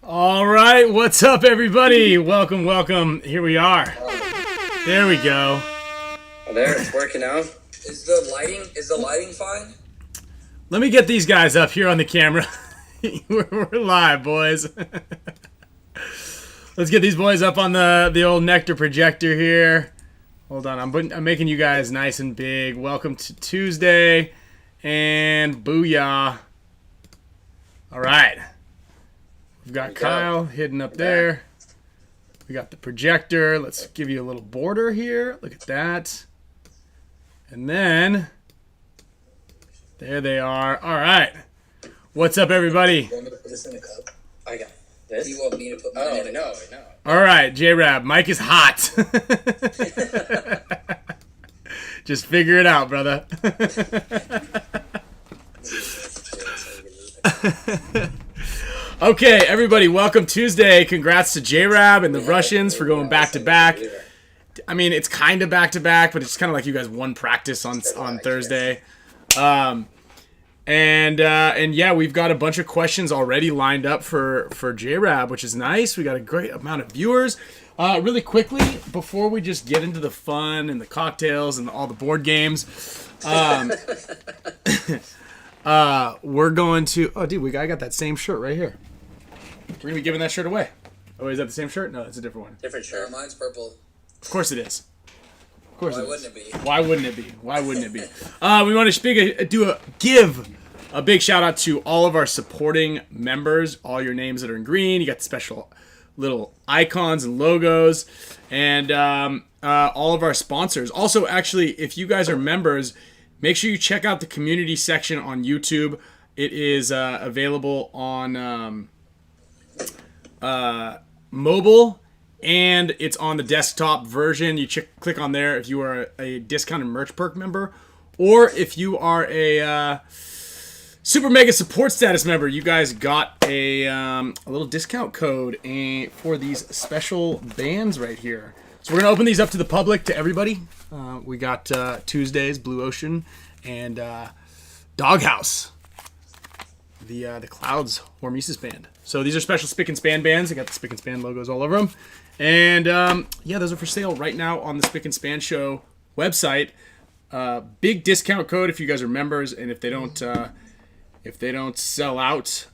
All right, what's up, everybody? Welcome, welcome. Here we are. There we go. Oh, there, it's working out. Is the lighting fine? Let me get these guys up here on the camera. we're live, boys. Let's get these boys up on the old NECTR projector here. Hold on, I'm making you guys nice and big. Welcome to Tuesday, and booyah. All right. We've got Kyle hidden up there. We got the projector. Let's give you a little border here. Look at that. And then, there they are. All right. What's up, everybody? You want me to put this in a cup? I got this. You want me to put mine in a cup? No. All right, J-Rab. Mike is hot. Just figure it out, brother. Okay, everybody, welcome Tuesday. Congrats to J-Rab and the Russians for going back-to-back. I mean, it's kind of back-to-back, but it's kind of like you guys won practice on Thursday. And yeah, we've got a bunch of questions already lined up for J-Rab, which is nice. We got a great amount of viewers. Really quickly, before we just get into the fun and the cocktails and all the board games, we're going to... Oh, dude, I got that same shirt right here. We're going to be giving that shirt away. Oh, is that the same shirt? No, it's a different one. Different shirt. Mine's purple. Of course it is. Of course Why it is. wouldn't it be? Why wouldn't it be? Why wouldn't it be? We want to give a big shout out to all of our supporting members. All your names that are in green. You got the special little icons and logos. And all of our sponsors. Also, actually, if you guys are members... Make sure you check out the community section on YouTube. It is available on mobile, and it's on the desktop version. You click on there if you are a discounted merch perk member, or if you are a super mega support status member. You guys got a little discount code for these special bands right here. So we're going to open these up to the public, to everybody. We got Tuesdays, Blue Ocean, and Doghouse, the Clouds HORMESIS band. So these are special Spick and Span bands. They got the Spick and Span logos all over them. And yeah, those are for sale right now on the Spick and Span Show website. Big discount code if you guys are members, and if they don't sell out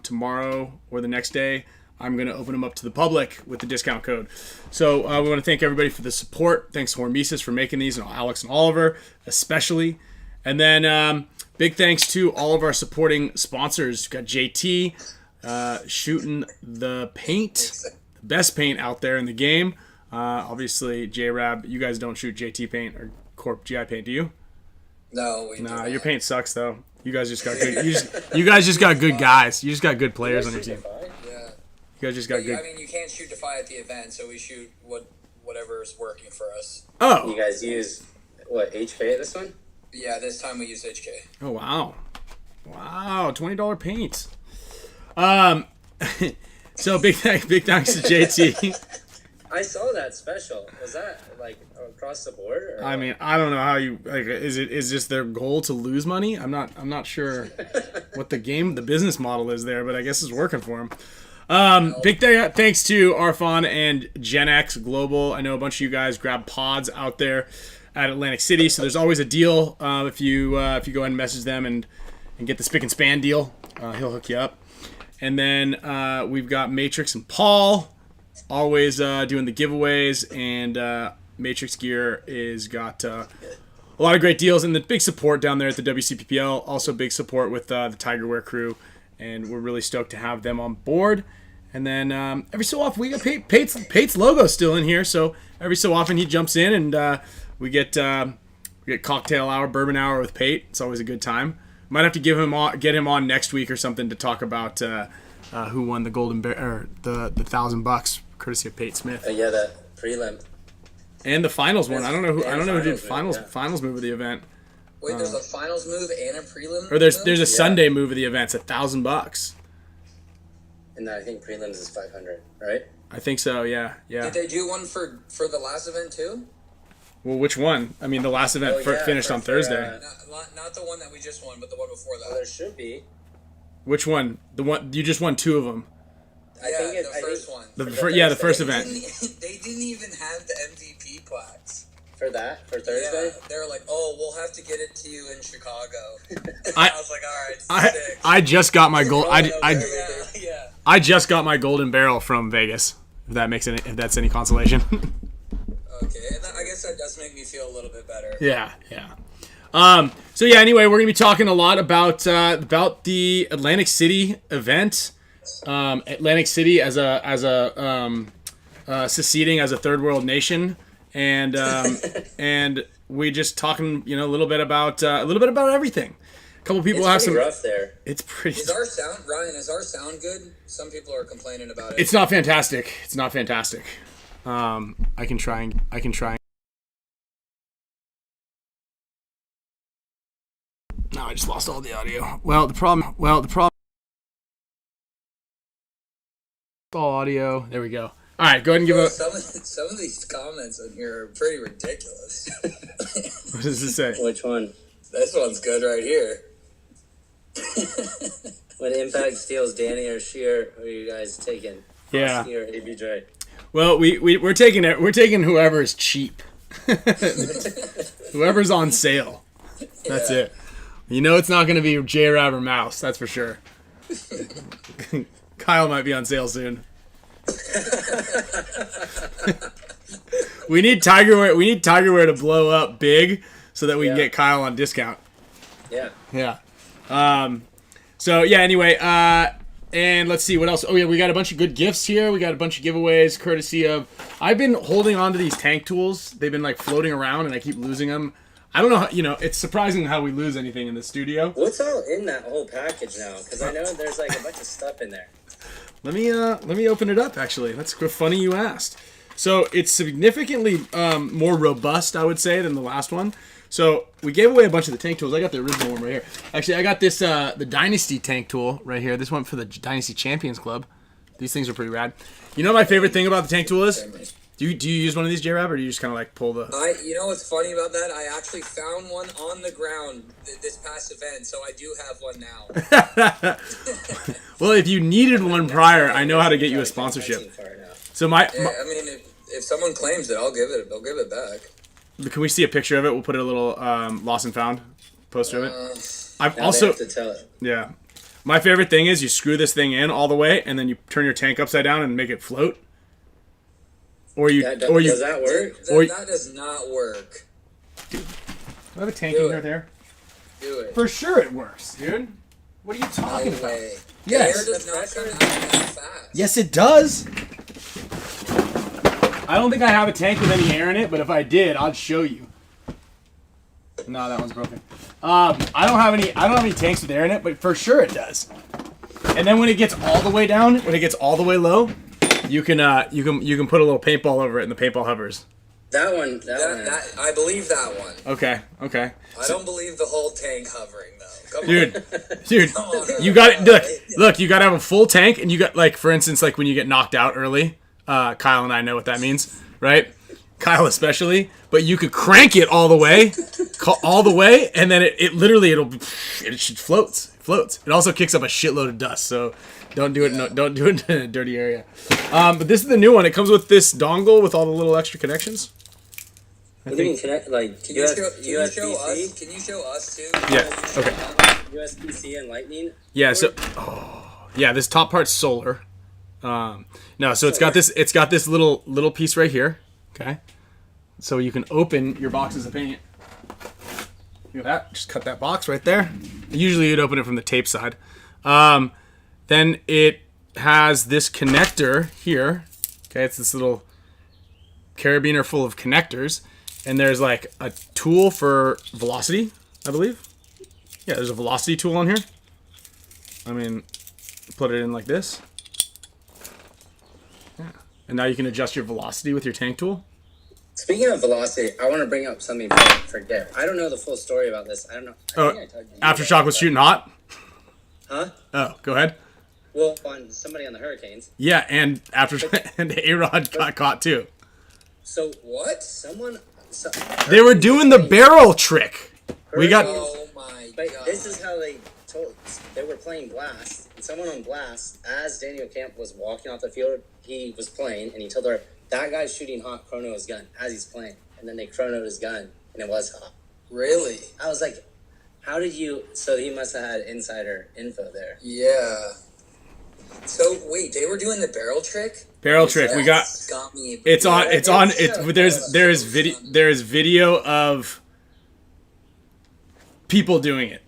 tomorrow or the next day, I'm going to open them up to the public with the discount code. So we want to thank everybody for the support. Thanks to HORMESIS for making these, and Alex and Oliver especially. And then big thanks to all of our supporting sponsors. We've got JT shooting the paint, the best paint out there in the game. Obviously, J-Rab, you guys don't shoot JT paint or Corp GI paint, do you? No, Nah, your paint sucks, though. You guys just got good. You guys just got good guys. You just got good players on your team. You guys just got good. I mean, you can't shoot Defy at the event, so we shoot whatever is working for us. Oh. You guys use, what, HK at this one? Yeah, this time we use HK. Oh, wow. Wow, $20 paint. So big thanks to JT. I saw that special. Was that, like, across the board? Or I mean, I don't know how you, like, is this their goal to lose money? I'm not sure what the business model is there, but I guess it's working for them. Big thanks to Arfon and Gen X Global. I know a bunch of you guys grab pods out there at Atlantic City, so there's always a deal if you go ahead and message them and get the Spick and Span deal. He'll hook you up. And then we've got Matrix and Paul always doing the giveaways, and Matrix Gear is got a lot of great deals, and the big support down there at the WCPPL. Also big support with the Tiger Wear crew, and we're really stoked to have them on board. And then every so often we got Pate's logo still in here, so every so often he jumps in, and we get cocktail hour, bourbon hour with Pate. It's always a good time. Might have to get him on next week or something to talk about who won the Golden Bear or the $1,000 courtesy of Pate Smith. yeah, the prelim. And the finals one. I don't know who did finals move of the event. Wait, there's a finals move and a prelim. Or there's a Sunday move of the event. It's $1,000. And I think prelims is 500, right? I think so. Yeah. Did they do one for the last event too? Well, which one? I mean, the last event finished on Thursday. Not the one that we just won, but the one before that. Well, there should be. Which one? The one you just won two of them. I think the first one. The first event. They didn't even have the MVP plaques. For Thursday? Yeah, they were like, "Oh, we'll have to get it to you in Chicago." I was like, "All right, sick." I just got my gold. Yeah. I just got my golden barrel from Vegas. If that's any consolation. Okay, I guess that does make me feel a little bit better. Yeah. So yeah. Anyway, we're gonna be talking a lot about the Atlantic City event. Atlantic City as a seceding as a third world nation. And and we just talking, a little bit about everything. A couple people have some rough there. It's pretty. Is our sound, Ryan? Is our sound good? Some people are complaining about it. It's not fantastic. I can try. No, I just lost all the audio. Well, the problem. All audio. There we go. All right, go ahead and give some of these comments in here are pretty ridiculous. What does it say? Which one? This one's good right here. When Impact steals Danny or Sheer, who are you guys taking? Yeah. Or ABJ? Well, we're taking it. We're taking whoever's cheap. Whoever's on sale. That's it. It's not going to be J-Rab or Mouse. That's for sure. Kyle might be on sale soon. We need Tigerwear. We need Tigerwear to blow up big so that we can get Kyle on discount. Yeah. So yeah. Anyway. And let's see what else. Oh yeah, we got a bunch of good gifts here. We got a bunch of giveaways courtesy of. I've been holding on to these tank tools. They've been like floating around, and I keep losing them. I don't know. It's surprising how we lose anything in the studio. What's all in that whole package now? Because I know there's like a bunch of stuff in there. Let me open it up. Actually, that's funny you asked. So it's significantly more robust, I would say, than the last one. So we gave away a bunch of the tank tools. I got the original one right here. Actually, I got this the Dynasty tank tool right here. This one for the Dynasty Champions Club. These things are pretty rad. My favorite thing about the tank tool is? Do you use one of these, J-Rab, or do you just kind of like pull the... You know what's funny about that? I actually found one on the ground this past event, so I do have one now. Well, if you needed one prior, I know how to get you a sponsorship. So I mean, if someone claims it, they'll give it back. Can we see a picture of it? We'll put a little lost and found poster of it. I've Now also... they have to tell it. Yeah. My favorite thing is you screw this thing in all the way, and then you turn your tank upside down and make it float. Does that work? That does not work. Dude, do I have a tank in there? Do it. For sure it works, dude. What are you talking about? Yes. Air does not come out that fast. Yes, it does. I don't think I have a tank with any air in it, but if I did, I'd show you. No, that one's broken. I don't have any tanks with air in it, but for sure it does. And then when it gets all the way down, when it gets all the way low, you can put a little paintball over it, and the paintball hovers. That one. I believe that one. Okay. I don't believe the whole tank hovering though. Come Dude, Come on, you got it. Look, you got to have a full tank, and you got like, for instance, like when you get knocked out early. Kyle and I know what that means, right? Kyle especially. But you could crank it all the way, and then it should floats. It floats. It also kicks up a shitload of dust, so don't do it. Don't do it in a dirty area. But this is the new one. It comes with this dongle with all the little extra connections. What do you mean connect? Like Can you show us? Can you show us too? Yeah. Okay. USB-C and Lightning. Yeah. So, this top part's solar. No, so it's got this little piece right here. Okay. So you can open your boxes of paint. Look at that. Just cut that box right there. Usually you'd open it from the tape side. Then it has this connector here. Okay, it's this little carabiner full of connectors. And there's like a tool for velocity, I believe. Yeah, there's a velocity tool on here. I mean, put it in like this. Yeah. And now you can adjust your velocity with your tank tool. Speaking of velocity, I want to bring up something before I forget. I don't know the full story about this. I don't know. Aftershock was shooting hot? Huh? Oh, go ahead. Well, on somebody on the Hurricanes. Yeah, and and A-Rod got caught too. So what? They were doing the barrel trick. We got. Oh my But god. this is how they they were playing Blast, and someone on Blast, as Daniel Camp was walking off the field, he was playing, and he told her, that guy's shooting hot chrono his gun as he's playing. And then they chronoed his gun, and it was hot. Really? I was like, how did you... So he must have had insider info there. Yeah. So, wait, they were doing the barrel trick? Barrel trick. We got... Me. It's on... There is video of people doing it.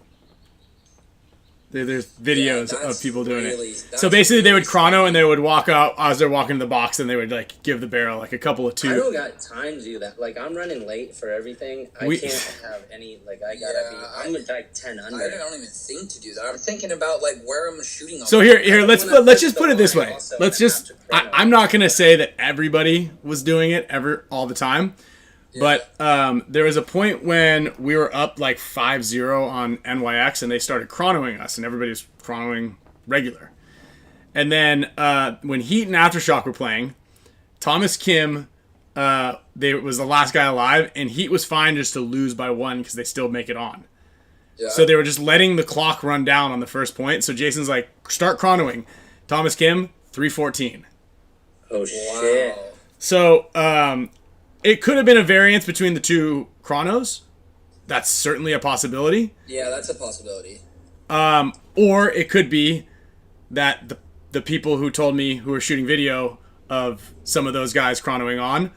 There's videos of people doing it. So basically, they would chrono and they would walk out as they're walking to the box, and they would like give the barrel like a couple of two. I don't got time to do that. Like, I'm running late for everything. I can't have any. Like, I gotta be. I'm like 10 under. I don't even think to do that. I'm thinking about like where I'm shooting. So here, let's just put it this way. Let's just. I'm not gonna say that everybody was doing it all the time. But there was a point when we were up like 5-0 on NYX, and they started chronoing us, and everybody was chronoing regular. And then when Heat and Aftershock were playing, Thomas Kim was the last guy alive, and Heat was fine just to lose by 1 because they still make it on. Yeah. So they were just letting the clock run down on the first point. So Jason's like, start chronoing. Thomas Kim, 3:14. Oh, shit. Wow. So... it could have been a variance between the two chronos. That's certainly a possibility. Yeah, that's a possibility. Or it could be that the people who told me who were shooting video of some of those guys chronoing on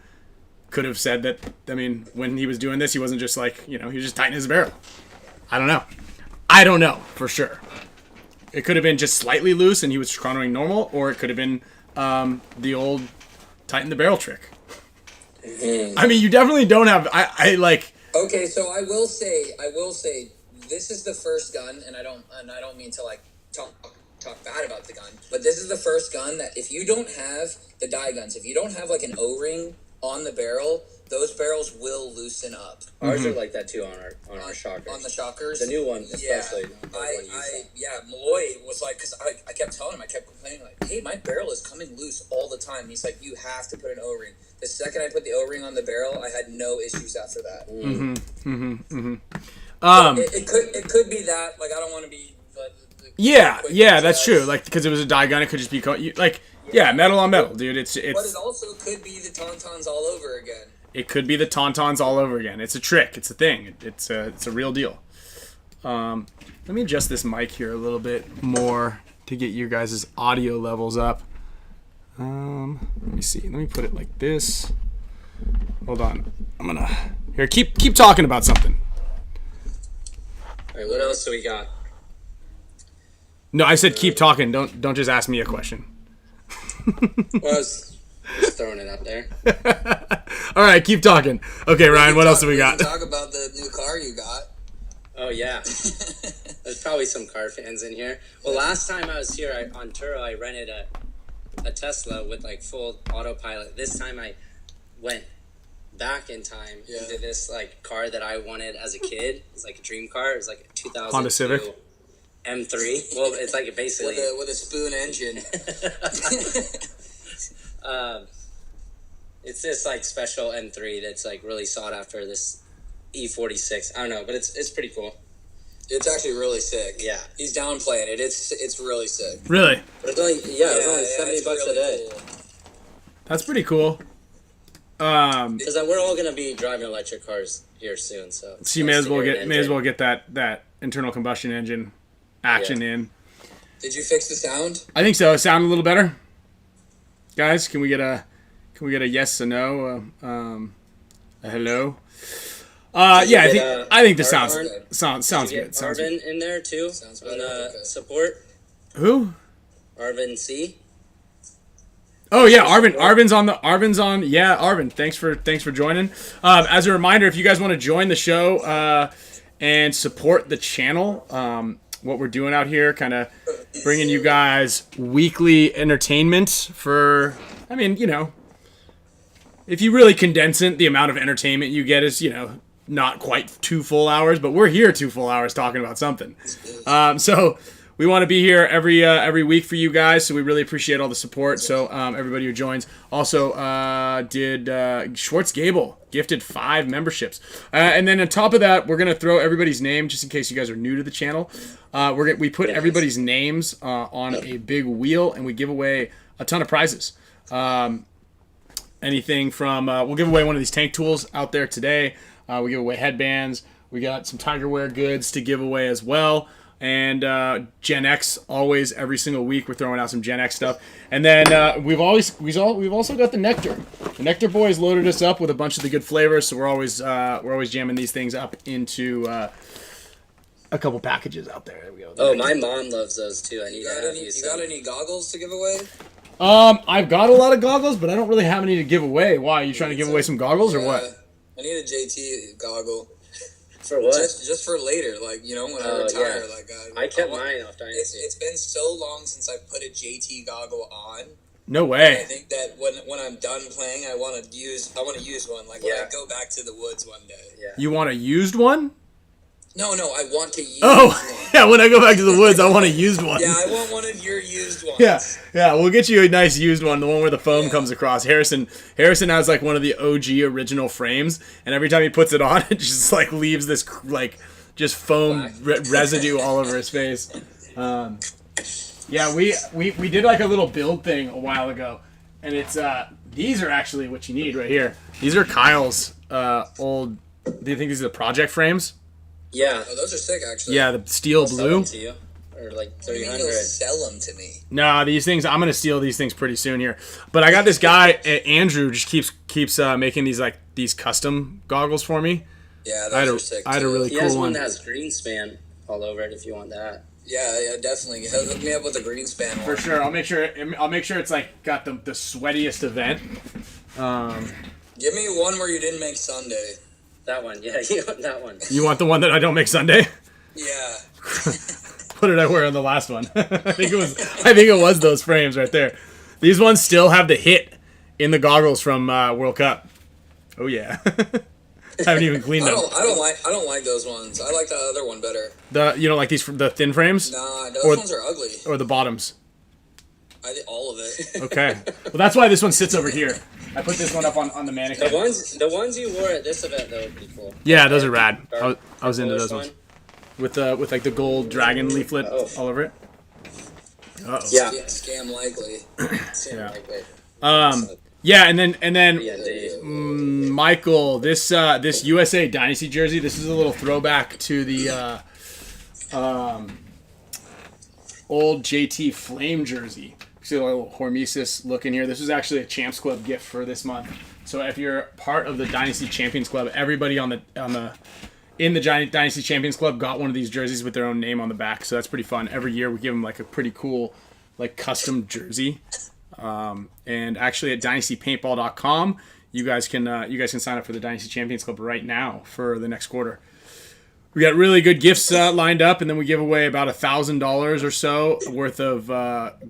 could have said that, I mean, when he was doing this, he wasn't just like, he was just tightening his barrel. I don't know for sure. It could have been just slightly loose and he was chronoing normal, or it could have been the old tighten the barrel trick. I mean, you definitely don't have. I like. Okay, so I will say, this is the first gun, and I don't mean to like talk bad about the gun, but this is the first gun that if you don't have the die guns, if you don't have like an O-ring on the barrel, those barrels will loosen up. Ours are like that too on our shockers. On the shockers, the new one especially. Malloy was like, because I kept telling him, I kept complaining like, hey, my barrel is coming loose all the time. He's like, you have to put an O-ring. The second I put the O-ring on the barrel, I had no issues after that. It could be that. Like, I don't want to be. Yeah, that's true. Like, because it was a die gun, it could just be metal on metal, dude. It's. But it also could be the tauntauns all over again. It could be the tauntauns all over again. It's a trick. It's a thing. It's a real deal. Let me adjust this mic here a little bit more to get your guys' audio levels up. Let me see. Let me put it like this. Hold on. I'm gonna keep talking about something. All right, what else do we got? No, I said keep talking. Don't just ask me a question. Well, I was just throwing it out there. All right, keep talking. Okay, Ryan, what else do we got? Talk about the new car you got. Oh yeah, there's probably some car fans in here. Well, last time I was here on Turo, I rented a Tesla with like full autopilot. This time I went back in time into this like car that I wanted as a kid. It's like a dream car. It was like a 2000 Honda Civic M3. Well, it's like basically with a spoon engine. It's this like special M3 that's like really sought after. This E46. I don't know, but it's pretty cool. It's actually really sick. Yeah, he's downplaying it. It's really sick. Really? But it's only $70 really a day. Cool. That's pretty cool. Because we're all gonna be driving electric cars here soon, so you may as well get that internal combustion engine action in. Did you fix the sound? I think so. Sound a little better, guys. Can we get a yes or no? A hello. I think the sounds good. Sounds Arvin good. in there too. Sounds on okay. Support. Who? Arvin C. Oh yeah, Arvin's on. Yeah, Arvin. Thanks for joining. As a reminder, if you guys want to join the show and support the channel, what we're doing out here, kind of bringing you guys weekly entertainment for. I mean, if you really condense it, the amount of entertainment you get is not quite 2 full hours, but we're here 2 full hours talking about something. So we want to be here every week for you guys, so we really appreciate all the support. So everybody who joins. Also, Schwartz Gable gifted 5 memberships, and then on top of that, we're gonna throw everybody's name just in case you guys are new to the channel. We put everybody's names on a big wheel, and we give away a ton of prizes. Anything from we'll give away one of these tank tools out there today. We give away headbands. We got some Tiger Wear goods to give away as well. And Gen X, always every single week we're throwing out some Gen X stuff. And then we've also got the NECTR. The NECTR boys loaded us up with a bunch of the good flavors, so we're always jamming these things up into a couple packages out there. There we go. Oh, my mom loves those too. I need to have You got any goggles to give away? I've got a lot of goggles, but I don't really have any to give away. Why? Are you trying to give away some goggles or what? I need a JT goggle. For what? Just for later, like, you know, when I retire. Yeah. Like, I kept mine off Dynasty. It's been so long since I put a JT goggle on. No way. I think that when I'm done playing, I want to use one. Like, when I go back to the woods one day. Yeah. You want a used one? No, I want to use one. Yeah, when I go back to the woods, I want a used one. Yeah, I want one of your used ones. Yeah, we'll get you a nice used one, the one where the foam comes across. Harrison has like one of the OG original frames, and every time he puts it on, it just like leaves this like just foam residue all over his face. We did like a little build thing a while ago, and it's these are actually what you need right here. These are Kyle's old. Do you think these are the project frames? Yeah. Oh, those are sick, actually. Yeah, the steel blue. To you. Or like What do you mean 300. you'll sell them to me? No, these things. I'm gonna steal these things pretty soon here. But I got this guy Andrew just keeps making these custom goggles for me. Yeah, those are sick. I had a really He cool has one. one that has Greenspan all over it if you want that. Yeah, definitely. Hook me up with a Greenspan one. For sure. I'll make sure it's like got the sweatiest event. Give me one where you didn't make Sunday. That one, yeah, you want that one. You want the one that I don't make Sunday? Yeah. What did I wear on the last one? I think it was those frames right there. These ones still have the hit in the goggles from World Cup. Oh yeah. Haven't even cleaned them. I don't like those ones. I like the other one better. You don't like these the thin frames? Nah, those ones are ugly. Or the bottoms? All of it. Okay. Well, that's why this one sits over here. I put this one up on the mannequin. The ones you wore at this event though were pretty cool. Yeah, those are rad. I was into those one. ones. With like the gold dragon leaflet all over it. Uh-oh. Yeah. Scam likely. Scam likely. Yeah, and then Yeah, Dave. Michael, this USA Dynasty jersey. This is a little throwback to the old JT Flame jersey. See a little HORMESIS look in here. This was actually a Champs Club gift for this month. So if you're part of the Dynasty Champions Club, everybody in the Dynasty Champions Club got one of these jerseys with their own name on the back. So that's pretty fun. Every year we give them like a pretty cool like custom jersey. And actually at dynastypaintball.com, you guys can sign up for the Dynasty Champions Club right now for the next quarter. We got really good gifts lined up, and then we give away about $1,000 or so worth of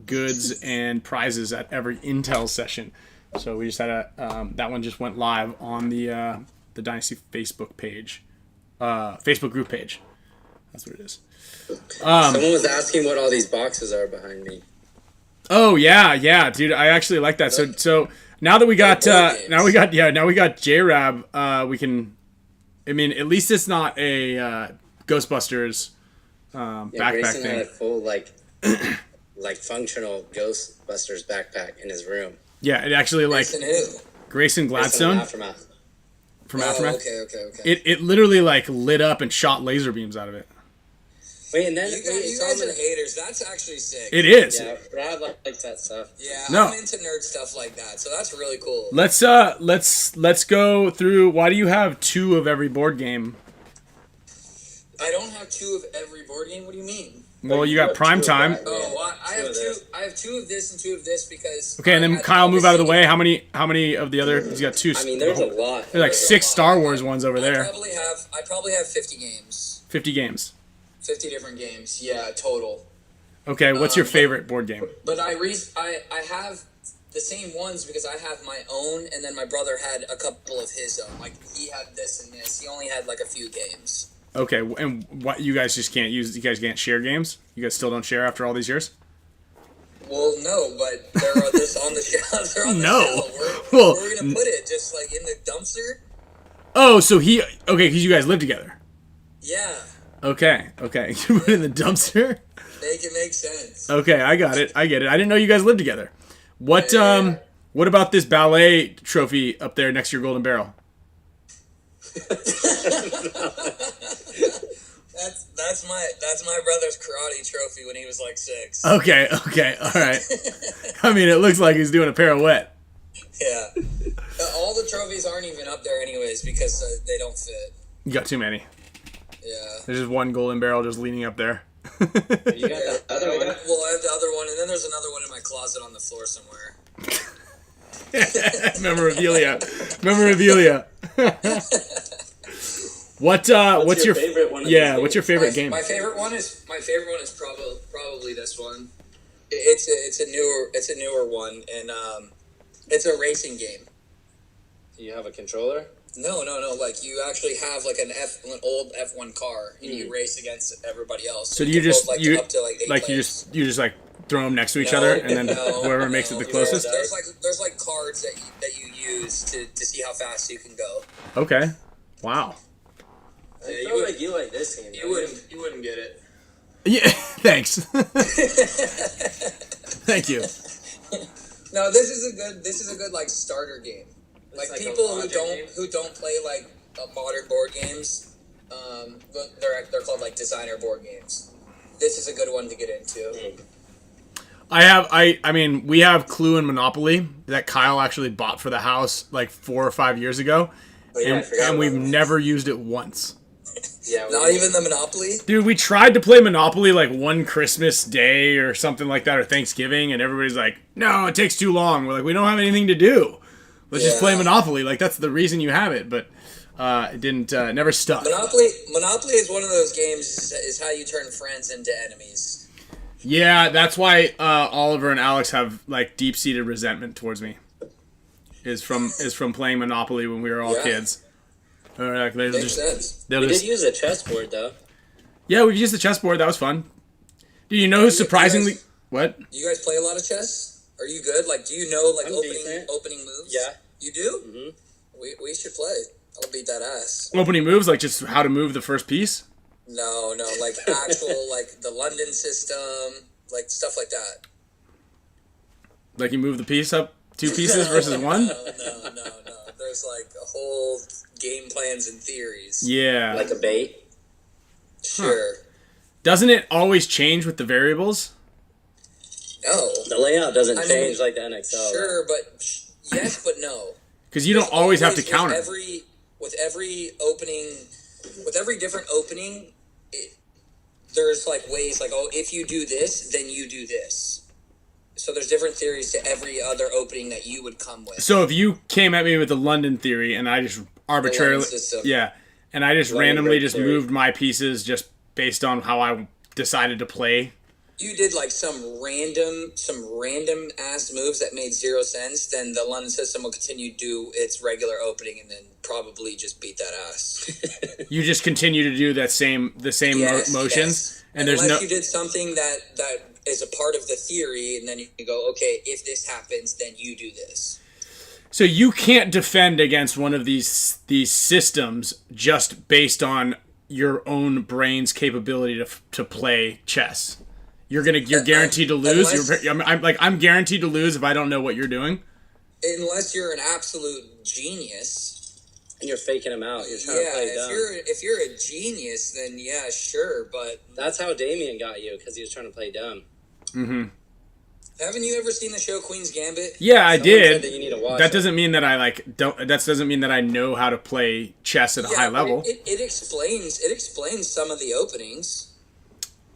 goods and prizes at every Intel session. So we just had that one just went live on the Dynasty Facebook page, Facebook group page. That's what it is. Someone was asking what all these boxes are behind me. Oh yeah, dude. I actually like that. So now that we got JRAB, we can. I mean, at least it's not a Ghostbusters backpack Grayson thing. had a full like functional Ghostbusters backpack in his room. Yeah, it actually like Grayson who? Grayson Gladstone Aftermath. from Aftermath. Okay. It literally like lit up and shot laser beams out of it. Wait, and then You guys are haters. That's actually sick. It is. Yeah, Brad likes that stuff. Yeah, No. I'm into nerd stuff like that, so that's really cool. Let's go through. Why do you have 2 of every board game? I don't have 2 of every board game. What do you mean? Well, you got Prime Time. Oh, well, I have 2 of this and 2 of this because. Okay, and then Kyle, move out of the way. How many of the other? He's got 2. I mean, there's a lot. There's like 6 Star Wars ones over there. I probably have 50 games. 50 games. 50 different games, yeah, total. Okay, what's your favorite board game? But I have the same ones because I have my own, and then my brother had a couple of his own. Like, he had this and this. He only had, like, a few games. Okay, and what you guys just can't use? You guys can't share games? You guys still don't share after all these years? Well, no, but they're on this on the shelf. They're on the No. shelf. Well, Where are we gonna put it? Just like in the dumpster? Oh, so okay, because you guys live together. Yeah. Okay. You put it in the dumpster? Make it make sense. Okay, I got it. I get it. I didn't know you guys lived together. What Yeah. What about this ballet trophy up there next to your golden barrel? That's my brother's karate trophy when he was like 6. Okay, all right. I mean, it looks like he's doing a pirouette. Yeah. All the trophies aren't even up there anyways because they don't fit. You got too many. Yeah. There's just one golden barrel just leaning up there. You got the other one? Well, I have the other one, and then there's another one in my closet on the floor somewhere. Memorabilia. What's your favorite one? What's your favorite game? My favorite one is probably this one. It's a newer one, and it's a racing game. Do you have a controller? No. Like you actually have like an old F1 car, and you race against everybody else. So do you just up to like 8 players. you just like throw them next to each other, and then whoever makes it the closest? There's like cards that you use to see how fast you can go. Okay. Wow. You like this game. You wouldn't get it. Yeah. Thanks. Thank you. No, this is a good like starter game. Like people who don't play like modern board games, they're called like designer board games. This is a good one to get into. I mean, we have Clue and Monopoly that Kyle actually bought for the house like 4 or 5 years ago, and we've never used it once. Yeah, Not even the Monopoly? Dude, we tried to play Monopoly like one Christmas day or something like that, or Thanksgiving, and everybody's like, no, it takes too long. We're like, we don't have anything to do. Let's just play Monopoly. Like, that's the reason you have it, but it didn't, never stuck. Monopoly is one of those games is how you turn friends into enemies. Yeah, that's why Oliver and Alex have like deep-seated resentment towards me. Is from playing Monopoly when we were all kids. Or like Makes sense. We did use a chessboard though. Yeah, we used the chessboard. That was fun. Do you know who's surprisingly what? You guys play a lot of chess? Are you good? Like, do you know like decent. opening moves? Yeah. You do? Mm-hmm. We should play. I'll beat that ass. Opening moves, like just how to move the first piece? No, like actual like the London system, like stuff like that. Like you move the piece up 2 pieces versus 1? No. There's like a whole game plans and theories. Yeah. Like a bait? Sure. Doesn't it always change with the variables? No. The layout doesn't change like the NXL. Sure, but yes, but no. Because you don't always have to counter. With every different opening, there's like ways like, oh, if you do this, then you do this. So there's different theories to every other opening that you would come with. So if you came at me with the London theory and I just arbitrarily, and I just randomly just moved my pieces just based on how I decided to play. You did like some random ass moves that made 0 sense, then the London system will continue to do its regular opening and then probably just beat that ass. You just continue to do the same motions, yes. and unless you did something that is a part of the theory, and then you go, okay, if this happens, then you do this. So you can't defend against one of these systems just based on your own brain's capability to play chess. You're guaranteed to lose. I'm guaranteed to lose if I don't know what you're doing. Unless you're an absolute genius. And you're faking them out. You're trying to play dumb. If you're a genius, then yeah, sure. But that's how Damien got you, because he was trying to play dumb. Mm-hmm. Haven't you ever seen the show Queen's Gambit? Yeah, I did. That you need to watch that doesn't mean that That doesn't mean that I know how to play chess at a high level. It explains some of the openings.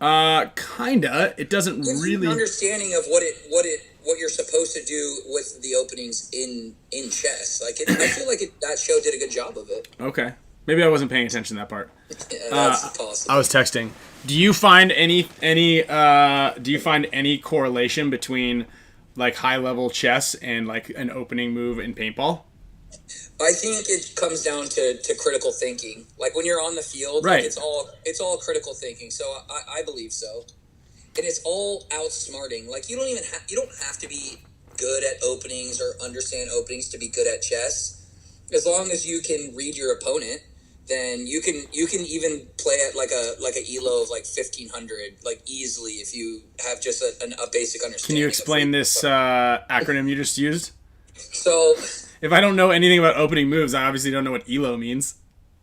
Kinda. It doesn't really an understanding of what you're supposed to do with the openings in chess. Like I feel like that show did a good job of it. Okay, maybe I wasn't paying attention to that part. Yeah, that's possible. I was texting. Do you find any correlation between like high level chess and like an opening move in paintball? I think it comes down to critical thinking. Like when you're on the field, Right. like it's all critical thinking. So I believe so, and it's all outsmarting. Like you don't have to be good at openings or understand openings to be good at chess. As long as you can read your opponent, then you can even play at like a elo of like 1500 like easily if you have just a basic understanding. Can you explain this acronym you just used? So, if I don't know anything about opening moves, I obviously don't know what elo means.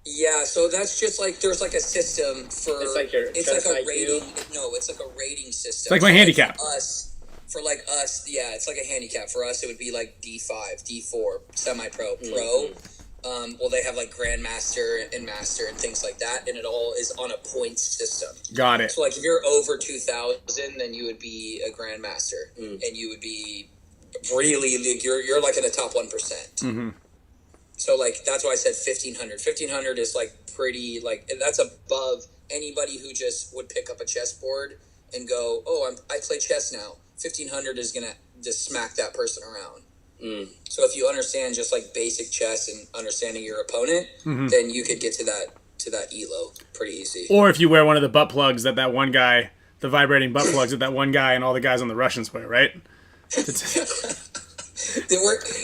Yeah, so that's just like there's like a system for It's like your it's like a IQ. rating. No, it's like a rating system. It's like my handicap. For us, yeah, it's like a handicap. For us, it would be like D5, D4, semi-pro, pro. Mm-hmm. Well, they have like grandmaster and master and things like that, and it all is on a points system. Got it. So like if you're over 2,000, then you would be a grandmaster, and you would be really you're like in the top 1%. Mm-hmm. So, like, that's why I said 1,500. 1,500 is, like, pretty, like, that's above anybody who just would pick up a chessboard and go, oh, I play chess now. 1,500 is going to just smack that person around. So if you understand just, like, basic chess and understanding your opponent, then you could get to that elo pretty easy. Or if you wear one of the butt plugs that one guy, the vibrating butt plugs that one guy and all the guys on the Russians wear, right?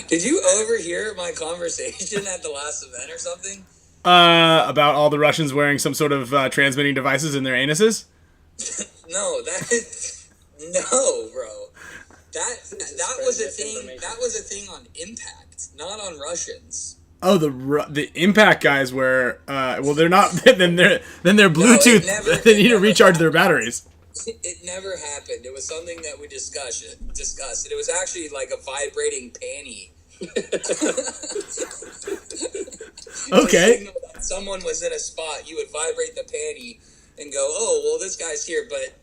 Did you overhear my conversation at the last event or something? About all the Russians wearing some sort of transmitting devices in their anuses? No, no, bro. That was a thing. That was a thing on Impact, not on Russians. Oh, the Impact guys wear. Well, they're not. Then they're Bluetooth. No, they need to recharge their batteries. It never happened. It was something that we discussed. It was actually like a vibrating panty. Okay. Someone was in a spot. You would vibrate the panty and go, "Oh, well, this guy's here," but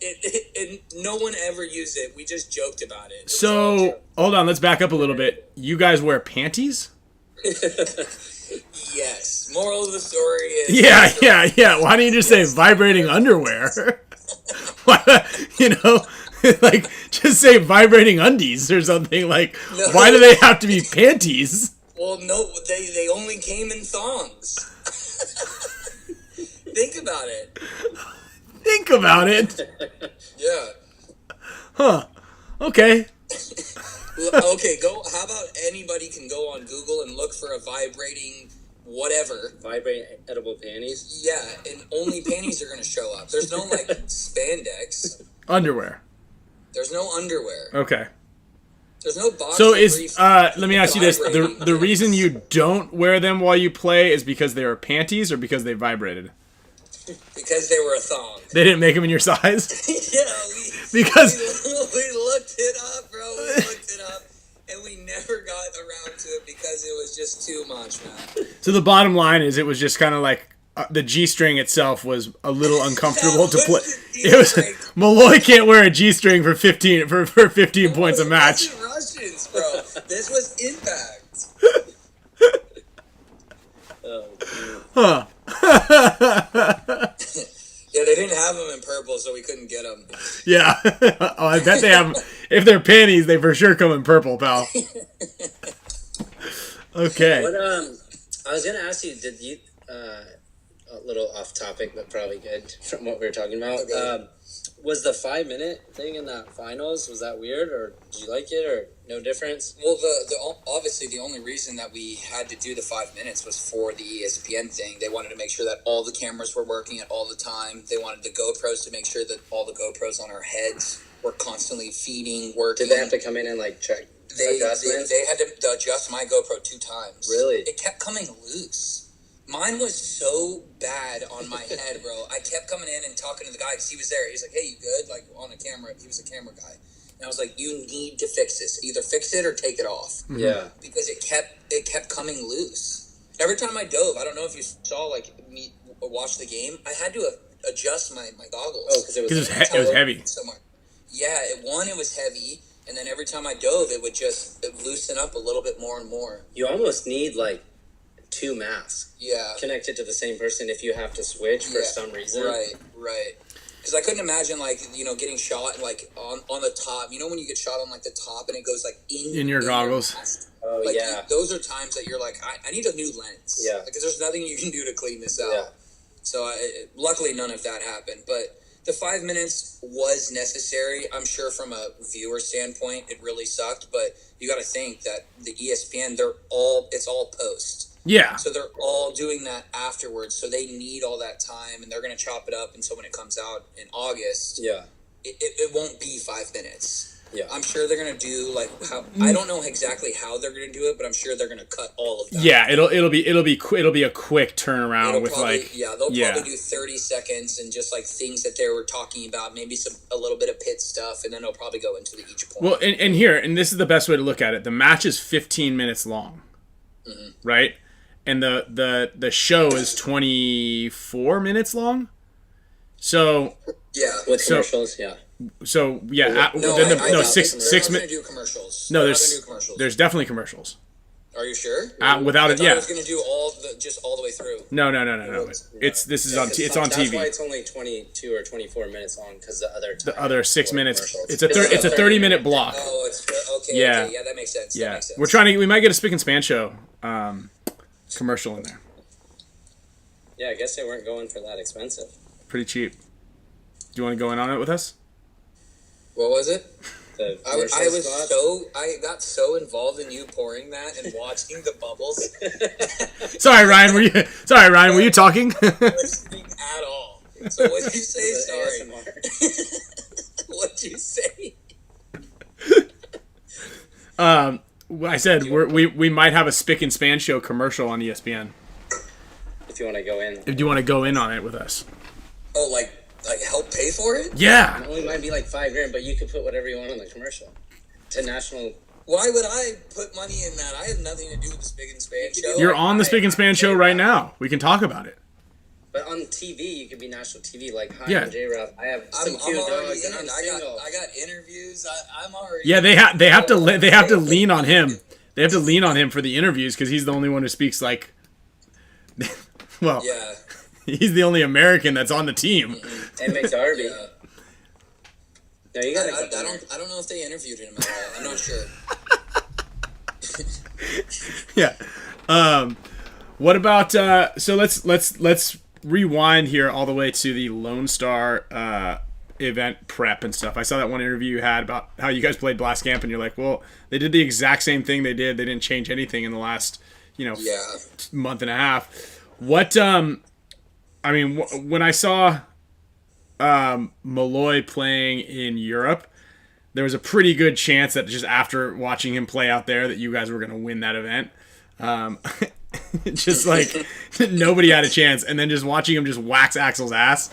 no one ever used it. We just joked about it. So hold on. Let's back up a little bit. You guys wear panties? Yes. Moral of the story is. Yeah. Why don't you just say vibrating underwear? Like, just say vibrating undies or something. Like, No. Why do they have to be panties? Well, no, they only came in thongs. Think about it. Think about it. Yeah. Huh. Okay. Okay, how about anybody can go on Google and look for a vibrating whatever. Vibrating edible panties? Yeah, and only panties are going to show up. There's no, like, spandex. Underwear. There's no underwear. Okay. There's no box. So let me ask you this. The reason you don't wear them while you play is because they are panties or because they vibrated? Because they were a thong. They didn't make them in your size? Yeah, we looked it up, bro. We looked it up, and we never got around to it because it was just too much, man. So the bottom line is it was just kind of like the G-string itself was a little uncomfortable to play. It was Malloy can't wear a G-string for 15 points a match. It wasn't Russians, bro. This was Impact. Huh. Yeah, they didn't have them in purple, so we couldn't get them. Yeah. Oh, I bet they have. If they're panties, they for sure come in purple, pal. Okay. What I was gonna ask you, did you a little off topic, but probably good from what we were talking about. Okay. Was the 5-minute thing in the finals, was that weird, or did you like it, or no difference? Well, obviously the only reason that we had to do the 5 minutes was for the ESPN thing. They wanted to make sure that all the cameras were working at all the time. They wanted the GoPros to make sure that all the GoPros on our heads were constantly feeding, working. Did they have to come in and like check adjustments? They had to adjust my GoPro 2 times. Really? It kept coming loose. Mine was so bad on my head, bro. I kept coming in and talking to the guy because he was there. He's like, "Hey, you good?" Like on a camera. He was a camera guy. And I was like, "You need to fix this. Either fix it or take it off." Yeah. Because it kept coming loose. Every time I dove, I don't know if you saw like me watch the game. I had to adjust my goggles. Oh, because it was heavy. Somewhere. Yeah, it was heavy, and then every time I dove, it would just loosen up a little bit more and more. You almost need like 2 masks. Yeah. Connected to the same person if you have to switch for some reason. Right. Because I couldn't imagine, like, getting shot and, like, on the top. When you get shot on, like, the top and it goes, like, in your goggles. Oh, like, yeah. Those are times that you're like, I need a new lens. Yeah. Because there's nothing you can do to clean this out. Yeah. So, luckily, none of that happened. But the 5 minutes was necessary. I'm sure from a viewer standpoint, it really sucked. But you got to think that the ESPN, it's all post. Yeah. So they're all doing that afterwards. So they need all that time, and they're going to chop it up. And so when it comes out in August, it won't be 5 minutes. Yeah. I'm sure they're going to do I don't know exactly how they're going to do it, but I'm sure they're going to cut all of that. Yeah, it'll be a quick turnaround they'll probably do 30 seconds and just like things that they were talking about, maybe a little bit of pit stuff, and then they'll probably go into each point. Well, and this is the best way to look at it. The match is 15 minutes long, right? And the show is 24 minutes long. So with commercials, So six minutes. Going to do commercials. No, there's definitely commercials. Are you sure? Without it, yeah. I was going to do all the way through. No. It's on TV. That's why it's only 22 or 24 minutes long, because the other 6 minutes. It's a 30-minute block. Oh, it's okay. Yeah. Okay, yeah, that makes sense. Yeah, we might get a Spick and Span show commercial in there. Yeah, I guess they weren't going for that expensive. Pretty cheap. Do you want to go in on it with us? What was it? I got so involved in you pouring that and watching the bubbles. Sorry, Ryan. Were you talking? Listening at all. So what'd you say? Sorry. What'd you say? I said we might have a Spick and Span show commercial on ESPN. If you want to go in. If you want to go in on it with us. Oh, like help pay for it? Yeah. It only might be like $5,000, but you could put whatever you want on the commercial. To national. Why would I put money in that? I have nothing to do with the Spick and Span show. You're on the Spick and Span show right now. We can talk about it. But on TV, you could be national TV. Like, hi, Yeah. I'm J-Ruff. I have some cute dogs, and I'm single. I got interviews. I'm already. Yeah, they have to lean on him. They have to lean on him for the interviews because he's the only one who speaks like. Well. Yeah. He's the only American that's on the team. And McDarby. Yeah. No, you gotta. I don't know if they interviewed him at all. I'm not sure. Yeah. What about? So let's rewind here all the way to the Lone Star event prep and stuff. I saw that one interview you had about how you guys played Blast Camp, and you're like, well, they did the exact same thing they did. They didn't change anything in the last, month and a half. What? I mean, when I saw Malloy playing in Europe, there was a pretty good chance that just after watching him play out there that you guys were going to win that event. Just like nobody had a chance. And then just watching him just wax Axel's ass,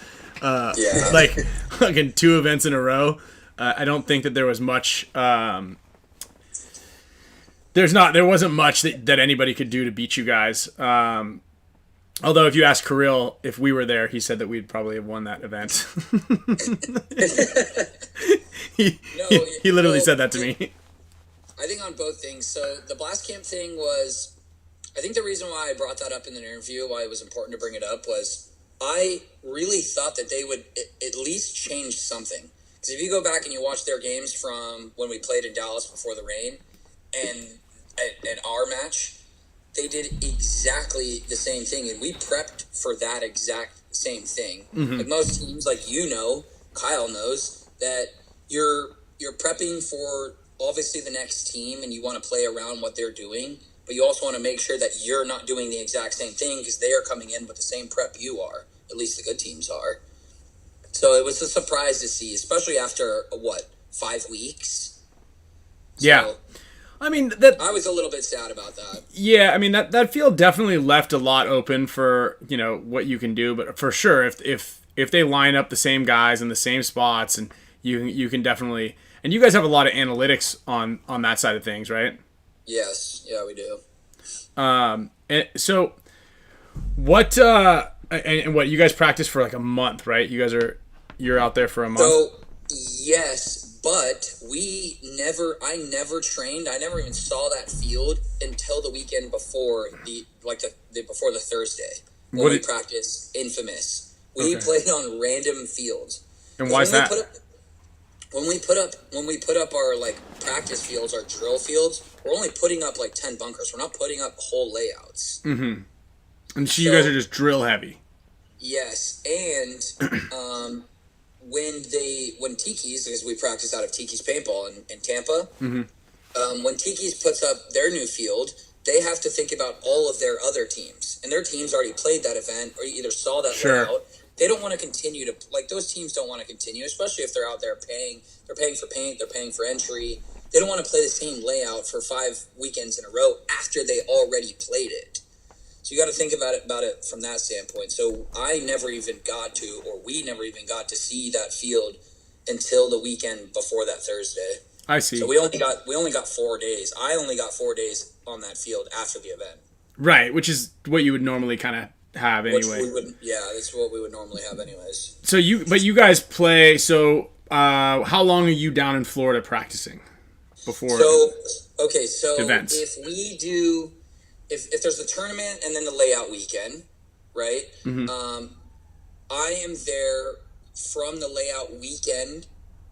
like in 2 events in a row. I don't think that there was much. There wasn't much that anybody could do to beat you guys. Although if you ask Kirill if we were there, he said that we'd probably have won that event. he literally said that to me. I think on both things. So the Blast Camp thing was, I think the reason why I brought that up in the interview, why it was important to bring it up, was I really thought that they would at least change something. Because if you go back and you watch their games from when we played in Dallas before the rain, and at our match, they did exactly the same thing, and we prepped for that exact same thing. Mm-hmm. Like most teams, like Kyle knows that you're prepping for obviously the next team, and you want to play around what they're doing, but you also want to make sure that you're not doing the exact same thing because they are coming in with the same prep you are. At least the good teams are. So it was a surprise to see, especially after 5 weeks. Yeah. I mean, I was a little bit sad about that. Yeah, I mean that field definitely left a lot open for what you can do, but for sure if they line up the same guys in the same spots, and you can definitely, and you guys have a lot of analytics on that side of things, right? Yes, yeah, we do. And so what and what you guys practice for like a month, right? You're out there for a month. So yes. But I never trained. I never even saw that field until the weekend before before the Thursday when we practiced Infamous. We played on random fields. And why is that? When we put up our like practice fields, our drill fields, we're only putting up like 10 bunkers. We're not putting up whole layouts. Mm-hmm. And so you guys are just drill heavy. Yes, and when Tiki's, because we practice out of Tiki's Paintball in Tampa, when Tiki's puts up their new field, they have to think about all of their other teams, and their teams already played that event or either saw that layout. They don't want to continue to, like, those teams don't want to continue, especially if they're out there paying. They're paying for paint, they're paying for entry. They don't want to play the same layout for 5 weekends in a row after they already played it. So you got to think about it from that standpoint. So I never even got to, or we never even got to see that field until the weekend before that Thursday. I see. So we only got 4 days. I only got 4 days on that field after the event. Right, which is what you would normally kind of have anyway. That's what we would normally have anyways. So you guys play. So how long are you down in Florida practicing before? So events? If there's a tournament and then the layout weekend, right? I am there from the layout weekend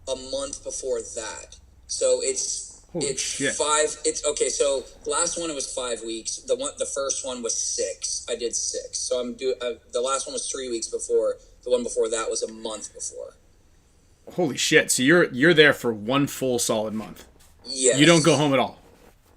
a month before that. So it's shit. 5. So the last one it was 5 weeks. The first one was 6. I did 6. So the last one was 3 weeks before. The one before that was a month before. Holy shit! So you're there for one full solid month. Yes. You don't go home at all.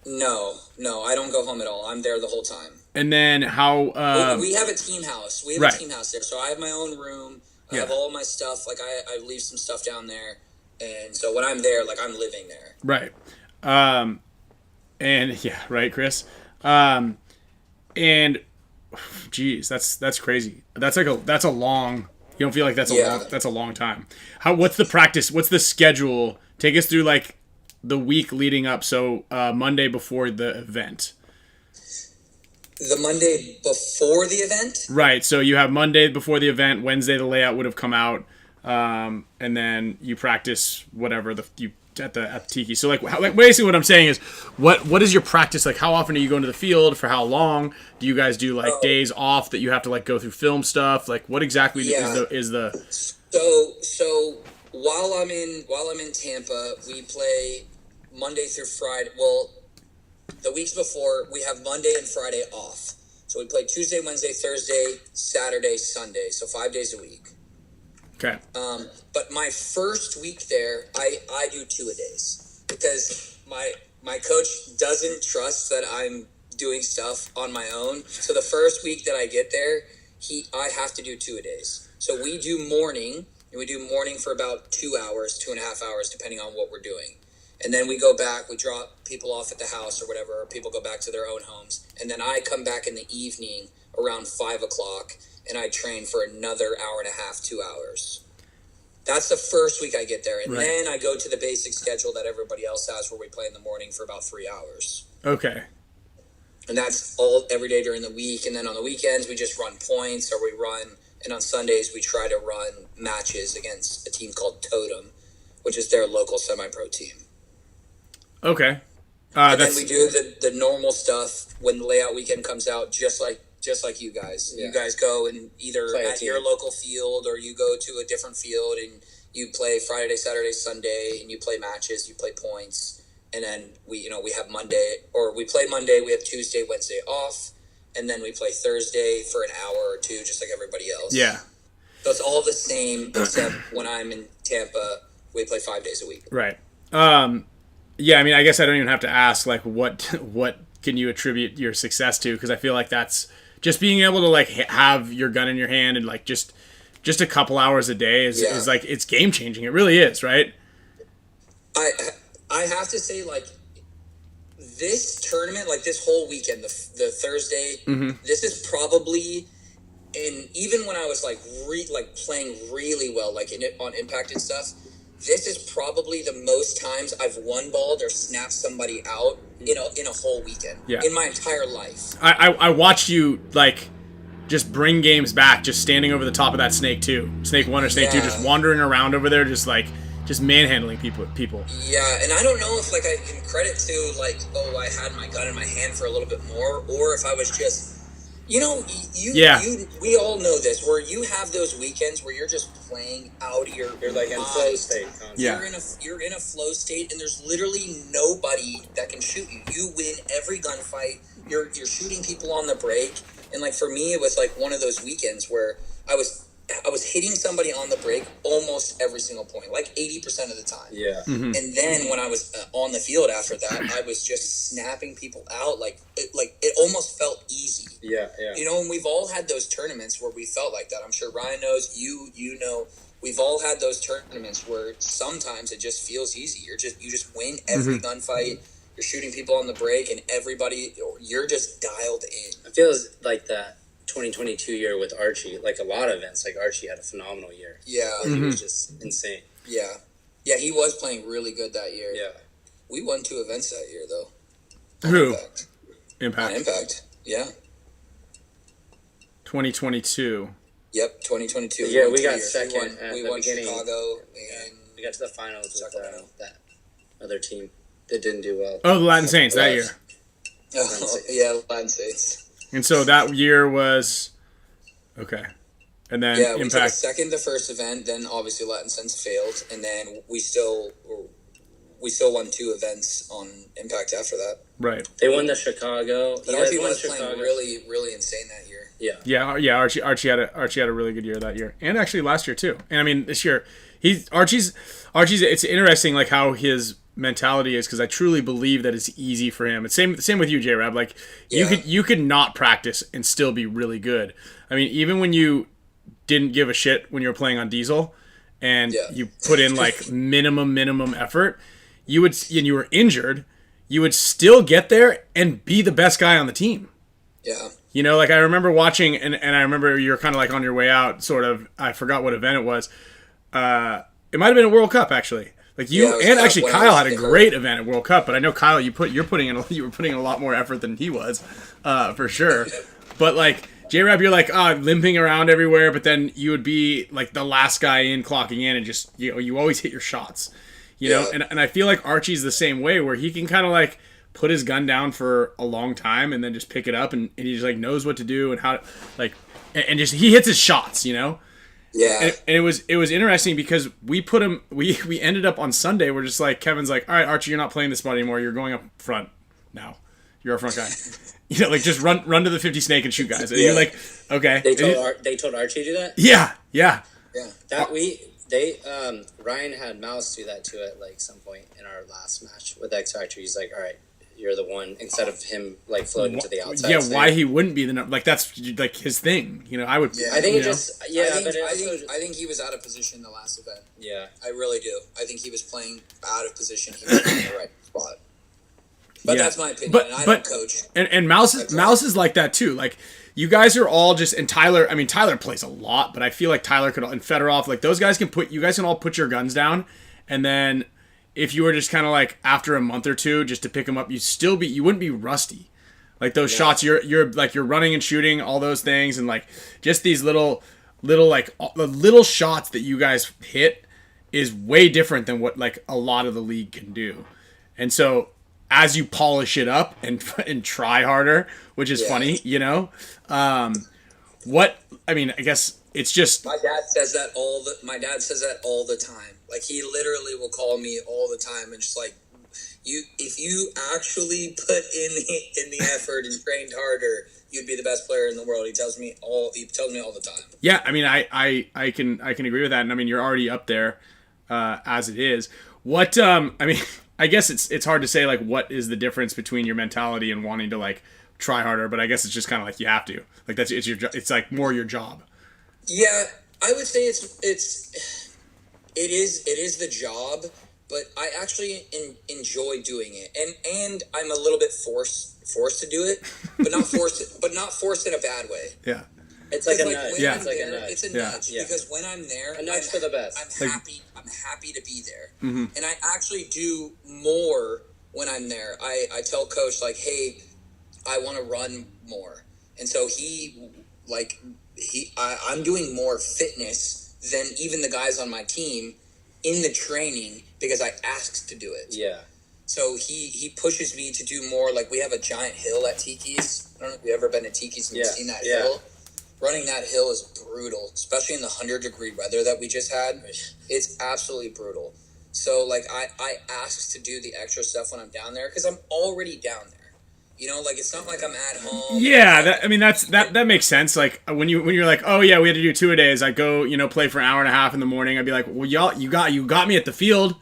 No, I don't go home at all. I'm there the whole time. And then how? We have a team house. We have a team house there. So I have my own room. I have all my stuff. Like I leave some stuff down there. And so when I'm there, like I'm living there. Right. And yeah, right, Chris. And geez, that's crazy. That's a long. You don't feel like that's a long time. What's the practice? What's the schedule? Take us through like the week leading up. So Monday before the event. The Monday before the event? Right. So you have Monday before the event. Wednesday the layout would have come out, and then you practice whatever at the Tiki. So like basically what I'm saying is, what is your practice like? How often are you going to the field? For how long? Do you guys do like days off that you have to like go through film stuff? Like what exactly is the? So while I'm in Tampa, we play Monday through Friday. Well, the weeks before we have Monday and Friday off. So we play Tuesday, Wednesday, Thursday, Saturday, Sunday. So 5 days a week. Okay. But my first week there, I do 2-a-days because my coach doesn't trust that I'm doing stuff on my own. So the first week that I get there, I have to do 2-a-days. So we do morning, and we do morning for about 2 hours, 2.5 hours, depending on what we're doing. And then we go back, we drop people off at the house or whatever, or people go back to their own homes. And then I come back in the evening around 5 o'clock, and I train for another hour and a half, 2 hours. That's the first week I get there. And then I go to the basic schedule that everybody else has where we play in the morning for about 3 hours. Okay. And that's every day during the week. And then on the weekends, we just run points and on Sundays, we try to run matches against a team called Totem, which is their local semi-pro team. Okay. And then we do the normal stuff when the layout weekend comes out, just like you guys. Yeah. You guys go and either at your local field or you go to a different field and you play Friday, Saturday, Sunday, and you play matches, you play points. And then we have Monday, or we play Monday, we have Tuesday, Wednesday off, and then we play Thursday for an hour or two, just like everybody else. Yeah. So it's all the same, except when I'm in Tampa, we play 5 days a week. Right. Yeah, I mean, I guess I don't even have to ask, like, what can you attribute your success to? Because I feel like that's just being able to, like, have your gun in your hand and, like, just a couple hours a day is like, it's game-changing. It really is, right? I have to say, like, this tournament, like, this whole weekend, the Thursday, this is probably, and even when I was, like, playing really well, like, on Impact and stuff, this is probably the most times I've one-balled or snapped somebody out in a whole weekend in my entire life. I watched you, like, just bring games back, just standing over the top of that Snake 2. Snake 1 or Snake 2, just wandering around over there, just manhandling people. Yeah, and I don't know if, like, I can credit to, like, I had my gun in my hand for a little bit more, or if I was just, You know, we all know this, where you have those weekends where you're just playing out of your You're like in flow state. Yeah. You're in a flow state, and there's literally nobody that can shoot you. You win every gunfight. You're shooting people on the break, and like for me, it was like one of those weekends where I was hitting somebody on the break almost every single point, like 80% of the time. Yeah. Mm-hmm. And then when I was on the field after that, I was just snapping people out. Like it almost felt easy. Yeah. You know, and we've all had those tournaments where we felt like that. I'm sure Ryan knows, you know, we've all had those tournaments where sometimes it just feels easy. You just win every gunfight. You're shooting people on the break, and you're just dialed in. It feels like that 2022 year with Archie, like a lot of events, like Archie had a phenomenal year. Yeah. He was just insane. Yeah. Yeah, he was playing really good that year. Yeah. We won 2 events that year, though. Who? Impact. Impact. Yeah. 2022. Yep, 2022. Yeah, we got second we at won the beginning. Chicago, and we got to the finals with that other team that didn't do well. Oh, the Latin Saints that year. Yeah, Latin States. And so that year was okay. And then yeah, we took a Impact. second the first event, then obviously Latin Sense failed, and then we still won 2 events on Impact after that. Right. They won the Chicago. But Archie was playing really, really insane that year. Yeah. Archie had a really good year that year, and actually last year too. And I mean this year, Archie's. It's interesting like how his mentality is, because I truly believe that it's easy for him. It's same with you, J-Rab. Like you could not practice and still be really good. I mean, even when you didn't give a shit when you were playing on Diesel, and you put in like minimum effort, you were injured, you would still get there and be the best guy on the team. Yeah. You know, like I remember watching, and I remember you were kind of like on your way out, sort of. I forgot what event it was. It might have been a World Cup actually. Like you and actually Kyle had a great event at World Cup, but I know Kyle, you were putting in a lot more effort than he was, for sure. But like J-Rab, you're like limping around everywhere, but then you would be like the last guy in, clocking in, and just you always hit your shots. You know, and I feel like Archie's the same way, where he can kind of like put his gun down for a long time and then just pick it up, and he just like knows what to do and how like and just he hits his shots, you know. Yeah. And it was interesting because we put him we ended up on Sunday, we're just like, Kevin's like, all right, Archie, you're not playing this spot anymore, you're going up front now, you're our front guy. You know, like just run to the 50 snake and shoot guys. And you're like, okay. They told Archie to do that. Yeah. Ryan had Mouse do that to at like some point in our last match with X Factor. He's like, all right, you're the one, instead of him like floating to the outside. Yeah, why he wouldn't be like that's like his thing. You know, I would. Yeah. I think I think he was out of position the last event. Yeah, I really do. I think he was playing out of position. He was in the right spot. But that's my opinion. And I don't coach. And Mouse is like that too. Like you guys are all just, and Tyler. I mean, Tyler plays a lot, but I feel like Tyler could, and Fedorov, like those guys you guys can all put your guns down, and then if you were just kind of like after a month or two just to pick them up, you wouldn't be rusty. Like those shots, you're running and shooting all those things, and like just these little like the little shots that you guys hit is way different than what like a lot of the league can do. And so as you polish it up and try harder, which is funny, you know, I guess it's just my dad says that all the time. Like he literally will call me all the time and just like, if you actually put in the effort and trained harder, you'd be the best player in the world. He tells me all the time. Yeah, I mean, I can agree with that, and I mean, you're already up there as it is. What I mean, I guess it's hard to say like what is the difference between your mentality and wanting to like try harder, but I guess it's just kind of like you have to, like it's like more your job. Yeah, I would say it is the job, but I actually enjoy doing it, and I'm a little bit forced to do it, but not forced in a bad way. Yeah. It's like a nudge. It's a nudge because when I'm there, a nudge for the best. I'm happy to be there, mm-hmm. and I actually do more when I'm there. I tell coach like, hey, I want to run more, and so I'm doing more fitness than even the guys on my team in the training because I asked to do it. Yeah. So he pushes me to do more. Like, we have a giant hill at Tiki's. I don't know if you've ever been to Tiki's and you've seen that hill. Running that hill is brutal, especially in the 100-degree weather that we just had. It's absolutely brutal. So, like, I ask to do the extra stuff when I'm down there because I'm already down there. You know, like, it's not like I'm at home. Yeah, that makes sense. Like, when you're like, oh yeah, we had to do 2-a-days. I go, play for an hour and a half in the morning. I'd be like, well, y'all, you got me at the field.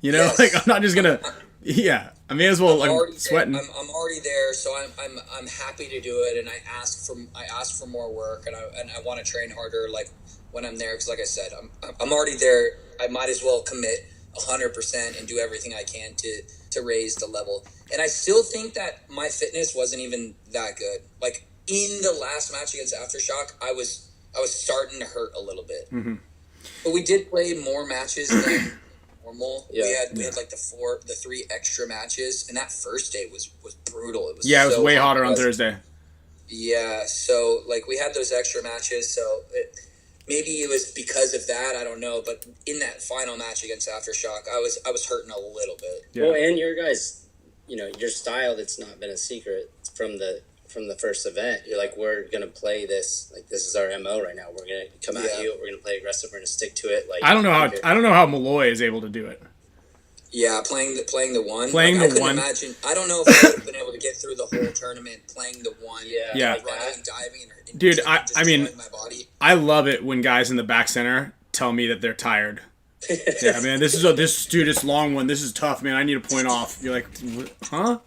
Yes. Like, I'm not just gonna. Yeah, I may as well. I'm sweating. I'm already there, so I'm happy to do it, and I ask for more work, and I want to train harder. Like, when I'm there, because like I said, I'm already there. I might as well commit 100% and do everything I can to raise the level. And I still think that my fitness wasn't even that good. Like, in the last match against Aftershock, I was starting to hurt a little bit. Mm-hmm. But we did play more matches than normal. Yeah. We had like the 3 extra matches, and that first day was brutal. It was way hotter on Thursday. Yeah, so like we had those extra matches, so maybe it was because of that, I don't know. But in that final match against Aftershock, I was hurting a little bit. Yeah. Well, and your guys, your style, that's not been a secret from the first event. You're like, we're gonna play this, like, this is our MO right now. We're gonna come at you. We're gonna play aggressive. We're gonna stick to it. Like, I don't know how Malloy is able to do it. Yeah, playing the one. I couldn't imagine. I don't know if I would have been able to get through the whole tournament playing the one. Yeah. Like running, diving, and dude, I mean, my body. I love it when guys in the back center tell me that they're tired. Yeah, man, this long one. This is tough, man. I need a point off. You're like, huh?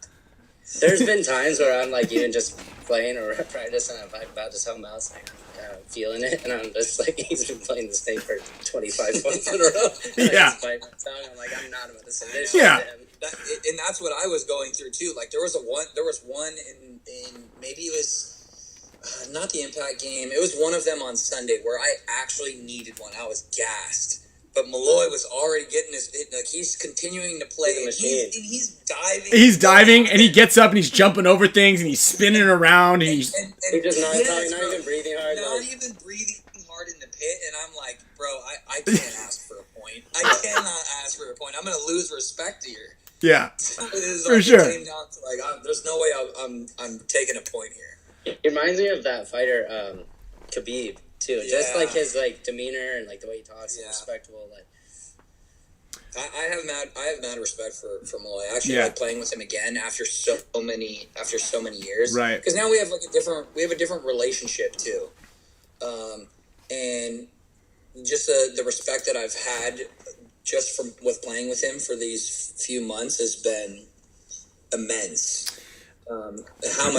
There's been times where I'm like, even just playing or practice, and I'm about to tell Mouse, like, I'm feeling it, and I'm just like, he's been playing this thing for 25 points in a row. And yeah. I just bite my tongue. I'm like, I'm not about to say this. Yeah. And that's what I was going through too. Like, there was one in maybe it was not the Impact game. It was one of them on Sunday where I actually needed one. I was gassed. But Malloy was already getting he's continuing to play, and he's diving. He's diving, and he gets up, and he's jumping over things, and he's spinning around, and he's just not even breathing hard. Not even breathing hard in the pit, and I'm like, bro, I can't ask for a point. I cannot ask for a point. I'm going to lose respect here. Yeah, for sure. It came down to, like, there's no way I'm taking a point here. It reminds me of that fighter, Khabib. Too, just like his demeanor and like the way he talks, is respectable. Like, I have mad respect for Malloy. I actually like playing with him again after so many years, right? Because now we have a different relationship too, and just the respect that I've had just with playing with him for these few months has been immense. How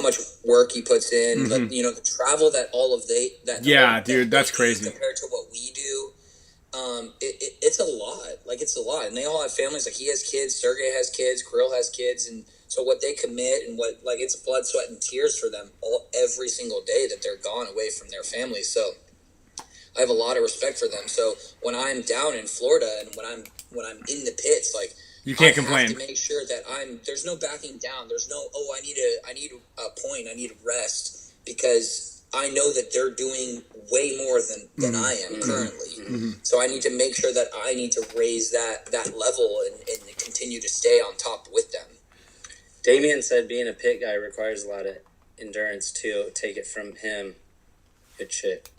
much work he puts in, mm-hmm. The travel that dude, that's crazy compared to what we do. It's a lot. Like, it's a lot, and they all have families. Like, he has kids, Sergey has kids, Kirill has kids, and so what they commit and what, like, it's blood, sweat, and tears for them every single day that they're gone away from their families. So I have a lot of respect for them. So when I'm down in Florida and when I'm in the pits, like, you can't complain. I have to make sure that there's no backing down. There's no, I need a point. I need a rest, because I know that they're doing way more than I am currently. Mm-hmm. So I need to make sure that I need to raise that level and continue to stay on top with them. Damien said being a pit guy requires a lot of endurance too. Take it from him. Good shit.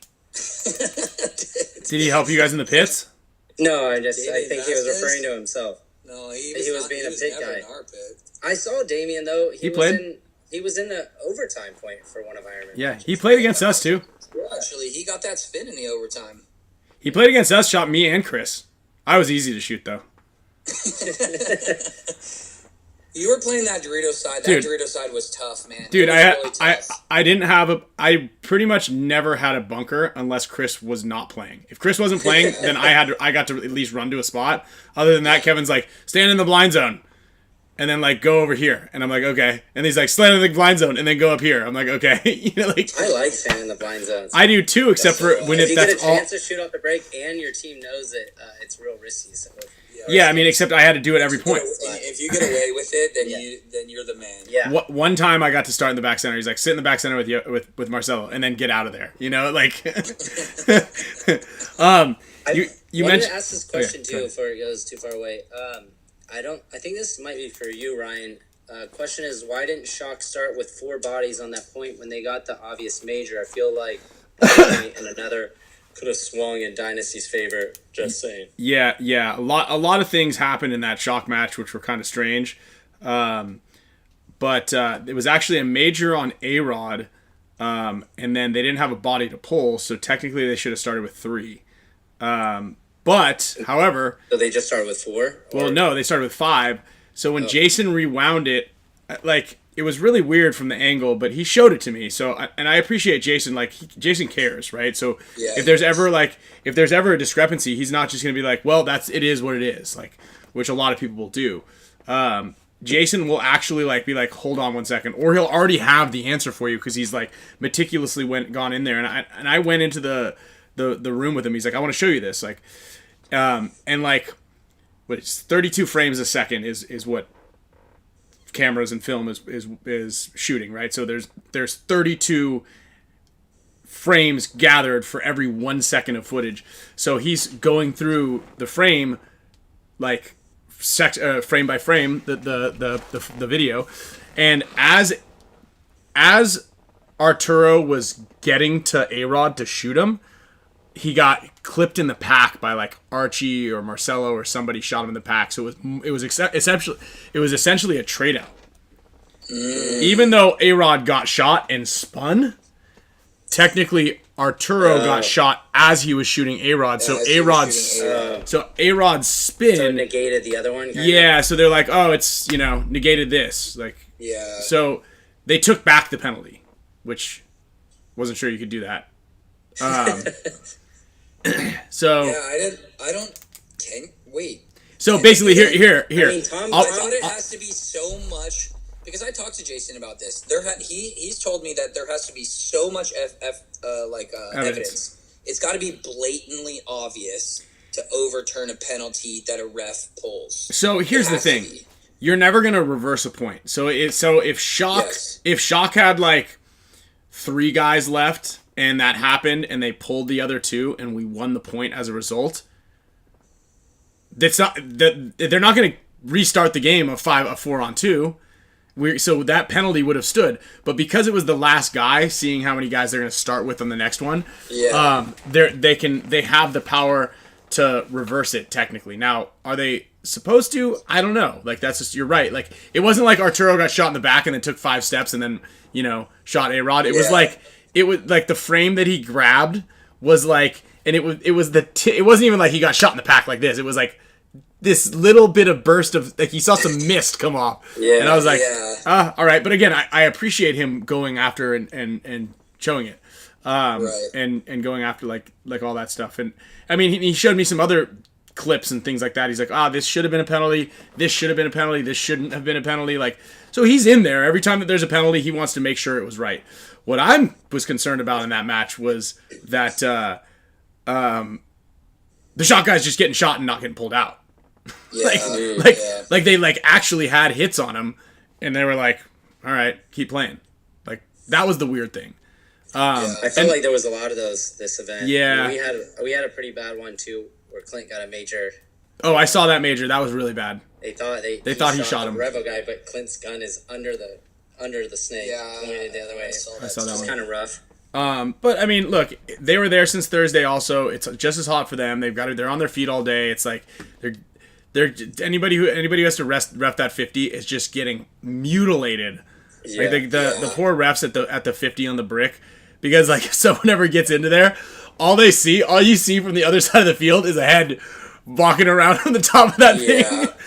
Did he help you guys in the pits? No, I think he was referring to himself. No, he was being a pit guy. In our pit. I saw Damien though. He played. He was in the overtime point for one of Ironman. Yeah, he played against us too. Actually, he got that spin in the overtime. He played against us, shot me and Chris. I was easy to shoot though. You were playing that Dorito side. That Dorito side was tough, man. Dude, I didn't have I pretty much never had a bunker unless Chris was not playing. If Chris wasn't playing, then I got to at least run to a spot. Other than that, Kevin's like, stand in the blind zone. And then, like, go over here. And I'm like, okay. And he's like, stand in the blind zone and then go up here. I'm like, okay. I like standing in the blind zones. I do too, except for when if you get a chance to shoot off the break and your team knows that it's real risky. So yeah, I mean, except I had to do it every point. If you get away with it, then you're the man. Yeah. One time I got to start in the back center. He's like, sit in the back center with Marcelo, and then get out of there. Like. You mentioned to ask this question too before it goes too far away. I think this might be for you, Ryan. Question is, why didn't Shock start with 4 bodies on that point when they got the obvious major? I feel like and another could have swung in Dynasty's favor. Just saying. Yeah. A lot of things happened in that Shock match, which were kind of strange. But it was actually a major on A-Rod, and then they didn't have a body to pull, so technically they should have started with 3. But, however... So they just started with 4? Well, no, they started with 5. So when Jason rewound it, like, it was really weird from the angle, but he showed it to me. So, and I appreciate Jason. Like, Jason cares, right? So if there's ever a discrepancy, he's not just gonna be like, well, it is what it is, like, which a lot of people will do. Jason will actually like be like, hold on 1 second, or he'll already have the answer for you because he's like meticulously gone in there. And I went into the room with him. He's like, I want to show you this, like, and like. But it's 32 frames a second is what cameras and film is shooting, right? So there's 32 frames gathered for every 1 second of footage. So he's going through the frame, like frame by frame, the video, and as Arturo was getting to A-Rod to shoot him, he got clipped in the pack by like Archie or Marcelo or somebody shot him in the pack. So it was essentially a trade out. Even though A-Rod got shot and spun, technically Arturo got shot as he was shooting A-Rod. So A-Rod's spin So it negated the other one. Yeah, so they're like, oh, it's negated this, like So they took back the penalty, which wasn't sure you could do that. So wait. So basically, here. I mean, Tom, I thought it has to be so much because I talked to Jason about this. He's told me that there has to be so much evidence. It's got to be blatantly obvious to overturn a penalty that a ref pulls. So here's the thing: you're never gonna reverse a point. So if Shock had like 3 guys left, and that happened, and they pulled the other 2, and we won the point as a result, they're not going to restart the game of 4-on-2. So that penalty would have stood, but because it was the last guy, seeing how many guys they're going to start with on the next one, they have the power to reverse it technically. Now, are they supposed to? I don't know. Like, that's just, you're right. Like, it wasn't like Arturo got shot in the back and then took 5 steps and then shot A-Rod. It was like. It was like the frame that he grabbed was like, and it wasn't even like he got shot in the pack like this. It was like this little bit of burst of, like, he saw some mist come off. Yeah. And I was like, all right. But again, I appreciate him going after and showing it. And going after like all that stuff. And I mean, he showed me some other clips and things like that. He's like, this should have been a penalty. This should have been a penalty. This shouldn't have been a penalty. Like, so he's in there every time that there's a penalty. He wants to make sure it was right. What I was concerned about in that match was that the shot guy's just getting shot and not getting pulled out. Like they like actually had hits on him, and they were like, "All right, keep playing." Like, that was the weird thing. I felt like there was a lot of those this event. Yeah, I mean, we had a pretty bad one too, where Clint got a major. Oh, I saw that major. That was really bad. They thought he shot him. Revo guy, but Clint's gun is under the snake, pointed the other way. I saw that one. It's kind of rough. But I mean, look, they were there since Thursday. Also, it's just as hot for them. They're on their feet all day. It's like they're anybody who has to ref that 50 is just getting mutilated. Yeah. Like the poor refs at the 50 on the brick, because like someone ever gets into there, all you see from the other side of the field is a head walking around on the top of that thing.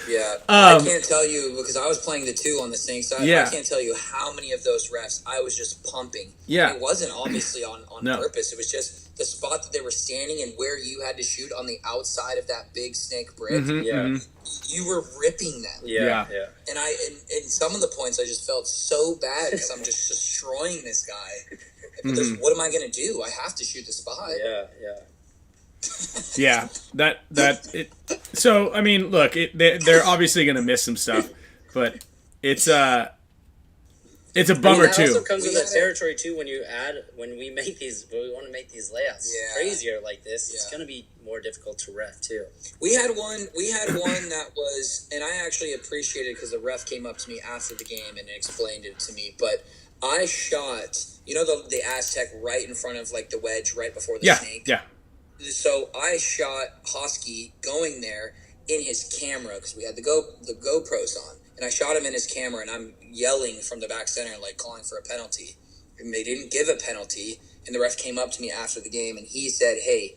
Yeah. I can't tell you, because I was playing the 2 on the snake side. Yeah. I can't tell you how many of those refs I was just pumping. Yeah. It wasn't obviously on purpose. It was just the spot that they were standing and where you had to shoot on the outside of that big snake brick. Mm-hmm. You were ripping them. Yeah. And in some of the points, I just felt so bad because I'm just destroying this guy. But what am I going to do? I have to shoot the spot. Yeah, so I mean, look, they're obviously gonna miss some stuff, but it's It's a bummer that too. also comes with the territory too. When we want to make these layouts crazier like this, it's going to be more difficult to ref too. We had one that was, and I actually appreciated it because the ref came up to me after the game and explained it to me. But I shot, the Aztec right in front of like the wedge right before the snake. Yeah. So I shot Hosky going there in his camera because we had the GoPros on, and I shot him in his camera, and I'm yelling from the back center like calling for a penalty, and they didn't give a penalty. And the ref came up to me after the game, and he said, "Hey,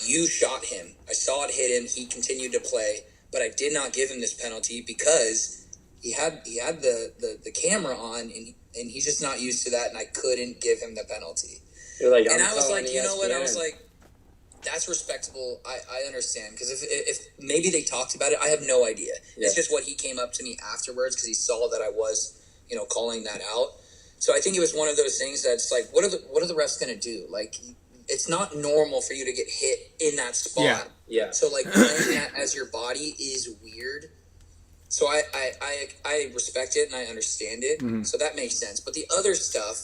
you shot him. I saw it hit him. He continued to play, but I did not give him this penalty because he had the camera on, and he's just not used to that, and I couldn't give him the penalty." You're like, and I was like, you know what? I was like, that's respectable. I understand, because if maybe they talked about it, I have no idea. Yeah. It's just what he came up to me afterwards because he saw that I was, calling that out. So I think it was one of those things that's like, what are the refs going to do? Like, it's not normal for you to get hit in that spot. Yeah. So like playing that as your body is weird. So I respect it and I understand it. Mm-hmm. So that makes sense. But the other stuff,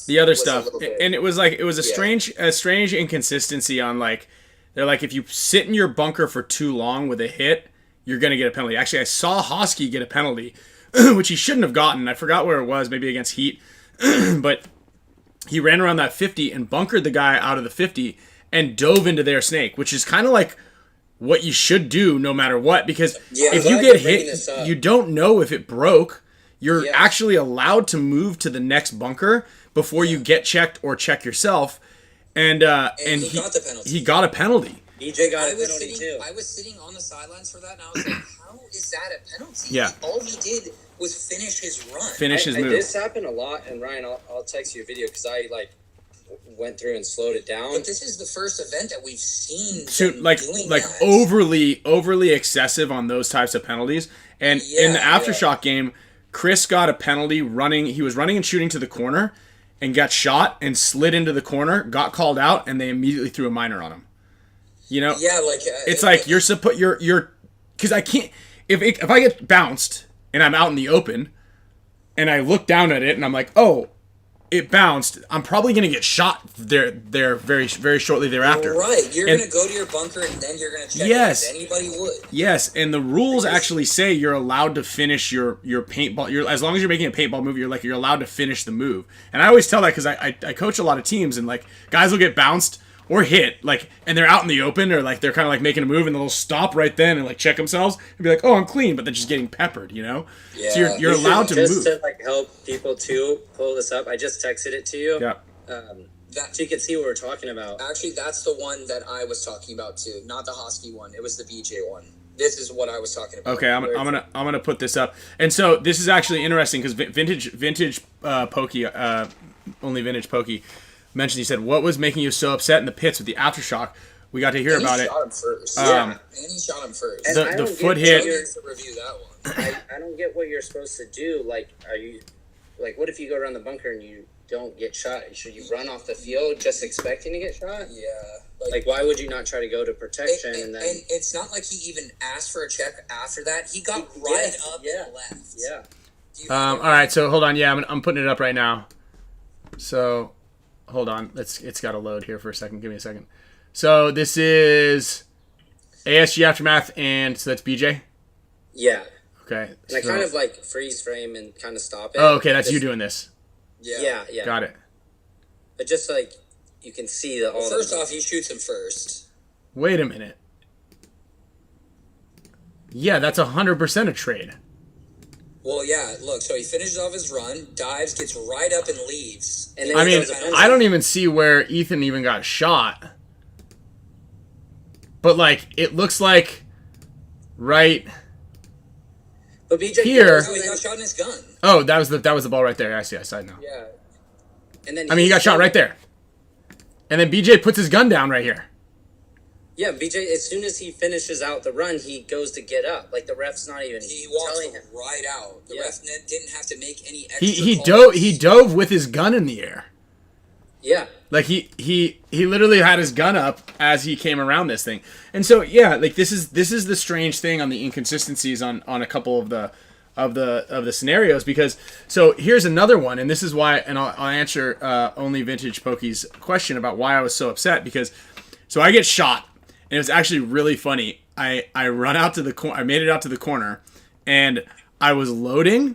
and it was a strange inconsistency on like, they're like, if you sit in your bunker for too long with a hit, you're going to get a penalty. Actually, I saw Hosky get a penalty, which he shouldn't have gotten. I forgot where it was, maybe against Heat. But he ran around that 50 and bunkered the guy out of the 50 and dove into their snake, which is kind of like what you should do no matter what. Because if you get hit, you don't know if it broke. You're actually allowed to move to the next bunker before you get checked or check yourself. And he got the penalty. He got a penalty. BJ got a penalty too. I was sitting on the sidelines for that, and I was like, "How is that a penalty?" Yeah. All he did was finish his run. Finish his move. This happened a lot, and Ryan, I'll text you a video because I went through and slowed it down. But this is the first event that we've seen overly excessive on those types of penalties. And in the Aftershock game, Chris got a penalty running. He was running and shooting to the corner, and got shot and slid into the corner, got called out, and they immediately threw a minor on him. It's like you're because I can't if I get bounced and I'm out in the open and I look down at it and I'm like, oh, it bounced, I'm probably gonna get shot there very very shortly thereafter. Right, you're gonna go to your bunker and then you're gonna check it as anybody would. Yes, and the rules actually say you're allowed to finish your paintball. As long as you're making a paintball move, you're allowed to finish the move. And I always tell that because I coach a lot of teams, and like guys will get bounced or hit, and they're out in the open, or they're kind of making a move, and they'll stop right then and check themselves and be like, "Oh, I'm clean," but they're just getting peppered, Yeah. So you're allowed to move. Just to help people too pull this up, I just texted it to you. Yeah. So you can see what we're talking about. Actually, that's the one that I was talking about too, not the Hosky one. It was the BJ one. This is what I was talking about. Okay, I'm gonna put this up, and so this is actually interesting because vintage Pokey, only vintage Pokey, mentioned, he said, what was making you so upset in the pits with the Aftershock? We got to hear about it. He shot him first. And he shot him first. The foot hit. To review that one. I don't get what you're supposed to do. Are you what if you go around the bunker and you don't get shot? Should you run off the field just expecting to get shot? Yeah. Why would you not try to go to protection and then? And it's not like he even asked for a check after that. He got right up and left. Yeah. All right, so hold on. Yeah, I'm putting it up right now. So, hold on. It's got to load here for a second. Give me a second. So this is ASG Aftermath, and so that's BJ? Yeah. Okay. And I kind of freeze frame and kind of stop it. Oh, okay, that's you doing this. Yeah. Got it. But just you can see the all. First off, he shoots him first. Wait a minute. Yeah, that's 100% a trade. Well, yeah, look, so he finishes off his run, dives, gets right up and leaves. And then I don't even see where Ethan even got shot. But, it looks like right but BJ here. He got shot in his gun. Oh, that was the ball right there. I see. I saw it now. Yeah. And then he got shot right there. And then BJ puts his gun down right here. Yeah, BJ, as soon as he finishes out the run, he goes to get up. The ref's not even telling him. Right out. The ref didn't have to make any extra he dove with his gun in the air. Yeah. He literally had his gun up as he came around this thing. And so this is the strange thing on the inconsistencies on a couple of the the scenarios, because so here's another one, and this is why, and I'll answer only Vintage Pokey's question about why I was so upset, because so I get shot, and it was actually really funny. I run out to the I made it out to the corner, and I was loading,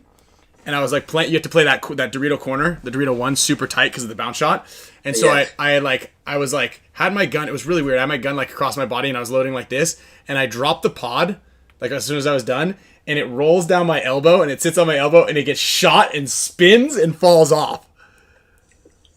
and I was like you have to play that Dorito corner, the Dorito 1 super tight because of the bounce shot, and so I was like had my gun. It was really weird. I had my gun like across my body, and I was loading like this, and I dropped the pod like as soon as I was done. And it rolls down my elbow, and it sits on my elbow, and it gets shot and spins and falls off.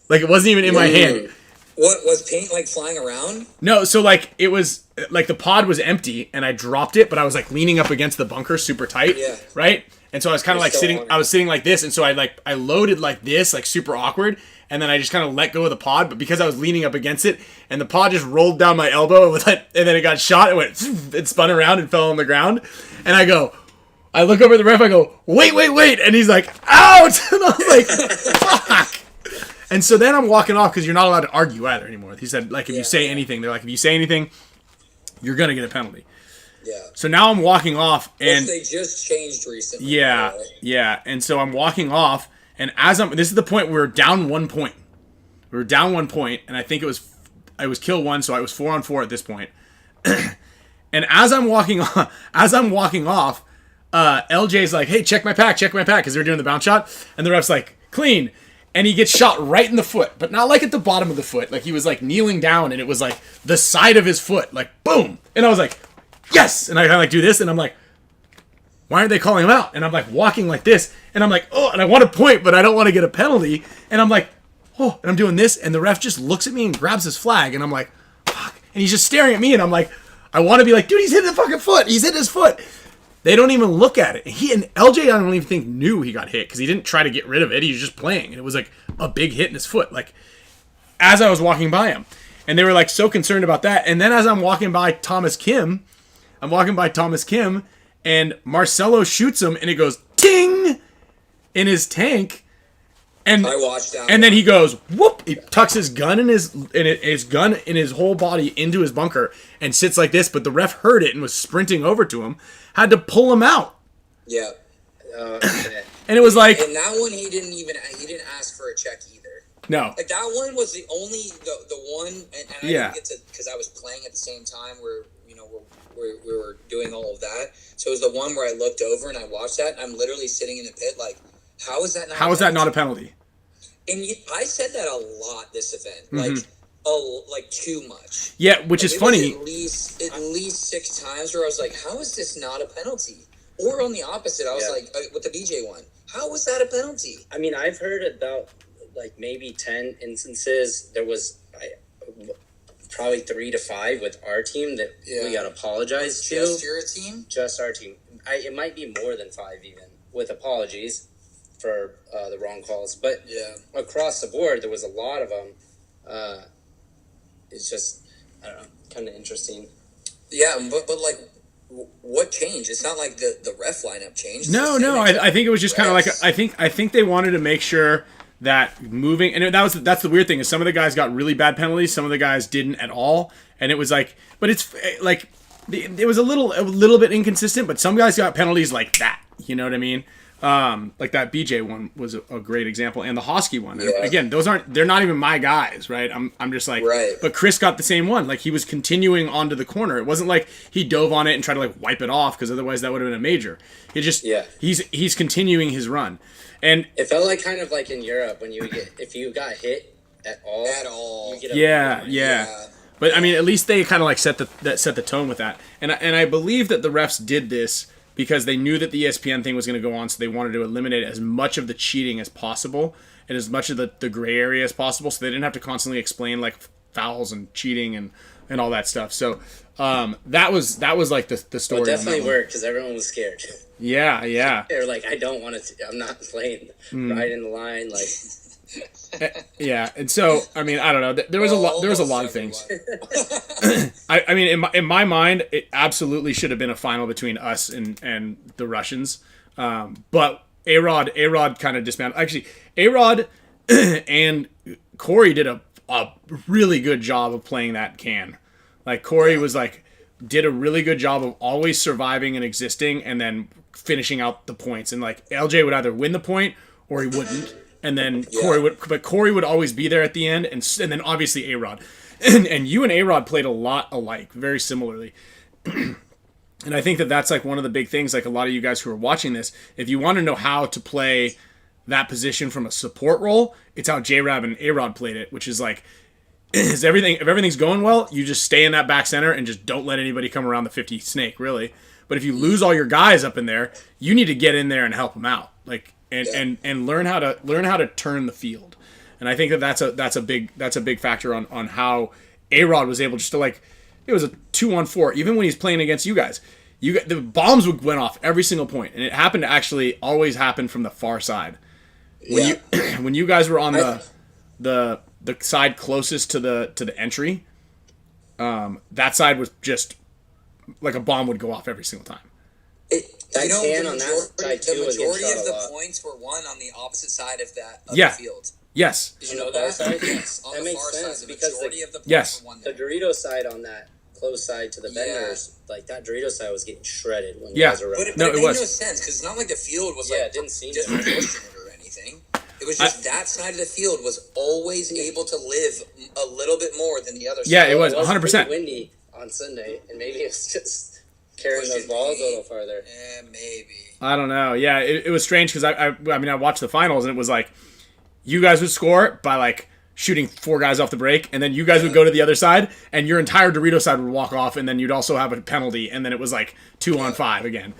Like, it wasn't even in my hand. What, was paint, like, flying around? No, so, like, it was, like, the pod was empty, and I dropped it, but I was, like, leaning up against the bunker super tight, right? And so I was kind of, like, sitting like this, and so I loaded like this, like, super awkward, and then I just kind of let go of the pod, but because I was leaning up against it, and the pod just rolled down my elbow, and then it got shot, and it spun around and fell on the ground, and I look over at the ref, I go, wait, and he's like, out! And I was like, fuck! And so then I'm walking off, because you're not allowed to argue either anymore. He said, like, if you say anything, they're like, if you say anything, you're going to get a penalty. Yeah. So now I'm walking off, and... Which they just changed recently. Yeah. And so I'm walking off, and this is the point where we're down 1 point. We were down 1 point, and I think it was kill 1, so I was 4-on-4 at this point. And as I'm walking off, LJ's like, hey, check my pack, because they were doing the bounce shot. And the ref's like, clean. And he gets shot right in the foot, but not like at the bottom of the foot. Like he was like kneeling down, and it was like the side of his foot, like boom. And I was like, yes. And I kind of like do this, and I'm like, why aren't they calling him out? And I'm like walking like this, and I'm like, oh, and I want to point, but I don't want to get a penalty. And I'm like, oh, and I'm doing this, and the ref just looks at me and grabs his flag, and I'm like, fuck. And he's just staring at me, and I'm like, I want to be like, dude, he's hitting the fucking foot. He's hitting his foot. They don't even look at it. He and LJ, I don't even think knew he got hit because he didn't try to get rid of it. He was just playing, and it was like a big hit in his foot. Like as I was walking by him, and they were like so concerned about that. And then as I'm walking by Thomas Kim, and Marcelo shoots him, and it goes ting in his tank. And I watched that. And then he goes whoop. He tucks his gun in his gun in his whole body into his bunker and sits like this. But the ref heard it and was sprinting over to him. Had to pull him out. Yeah. And it was like... And that one, he didn't ask for a check either. No. Like, that one was the only, the one, and I didn't get to, because I was playing at the same time where, you know, we were doing all of that. So it was the one where I looked over and I watched that, and I'm literally sitting in the pit like, how is that not a penalty? And I said that a lot this event. Mm-hmm. Like too much. Yeah, which is funny. At least 6 times where I was like, how is this not a penalty? Or on the opposite, I was like, with the BJ one, how was that a penalty? I mean, I've heard about like maybe 10 instances. There was probably 3 to 5 with our team that we got apologized to. Just your team? Just our team. It might be more than 5 even, with apologies for the wrong calls. But across the board, there was a lot of them. It's just, I don't know, kind of interesting. Yeah, but like, what changed? It's not like the ref lineup changed. No. I think it was just kind of like I think they wanted to make sure that moving, and that's the weird thing is some of the guys got really bad penalties, some of the guys didn't at all, and it was like, but it's like it was a little bit inconsistent, but some guys got penalties like that. You know what I mean? Like that BJ one was a great example, and the Hosky one. Yeah. Again, they're not even my guys, right? I'm just like, but Chris got the same one. Like he was continuing onto the corner. It wasn't like he dove on it and tried to like wipe it off because otherwise that would have been a major. He just he's continuing his run, and it felt like kind of like in Europe when if you got hit at all, you get a But I mean, at least they kind of like set the tone with that, and I believe that the refs did this because they knew that the ESPN thing was going to go on, so they wanted to eliminate as much of the cheating as possible and as much of the gray area as possible, so they didn't have to constantly explain like fouls and cheating and all that stuff. So that was like the story. Well, it definitely worked because everyone was scared. Yeah. They were like, I don't want to. I'm not playing right in the line, like. Yeah, and so I mean, I don't know. There was a lot of things. I mean, in my mind, it absolutely should have been a final between us and the Russians. But A-Rod kind of dismantled. Actually, A-Rod and Corey did a really good job of playing that can. Like Corey was like did a really good job of always surviving and existing and then finishing out the points. And like LJ would either win the point or he wouldn't. And then Corey would always be there at the end. And then obviously A-Rod. And you and A-Rod played a lot alike, very similarly. And I think that that's like one of the big things, like a lot of you guys who are watching this, if you want to know how to play that position from a support role, it's how J-Rab and A-Rod played it, which is like, if everything's going well, you just stay in that back center and just don't let anybody come around the 50 snake, really. But if you lose all your guys up in there, you need to get in there and help them out, like and learn how to turn the field. And I think that's a big factor on how A-Rod was able just to, like, it was a 2-on-4 even when he's playing against you guys. The bombs went off every single point, and it happened to actually always happen from the far side. When you guys were on the side closest to the entry, that side was just like a bomb would go off every single time. The majority of the points were won on the opposite side of the field. Yes. Did you know that? Yes. On that the makes far sense side, the because majority of the points were won there. The Dorito side on that close side to the vendors, like that Dorito side was getting shredded when you guys were running. But it made no sense because it's not like the field was it didn't seem disproportionate or anything. It was just that side of the field was always able to live a little bit more than the other side. Yeah, it was 100%. It was pretty windy on Sunday, and maybe it's just carrying those balls a little farther. Yeah, maybe. I don't know. Yeah, it was strange because I watched the finals and it was like you guys would score by like shooting 4 guys off the break, and then you guys would go to the other side, and your entire Dorito side would walk off, and then you'd also have a penalty, and then it was like 2-on-5 again.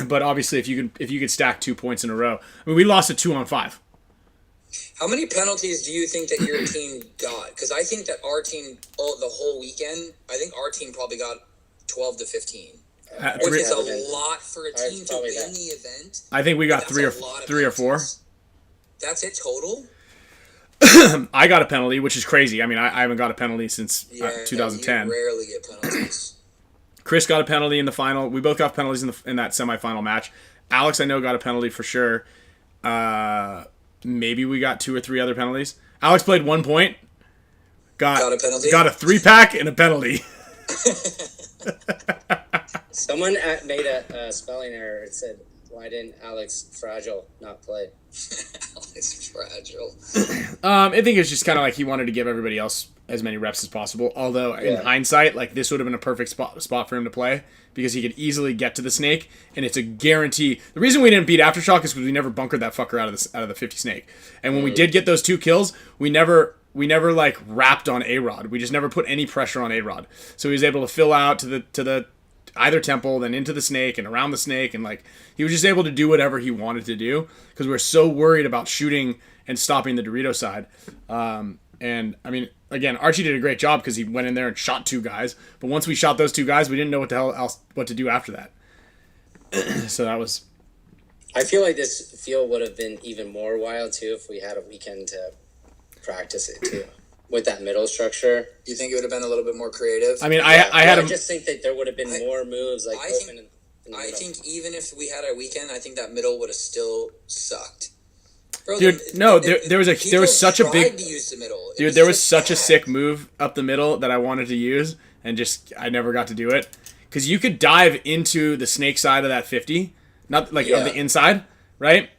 But obviously, if you could stack 2 points in a row, I mean, we lost a 2-on-5. How many penalties do you think that your team got? Because I think that our team, the whole weekend, I think our team probably got 12 to 15, which is a lot for a team to win the event. I think we got three or four. That's it total? I got a penalty, which is crazy. I mean, I haven't got a penalty since 2010. You rarely get penalties. Chris got a penalty in the final. We both got penalties in that semifinal match. Alex, I know, got a penalty for sure. Maybe we got 2 or 3 other penalties. Alex played 1 point. Got a penalty. Got a 3-pack and a penalty. Someone made a spelling error. It said, "Why didn't Alex Fragile not play?" Alex Fragile. I think it's just kind of like he wanted to give everybody else as many reps as possible. Although in hindsight, like this would have been a perfect spot for him to play because he could easily get to the snake, and it's a guarantee. The reason we didn't beat Aftershock is because we never bunkered that fucker out of the 50 snake. And when we did get those 2 kills, we never like wrapped on A-Rod. We just never put any pressure on A-Rod. So he was able to fill out to the either temple, then into the snake and around the snake, and like he was just able to do whatever he wanted to do because we were so worried about shooting and stopping the Dorito side. And I mean, again, Archie did a great job because he went in there and shot 2 guys. But once we shot those 2 guys, we didn't know what to do after that. So that was. I feel like this field would have been even more wild too if we had a weekend to practice it too. With that middle structure, you think it would have been a little bit more creative? I mean, I just think that there would have been more moves like open in the middle. I think even if we had a weekend, I think that middle would have still sucked. Bro, dude, there was such a big. To use the middle. Dude, there was such a sick move up the middle that I wanted to use, and I never got to do it because you could dive into the snake side of that 50, not like on the inside, right?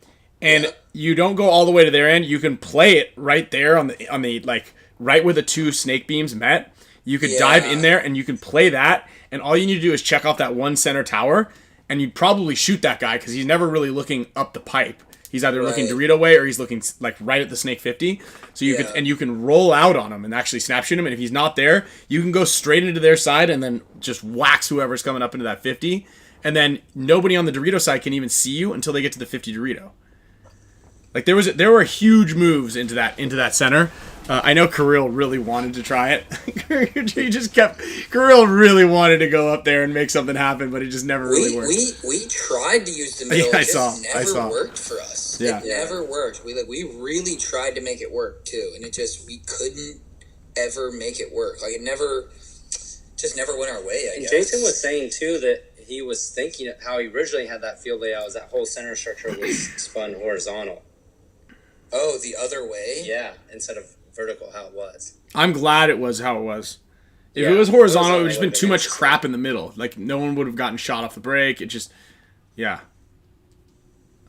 And you don't go all the way to their end. You can play it right there on the like. Right where the 2 snake beams met, you could dive in there and you can play that, and all you need to do is check off that one center tower, and you'd probably shoot that guy because he's never really looking up the pipe. He's either looking Dorito way or he's looking like right at the snake 50. So you can roll out on him and actually snap shoot him, and if he's not there, you can go straight into their side and then just wax whoever's coming up into that 50, and then nobody on the Dorito side can even see you until they get to the 50 Dorito. Like there were huge moves into that center. I know Kirill really wanted to try it. Kirill really wanted to go up there and make something happen, but it just never really worked. We tried to use the middle. Yeah, it just never worked for us. Yeah. It never worked. We really tried to make it work too, and we couldn't ever make it work. Like it never went our way. I guess. Jason was saying too that he was thinking of how he originally had that field layout was that whole center structure was spun horizontal. Oh, the other way? Yeah, instead of vertical how it was. I'm glad it was how it was. If it was horizontal, it would have just been too much crap in the middle. Like, no one would have gotten shot off the break. It just, yeah.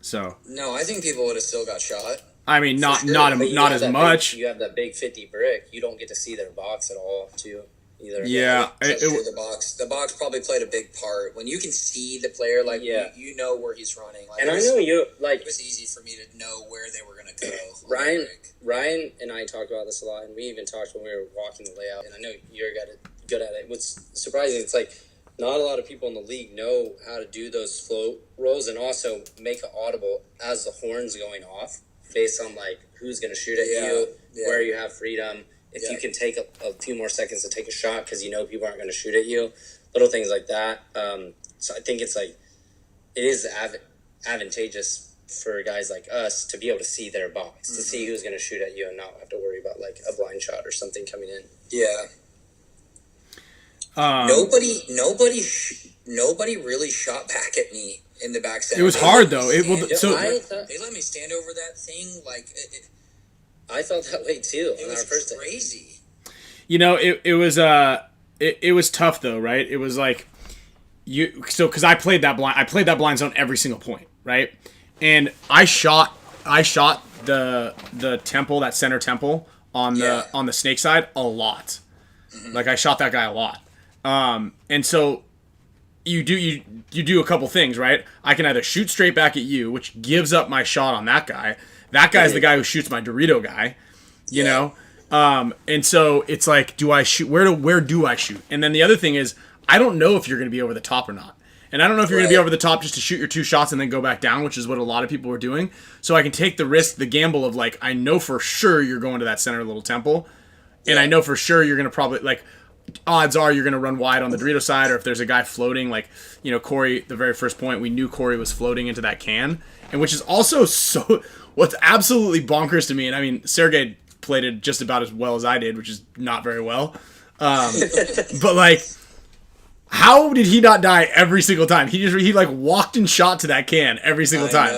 So. No, I think people would have still got shot. I mean, not as much. You have that big 50 brick. You don't get to see their box at all, too, either. Yeah. The box probably played a big part. When you can see the player, like, you know where he's running. Like, and I know you, like... It was easy for me to know where they were going to go. Ryan and I talked about this a lot, and we even talked when we were walking the layout, and I know you're good at it. What's surprising, it's like, not a lot of people in the league know how to do those float rolls and also make an audible as the horn's going off, based on, like, who's going to shoot at you, where you have freedom, if you can take a few more seconds to take a shot because you know people aren't going to shoot at you, little things like that. So I think it's, like, it is advantageous for guys like us to be able to see their box, to see who's going to shoot at you and not have to worry about, like, a blind shot or something coming in. Yeah. Nobody really shot back at me in the back center. It was hard though. They let me stand over that thing like. I felt that way too. It was crazy. You know, it was tough though, right? It was like because I played that blind zone every single point, right? And I shot the temple, that center temple on the snake side a lot. Mm-hmm. Like I shot that guy a lot. And so you do a couple things, right? I can either shoot straight back at you, which gives up my shot on that guy. That guy's the guy who shoots my Dorito guy, you know? And so it's like, do I shoot? Where do I shoot? And then the other thing is, I don't know if you're going to be over the top or not. And I don't know if you're going to be over the top just to shoot your 2 shots and then go back down, which is what a lot of people were doing. So I can take the risk, the gamble of like, I know for sure you're going to that center little temple. And I know for sure you're going to probably, like, odds are you're going to run wide on the Dorito side, or if there's a guy floating, like, you know, Corey, the very first point, we knew Corey was floating into that can. And which is also what's absolutely bonkers to me, and I mean, Sergey played it just about as well as I did, which is not very well. But, like, how did he not die every single time? He like walked and shot to that can every single time.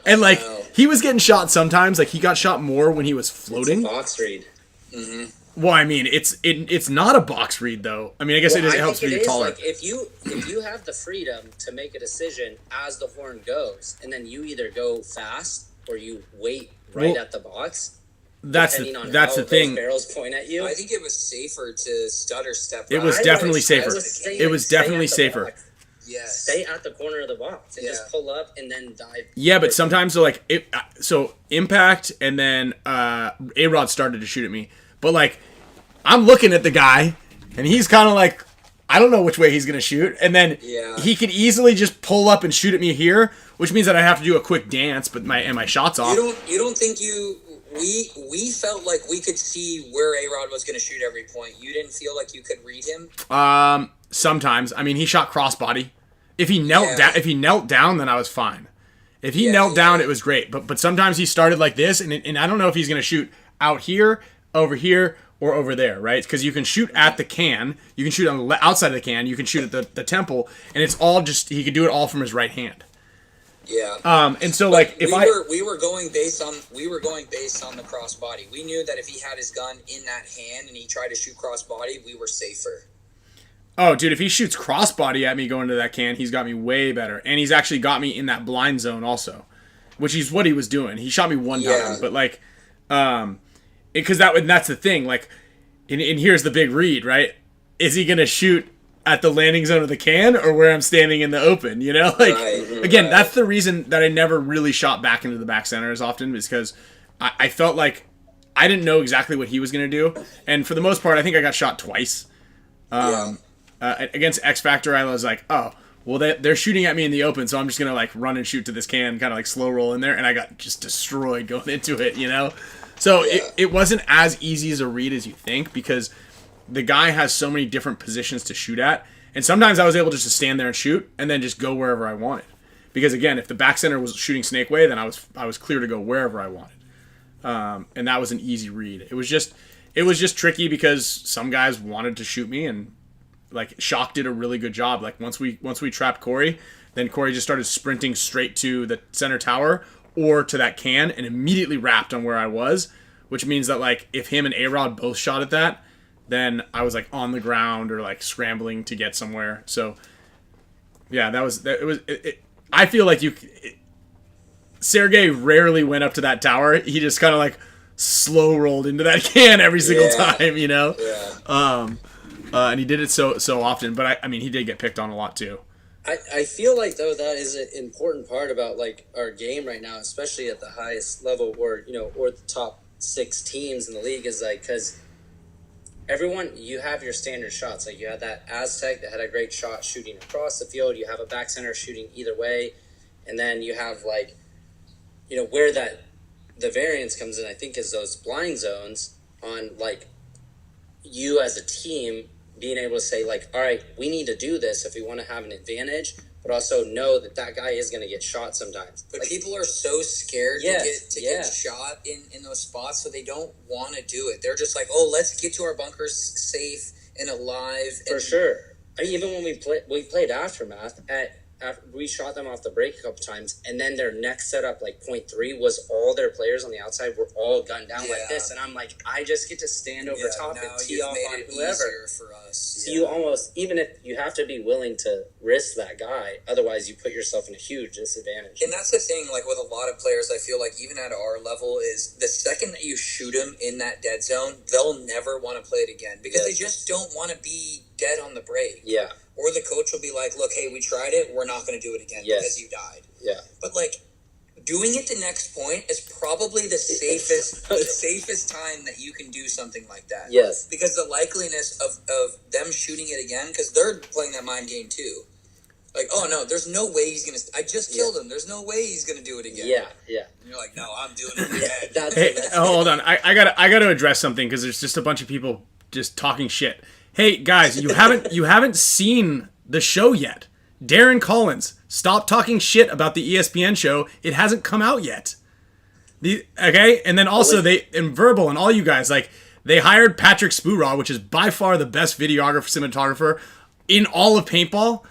And like he was getting shot sometimes. Like he got shot more when he was floating. It's a box read. Mm-hmm. Well, I mean, it's not a box read though. I mean, I guess it helps me taller. Like if you have the freedom to make a decision as the horn goes, and then you either go fast or you wait at the box. That's the thing. Barrels point at you. I think it was safer to stutter step. It was definitely safer. It was definitely safer. Yes. Stay at the corner of the box and just pull up and then dive. Yeah, but sometimes so impact and then A-Rod started to shoot at me, but like I'm looking at the guy and he's kind of like I don't know which way he's gonna shoot, and then he could easily just pull up and shoot at me here, which means that I have to do a quick dance, but my shot's off. You don't think we felt like we could see where A-Rod was going to shoot every point. You didn't feel like you could read him? Sometimes. I mean, he shot crossbody. If he knelt down, then I was fine. If he knelt down, it was great. But sometimes he started like this, and I don't know if he's going to shoot out here, over here, or over there, right? Because you can shoot at the can, you can shoot on the outside of the can, you can shoot at the temple, and it's all just he could do it all from his right hand. Yeah. And so like we were going based on the crossbody. We knew that if he had his gun in that hand and he tried to shoot crossbody, we were safer. Oh, dude, if he shoots crossbody at me going to that can, he's got me way better. And he's actually got me in that blind zone also, which is what he was doing. He shot me one time, but like because that's the thing, like and here's the big read, right? Is he going to shoot at the landing zone of the can or where I'm standing in the open, you know? Like, again, that's the reason that I never really shot back into the back center as often, is because I felt like I didn't know exactly what he was going to do. And for the most part, I think I got shot twice. Against X Factor, I was like, oh, well, they're shooting at me in the open, so I'm just going to, like, run and shoot to this can, kind of, like, slow roll in there, and I got just destroyed going into it, you know? So it wasn't as easy as a read as you think, because the guy has so many different positions to shoot at, and sometimes I was able just to stand there and shoot and then just go wherever I wanted, because again, if the back center was shooting snake way, then I was clear to go wherever I wanted, and that was an easy read. It was just tricky because some guys wanted to shoot me, and like Shock did a really good job. Like once we trapped Corey, then Corey just started sprinting straight to the center tower or to that can and immediately wrapped on where I was, which means that like if him and A-Rod both shot at that, then I was like on the ground or like scrambling to get somewhere. So yeah, I feel like Sergey rarely went up to that tower. He just kind of like slow rolled into that can every single time, you know? Yeah. And he did it so often, but I mean, he did get picked on a lot too. I feel like, though, that is an important part about, like, our game right now, especially at the highest level or the top 6 teams in the league, is like, because everyone, you have your standard shots. Like, you had that Aztec that had a great shot shooting across the field. You have a back center shooting either way. And then you have, like, where the variance comes in, I think, is those blind zones on, like, you as a team being able to say, like, all right, we need to do this if we want to have an advantage, but also know that guy is going to get shot sometimes. But like, people are so scared to get shot in those spots, so they don't want to do it. They're just like, oh, let's get to our bunkers safe and alive. For sure. I mean, even when we played Aftermath, we shot them off the break a couple times, and then their next setup, like point 3, was all their players on the outside were all gunned down like this, and I'm like, I just get to stand over top and tee off on whoever. For us. So you almost, even if you have to be willing to risk that guy, otherwise you put yourself in a huge disadvantage. And that's the thing, like with a lot of players, I feel like even at our level, is the second that you shoot them in that dead zone, they'll never want to play it again because they just don't want to be dead on the break. Yeah. Or the coach will be like, look, hey, we tried it. We're not going to do it again because you died. Yeah. But, like, doing it the next point is probably the safest time that you can do something like that. Yes. Because the likeliness of them shooting it again, because they're playing that mind game too. Like, oh, no, there's no way he's going to... I just killed him. There's no way he's going to do it again. Yeah, yeah. And you're like, no, I'm doing it again. Hold on. I gotta address something because there's just a bunch of people just talking shit. Hey guys, you haven't seen the show yet. Darren Collins, stop talking shit about the ESPN show. It hasn't come out yet. Okay, and then also and Verbal and all you guys, like, they hired Patrick Spuraw, which is by far the best videographer, cinematographer in all of paintball,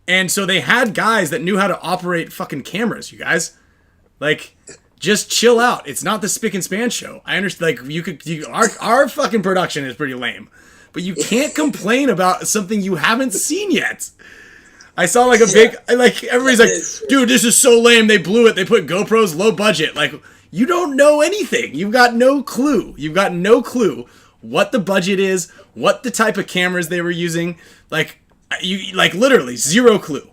and so they had guys that knew how to operate fucking cameras. You guys, like, just chill out. It's not the Spick and Span show. I understand. Like, our fucking production is pretty lame. But you can't complain about something you haven't seen yet. I saw like a big, like, everybody's like, dude, this is so lame. They blew it. They put GoPros low budget. Like, you don't know anything. You've got no clue. You've got no clue what the budget is, what the type of cameras they were using. Like, literally zero clue,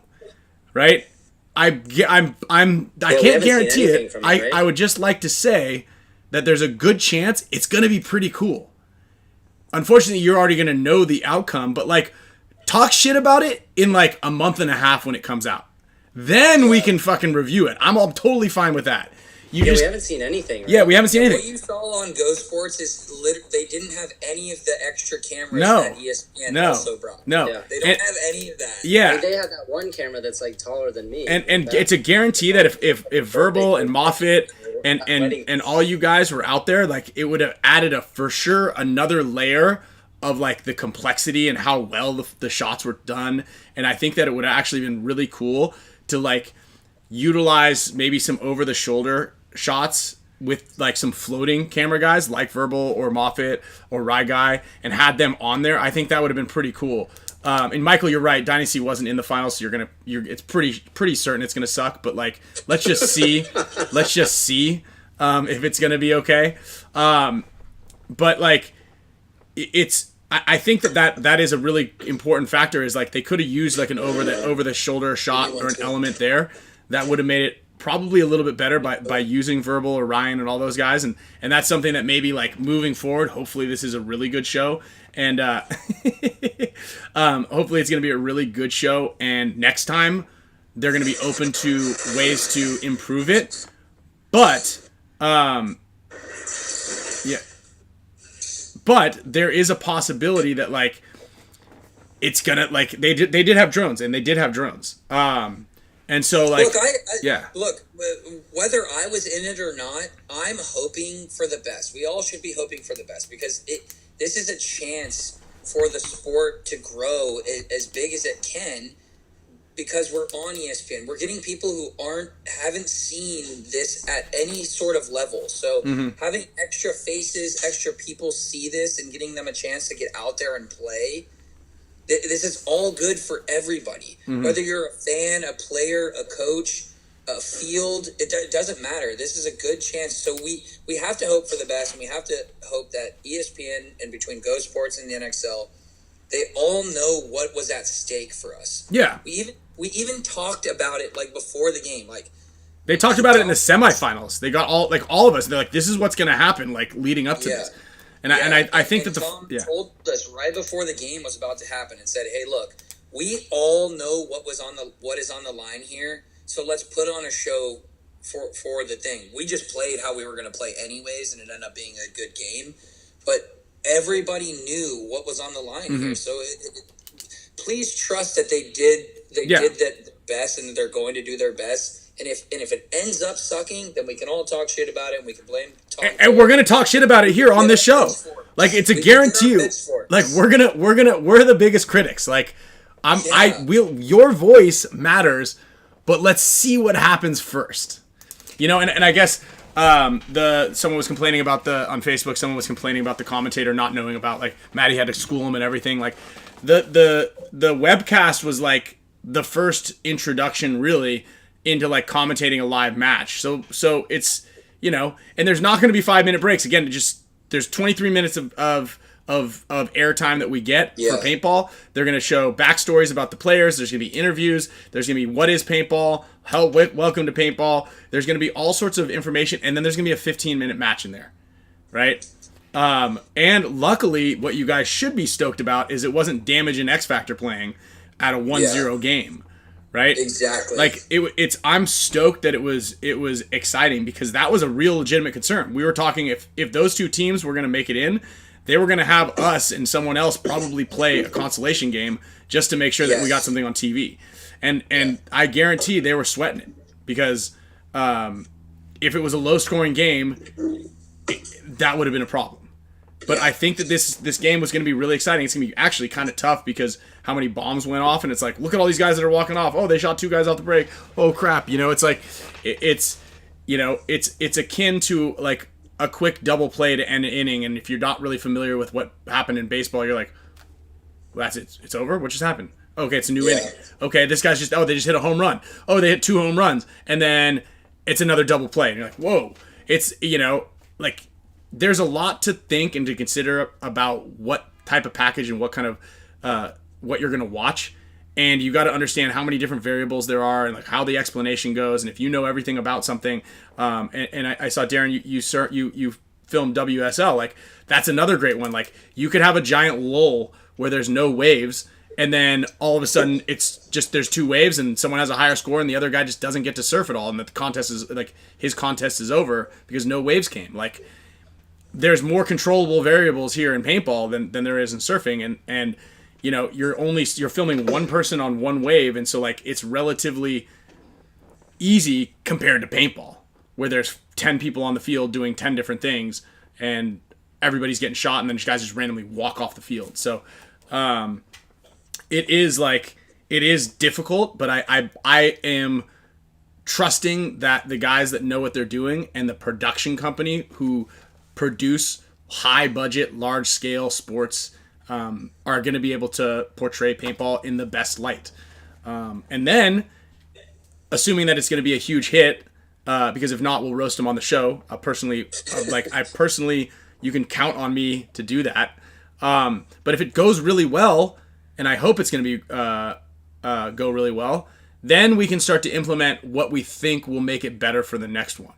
right? I can't guarantee it. I would just like to say that there's a good chance it's going to be pretty cool. Unfortunately, you're already going to know the outcome, but, like, talk shit about it in, like, a month and a half when it comes out. Then we can fucking review it. I'm totally fine with that. We haven't seen anything. Right? Yeah, we haven't seen anything. What you saw on Go Sports is they didn't have any of the extra cameras that ESPN also brought. No. Yeah. They don't have any of that. Yeah. They have that one camera that's, like, taller than me. And it's a guarantee that if Verbal and Moffitt and all you guys were out there, like, it would have added for sure another layer of, like, the complexity and how well the shots were done. And I think that it would have actually been really cool to, like, utilize maybe some over the shoulder shots with, like, some floating camera guys like Verbal or Moffitt or Rye Guy and had them on there. I think that would have been pretty cool. And Michael, you're right. Dynasty wasn't in the finals, so it's pretty certain it's gonna suck. But, like, let's just see. Let's just see if it's gonna be okay. But, like, I think that is a really important factor. Is, like, they could have used, like, an over the shoulder shot or an element there that would have made it probably a little bit better by using Verbal or Ryan and all those guys, and that's something that maybe, like, moving forward, hopefully this is a really good show, and hopefully it's going to be a really good show, and next time they're going to be open to ways to improve it, but but there is a possibility that, like, it's gonna, like, they did have drones, and they did have drones. And so, like, look, whether I was in it or not, I'm hoping for the best. We all should be hoping for the best because this is a chance for the sport to grow as big as it can because we're on ESPN. We're getting people who haven't seen this at any sort of level. So having extra faces, extra people see this and getting them a chance to get out there and play, this is all good for everybody. Whether you're a fan, a player, a coach, a field, it doesn't matter. This is a good chance. So we have to hope for the best, and we have to hope that ESPN and between Go Sports and the NXL, they all know what was at stake for us. Yeah. We even talked about it like before the game. Like they talked about it in the semifinals. They got all of us. They're like, this is what's going to happen, like leading up to this. And I think that Tom told us right before the game was about to happen and said, "Hey, look, we all know what is on the line here. So let's put on a show for the thing. We just played how we were going to play anyways, and it ended up being a good game. But everybody knew what was on the line here. So please trust that they did their best, and that they're going to do their best. And if it ends up sucking, then we can all talk shit about it, and we can blame Tom. And we're gonna talk shit about it here on this show. Like it's a guarantee. Like we're the biggest critics. Like your voice matters, but let's see what happens first. You know, and I guess someone was complaining about on Facebook. Someone was complaining about the commentator not knowing about, like, Maddie had to school him and everything. Like the webcast was like the first introduction really into like commentating a live match. So it's, you know, and there's not going to be 5-minute breaks. Again, there's 23 minutes of airtime that we get for paintball. They're going to show backstories about the players. There's going to be interviews. There's going to be what is paintball, welcome to paintball. There's going to be all sorts of information, and then there's going to be a 15-minute match in there, right? And luckily, what you guys should be stoked about is it wasn't Damage and X Factor playing at a 1-0 game. Right? Exactly. Like I'm stoked that it was exciting, because that was a real legitimate concern. We were talking if those two teams were going to make it in, they were going to have us and someone else probably play a consolation game just to make sure that we got something on TV. And I guarantee they were sweating it, because if it was a low scoring game, that would have been a problem. But I think that this game was going to be really exciting. It's going to be actually kind of tough, because how many bombs went off, and it's like, look at all these guys that are walking off. Oh, they shot 2 guys off the break. Oh crap! You know, it's like it's akin to like a quick double play to end an inning. And if you're not really familiar with what happened in baseball, you're like, well, that's it. It's over. What just happened? Okay, it's a new inning. Okay, this guy's they just hit a home run. Oh, they hit 2 home runs, and then it's another double play. And you're like, whoa! It's, you know, like, there's a lot to think and to consider about what type of package and what kind of what you're going to watch. And you got to understand how many different variables there are, and like how the explanation goes. And if you know everything about something, and I saw Darren, you filmed WSL, like that's another great one. Like you could have a giant lull where there's no waves, and then all of a sudden it's just there's 2 waves, and someone has a higher score, and the other guy just doesn't get to surf at all, and the contest is like his contest is over because no waves came. Like there's more controllable variables here in paintball than there is in surfing, and you know, you're filming one person on one wave, and so like it's relatively easy compared to paintball, where there's 10 people on the field doing 10 different things, and everybody's getting shot, and then guys just randomly walk off the field. So it is difficult, but I am trusting that the guys that know what they're doing and the production company who produce high budget, large scale sports are going to be able to portray paintball in the best light. And then, assuming that it's going to be a huge hit, because if not, we'll roast them on the show. I personally, you can count on me to do that. But if it goes really well, and I hope it's going to be go really well, then we can start to implement what we think will make it better for the next one.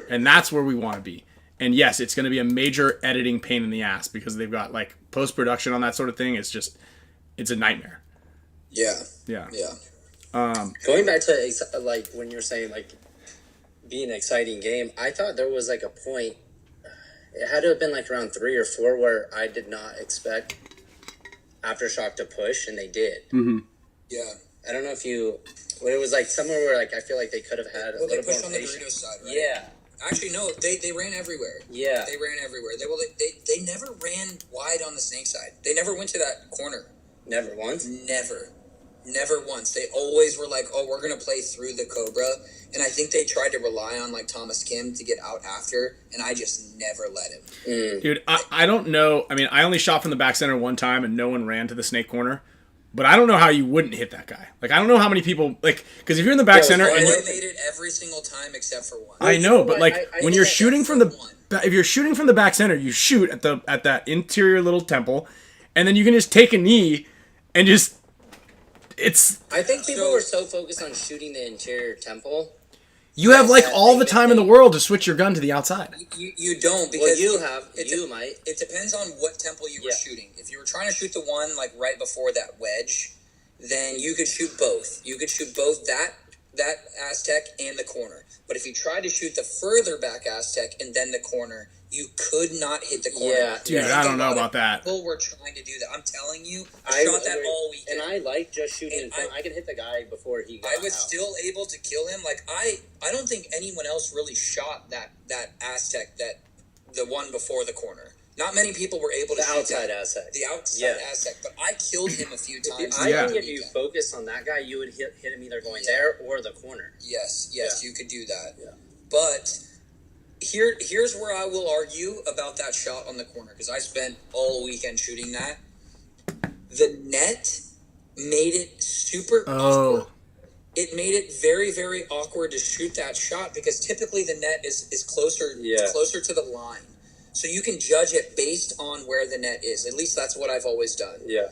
And that's where we want to be. And yes, it's going to be a major editing pain in the ass, because they've got like post-production on that sort of thing. It's a nightmare. Yeah. Going back to like when you're saying like being an exciting game, I thought there was like a point. It had to have been like around 3 or 4 where I did not expect Aftershock to push, and they did. Mm-hmm. Yeah. I don't know if it was like somewhere where like I feel like they could have had a little they pushed more on the patience. Burrito side, right? Yeah. Actually, no, they ran everywhere. Yeah. They ran everywhere. They never ran wide on the snake side. They never went to that corner. Never once? Never. Never once. They always were like, "Oh, we're gonna play through the Cobra," and I think they tried to rely on like Thomas Kim to get out after, and I just never let him. Dude, I don't know. I mean, I only shot from the back center one time, and no one ran to the snake corner. But I don't know how you wouldn't hit that guy. Like, I don't know how many people, like, because if you're in the back center, I and made it every single time except for one. I know, but like I when did you're that shooting from except the, one. if you're shooting from the back center, you shoot at that interior little temple, and then you can just take a knee, and just, it's. I think people were so focused on shooting the interior temple. You have like all the time in the world to switch your gun to the outside. You don't, because You might. It depends on what temple you were shooting. If you were trying to shoot the one like right before that wedge, then you could shoot both. You could shoot both that Aztec and the corner. But if you tried to shoot the further back Aztec and then the corner, you could not hit the corner. Yeah, dude, I don't know about that. People were trying to do that. I'm telling you, I shot that all weekend. And I like just shooting in front. I can hit the guy before he got I was out. still able to kill him. Like I don't think anyone else really shot that Aztec, the one before the corner. Not many people were able to shoot outside that. Aztec. The outside Aztec, but I killed him a few times. I think if you focus on that guy, you would hit him either going there or the corner. Yes, you could do that. Yeah. But here's where I will argue about that shot on the corner, because I spent all weekend shooting that. The net made it super awkward. It made it very, very awkward to shoot that shot, because typically the net is closer to the line. So you can judge it based on where the net is. At least that's what I've always done. Yeah.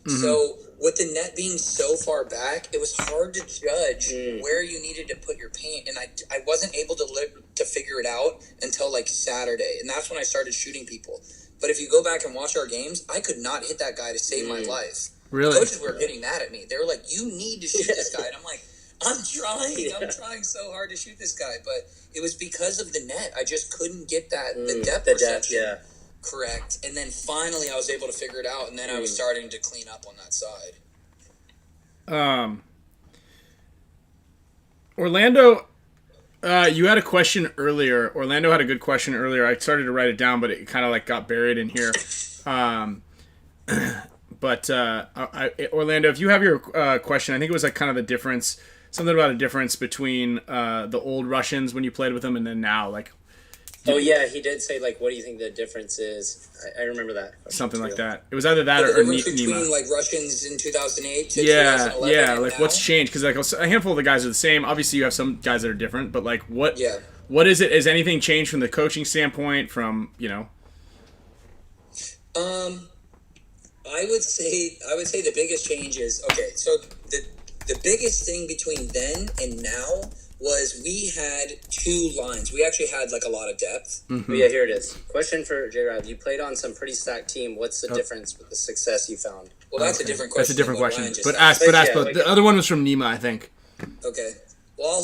Mm-hmm. So with the net being so far back, it was hard to judge where you needed to put your paint, and I wasn't able to figure it out until like Saturday, and that's when I started shooting people. But if you go back and watch our games, I could not hit that guy to save my life. Really? Coaches were getting mad at me. They were like, "You need to shoot this guy," and I'm like, I'm trying so hard to shoot this guy, but it was because of the net. I just couldn't get the depth perception correct. And then finally I was able to figure it out, and then I was starting to clean up on that side. Orlando, you had a question earlier. Orlando had a good question earlier. I started to write it down, but it kind of like got buried in here. Orlando, if you have your question, I think it was like kind of the difference, something about a difference between the old Russians when you played with them and then now. Like, oh yeah, he did say like, what do you think the difference is? I remember that. Something like that. It was either that The or difference between Nima. like Russians in 2008 to 2011. Yeah. and Like, now? what's changed? Because like a handful of the guys are the same. Obviously, you have some guys that are different, but like, what? Yeah. What is it? Has anything changed from the coaching standpoint? From I would say the biggest change is, okay, so the biggest thing between then and now was we had two lines. We actually had like a lot of depth. Mm-hmm. Yeah, here it is. Question for J-Rod. You played on some pretty stacked team. What's the difference with the success you found? Well, that's a different question. That's a different than what question. Ryan just But asked. ask both. The other one was from Nima, I think. Okay. Well, I'll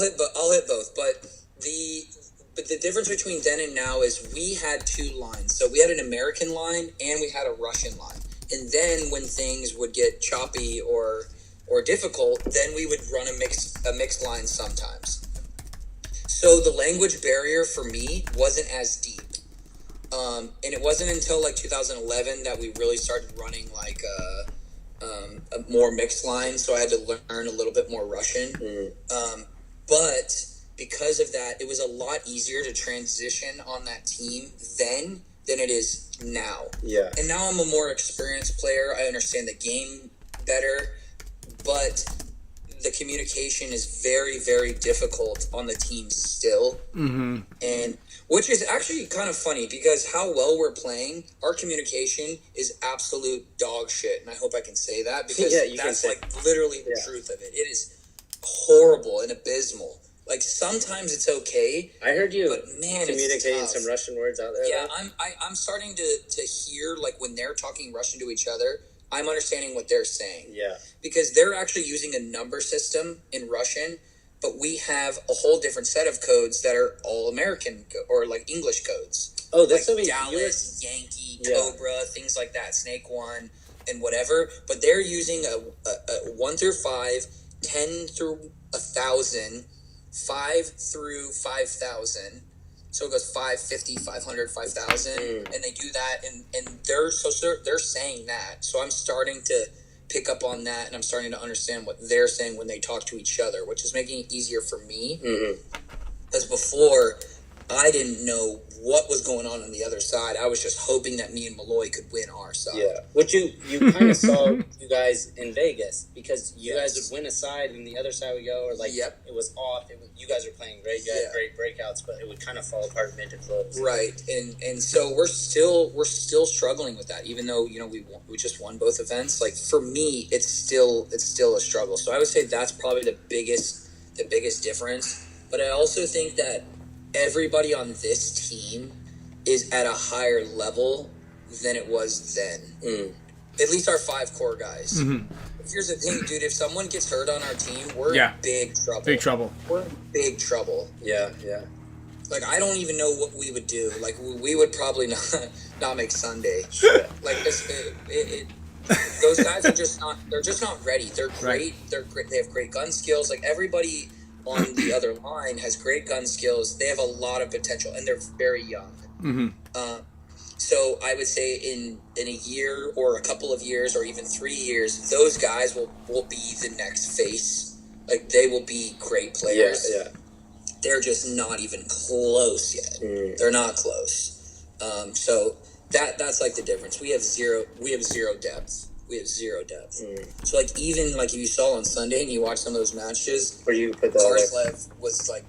hit both. But the difference between then and now is we had two lines. So we had an American line and we had a Russian line. And then when things would get choppy or difficult, then we would run a mixed line sometimes. So the language barrier for me wasn't as deep. And it wasn't until like 2011 that we really started running like a more mixed line. So I had to learn a little bit more Russian. But because of that, it was a lot easier to transition on that team then than it is now. Yeah. And now I'm a more experienced player. I understand the game better, but the communication is very, very difficult on the team still. Mm-hmm. And which is actually kind of funny, because how well we're playing, our communication is absolute dog shit. And I hope I can say that, because that's like literally the truth of it. It is horrible and abysmal. Like sometimes it's okay. I heard you but man, communicating some Russian words out there. Yeah, I'm starting to hear, like, when they're talking Russian to each other, I'm understanding what they're saying. Yeah. Because they're actually using a number system in Russian, but we have a whole different set of codes that are all American or like English codes. Oh, that's like something Dallas, Yankee, Cobra, things like that, Snake One, and whatever. But they're using a 1 through 5, 10 through 1,000. 5 through 5,000, so it goes 550, 500, 5,000, and they do that, and they're saying that. So I'm starting to pick up on that, and I'm starting to understand what they're saying when they talk to each other, which is making it easier for me. Because before, I didn't know what was going on the other side. I was just hoping that me and Malloy could win our side. Yeah, which you kind of saw you guys in Vegas, because you guys would win a side and the other side would go, or like it was off. You guys were playing great, you had great breakouts, but it would kind of fall apart mid to close. Right, and so we're still struggling with that, even though we just won both events. Like for me, it's still a struggle. So I would say that's probably the biggest difference. But I also think that everybody on this team is at a higher level than it was then. At least our 5 core guys. Here's the thing, dude. If someone gets hurt on our team, we're in big trouble. Big trouble. We're in big trouble. Yeah. Like, I don't even know what we would do. Like, we would probably not make Sunday. Like, those guys are just not. They're just not ready. They're great. Right. They're great. They have great gun skills. Like, everybody on the other line has great gun skills. They have a lot of potential, and they're very young. So I would say in a year or a couple of years or even 3 years, those guys will be the next face. Like, they will be great players. Yeah. They're just not even close yet. They're not close. So that's like the difference. We have zero depth. So like, even like if you saw on Sunday and you watched some of those matches where you put the Karslev was like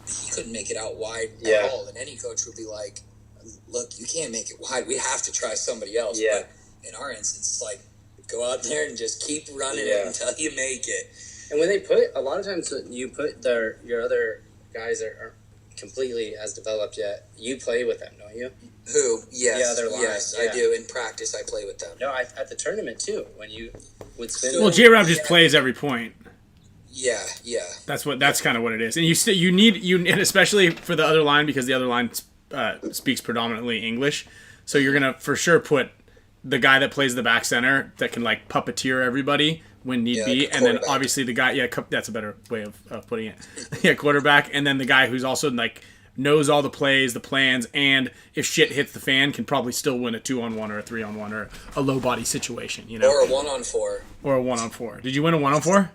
he couldn't make it out wide at all, and any coach would be like, look, you can't make it wide. We have to try somebody else. Yeah. But in our instance, it's like, go out there and just keep running it until you make it. And when they a lot of times you put your other guys are completely as developed yet, you play with them, don't you? Who? Yes. The other line. Yes, I do. In practice, I play with them. No, at the tournament too, when you would spin. Well, J-Rob just plays every point. Yeah. That's kind of what it is. And you need, and especially for the other line, because the other line speaks predominantly English, so you're gonna for sure put the guy that plays the back center that can like puppeteer everybody when need be, and then obviously the guy, that's a better way of putting it, quarterback, and then the guy who's also like knows all the plays, the plans, and if shit hits the fan, can probably still win a 2-on-1 or a 3-on-1 or a low body situation, or a 1-on-4. Or a 1-on-4. Did you win a 1-on-4?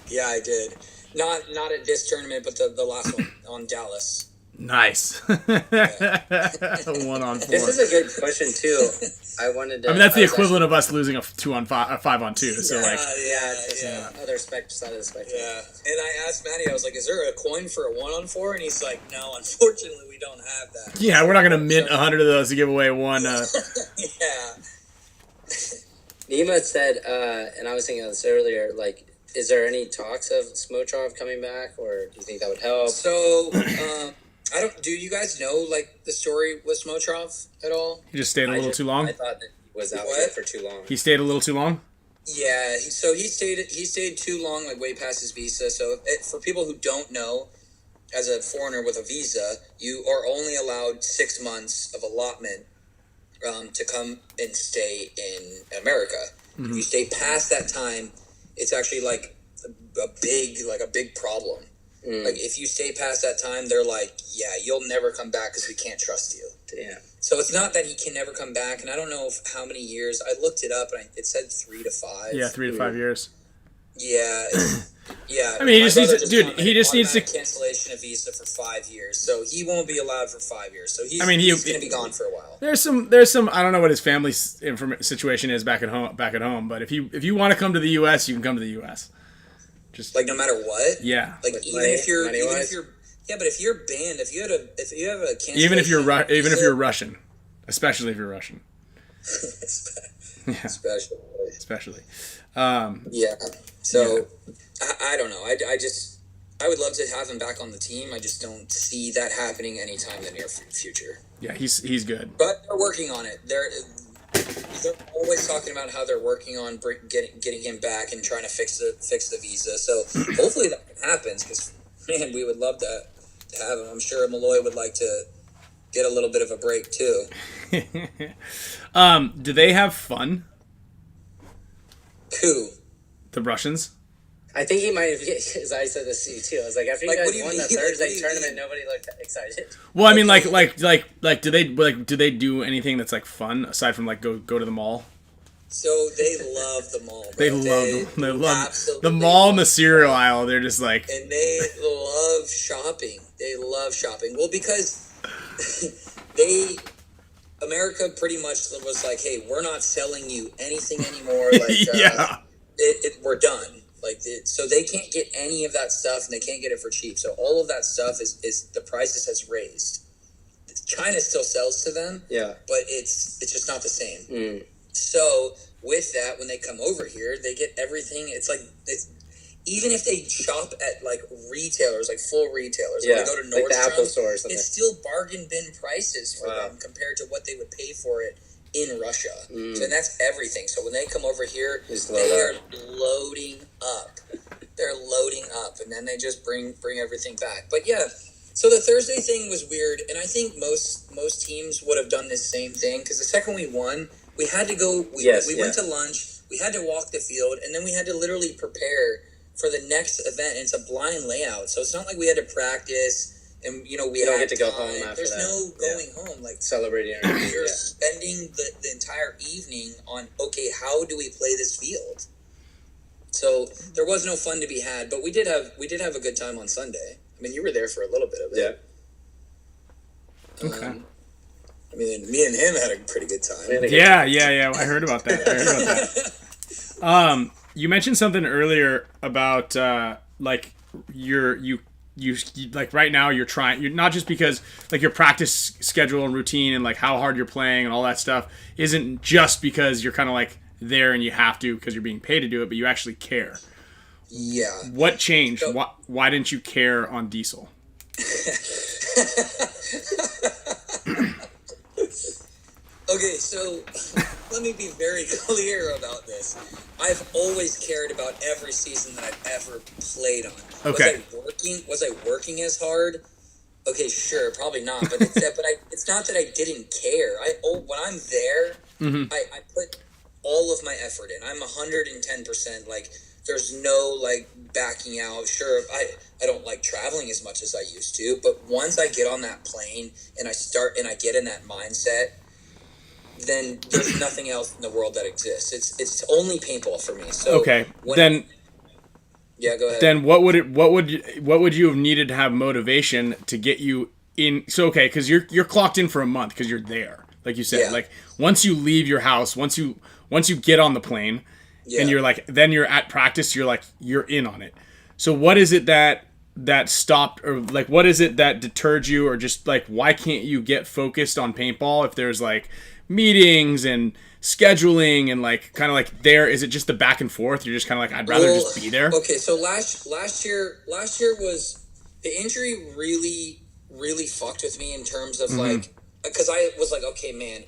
Yeah, I did. Not at this tournament, but the last one on Dallas. Nice. 1-on-4. This is a good question too. I mean, that's the equivalent of us losing a 5-on-2. So other side of the spectrum. Yeah, and I asked Matty, I was like, "Is there a coin for a 1-on-4?" And he's like, "No, unfortunately, we don't have that." Yeah, we're not gonna mint 100 of those to give away one. Yeah. Nima said, and I was thinking of this earlier, like, is there any talks of Smotrov coming back, or do you think that would help? So, I don't. Do you guys know like the story with Smotrov at all? He just stayed a little too long. I thought that he was out for too long. He stayed a little too long. Yeah. So he stayed too long, like way past his visa. So for people who don't know, as a foreigner with a visa, you are only allowed 6 months of allotment to come and stay in America. If you stay past that time, it's actually like a big problem. Like, if you stay past that time, they're like, yeah, you'll never come back because we can't trust you. Damn. So it's not that he can never come back, and I don't know how many years. I looked it up, and it said 3 to 5. Yeah, 3 to 5 years. Yeah. Yeah. I mean, he just needs to, he just needs to cancellation of visa for 5 years, so he won't be allowed for 5 years. So he's going to be gone for a while. There's some. I don't know what his family situation is back at home. But if you want to come to the U.S., you can come to the U.S. Just like no matter what. Yeah. Like even if you're but if you're banned, if you have a cancellation, even if you're Russian, especially if you're Russian. Especially. Yeah. So I don't know. I would love to have him back on the team. I just don't see that happening anytime in the near future. Yeah, he's good. But they're working on it. They're always talking about how they're working on getting him back and trying to fix the visa. So hopefully that happens, because man, we would love to have him. I'm sure Malloy would like to get a little bit of a break too. Do they have fun? Who? The Russians? I think he might have, because I said this to you too. I was like, after you guys won the Thursday tournament, nobody looked excited. Well, I mean, do they do anything that's like fun aside from like go to the mall? So they love the mall, bro. They love the absolutely mall and the cereal aisle. They're just like, and they love shopping. They love shopping. Well, because America pretty much was like, hey, we're not selling you anything anymore. Like, yeah. We're done. Like, so they can't get any of that stuff, and they can't get it for cheap. So all of that stuff is the prices has raised. China still sells to them, Yeah. but it's just not the same. Mm. So with that, when they come over here, they get everything. It's even if they shop at like retailers, like full retailers, Yeah, when they go to like the Apple Nordstrom, store or something. it's still bargain bin prices for Wow. them compared to what they would pay for it in Russia. Mm. So that's everything. So when they come over here, Just they load are loading up. They're loading up, and then they just bring everything back. But yeah, so the Thursday thing was weird, and I think most teams would have done this same thing because the second we won, we had to go. We went to lunch. We had to walk the field, and then we had to literally prepare for the next event. And it's a blind layout, so it's not like we had to practice. And we don't had get to go time. home after There's that. no going home. Like Celebrating. you're spending the entire evening on, okay, how do we play this field? So there was no fun to be had, but we did have a good time on Sunday. I mean, you were there for a little bit of it. Yeah. Okay. I mean, me and him had a pretty good time. Yeah. I heard about that. You mentioned something earlier about like you like right now you're not just because like your practice schedule and routine and like how hard you're playing and all that stuff isn't just because you're kind of like there and you have to because you're being paid to do it, but you actually care. Yeah. What changed? So, why didn't you care on diesel? Okay, so let me be very clear about this. I've always cared about every season that I've ever played on. Okay. Was I working as hard? Okay, sure, probably not. But it's not that I didn't care. When I'm there, I put all of my effort in. I'm 110%. Like, there's no like backing out. Sure, I don't like traveling as much as I used to, but once I get on that plane and I get in that mindset, then there's nothing else in the world that exists. It's only paintball for me. So okay, go ahead. Then what would you have needed to have motivation to get you in? So okay, because you're clocked in for a month because you're there, like you said. Yeah. Like once you leave your house, once you get on the plane, and you're like, then you're at practice, you're in on it. So what is it that stopped, or like what is it that deterred you, or just like why can't you get focused on paintball if there's like meetings and scheduling and like kind of like is it just the back and forth? You're just kind of like, I'd rather just be there. Okay, so last year was the injury really fucked with me in terms of like, because I was like, okay, man,